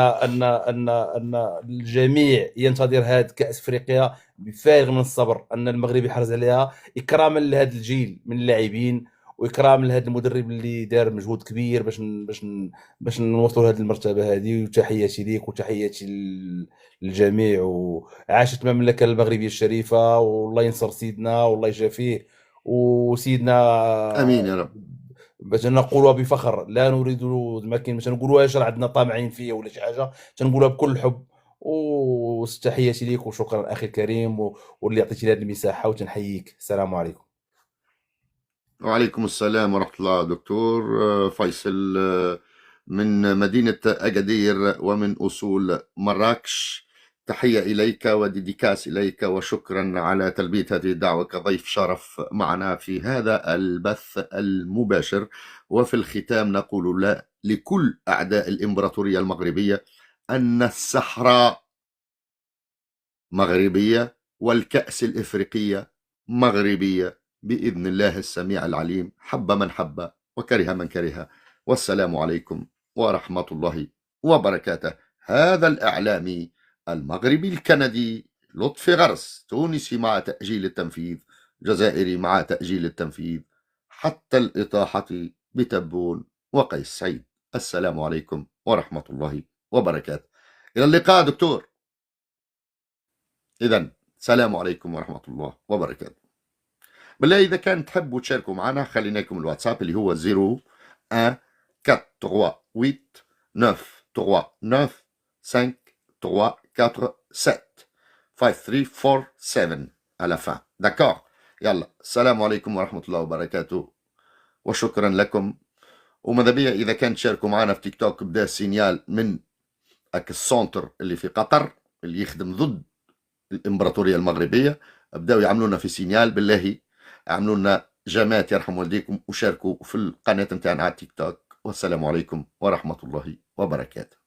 الجميع ينتظر هذا كأس أفريقيا بفارغ من الصبر، أن المغرب يحرز عليها إكراما لهذا الجيل من اللاعبين، واكرام لهذا المدرب اللي دار مجهود كبير باش نوصلوا لهذه المرتبه هذه. وتحياتي ليك وتحياتي للجميع، وعاشت المملكه المغربيه الشريفه، والله ينصر سيدنا والله يشافيه. وسيدنا امين يا رب. باش نقولها بفخر، لا نريد ما كاين، باش نقولوهاش عندنا طامعين فيها ولا شي حاجه، تنقولها بكل حب. وتحياتي ليك وشكرا اخي الكريم، واللي عطيتي هذه المساحه، وتنحييك. السلام عليكم. وعليكم السلام ورحمة الله. دكتور فيصل من مدينة أكادير ومن أصول مراكش، تحية إليك وديديكاس إليك، وشكرا على تلبية هذه الدعوة كضيف شرف معنا في هذا البث المباشر. وفي الختام نقول لا لكل أعداء الإمبراطورية المغربية أن الصحراء مغربية والكأس الإفريقية مغربية بإذن الله السميع العليم، حب من حب وكره من كره. والسلام عليكم ورحمة الله وبركاته. هذا الإعلامي المغربي الكندي لطفي غرس، تونسي مع تأجيل التنفيذ، جزائري مع تأجيل التنفيذ، حتى الإطاحة بتبون وقيس سعيد. السلام عليكم ورحمة الله وبركاته. إلى اللقاء دكتور. إذن السلام عليكم ورحمة الله وبركاته. بالله إذا كان تحبوا تشاركوا معنا، خلينا لكم الواتساب اللي هو 0143953447 à la fin. D'accord. يلا السلام عليكم ورحمة الله وبركاته، وشكرا لكم. وماذا بيا إذا كان تشاركوا معنا في تيك توك، بدا سينيال من السونتر اللي في قطر اللي يخدم ضد الإمبراطورية المغربية، بداوا يعملونا في سينيال. بالله اعملوا لنا جماعات يرحم والديكم، وشاركوا في القناة نتاعنا على تيك توك. والسلام عليكم ورحمة الله وبركاته.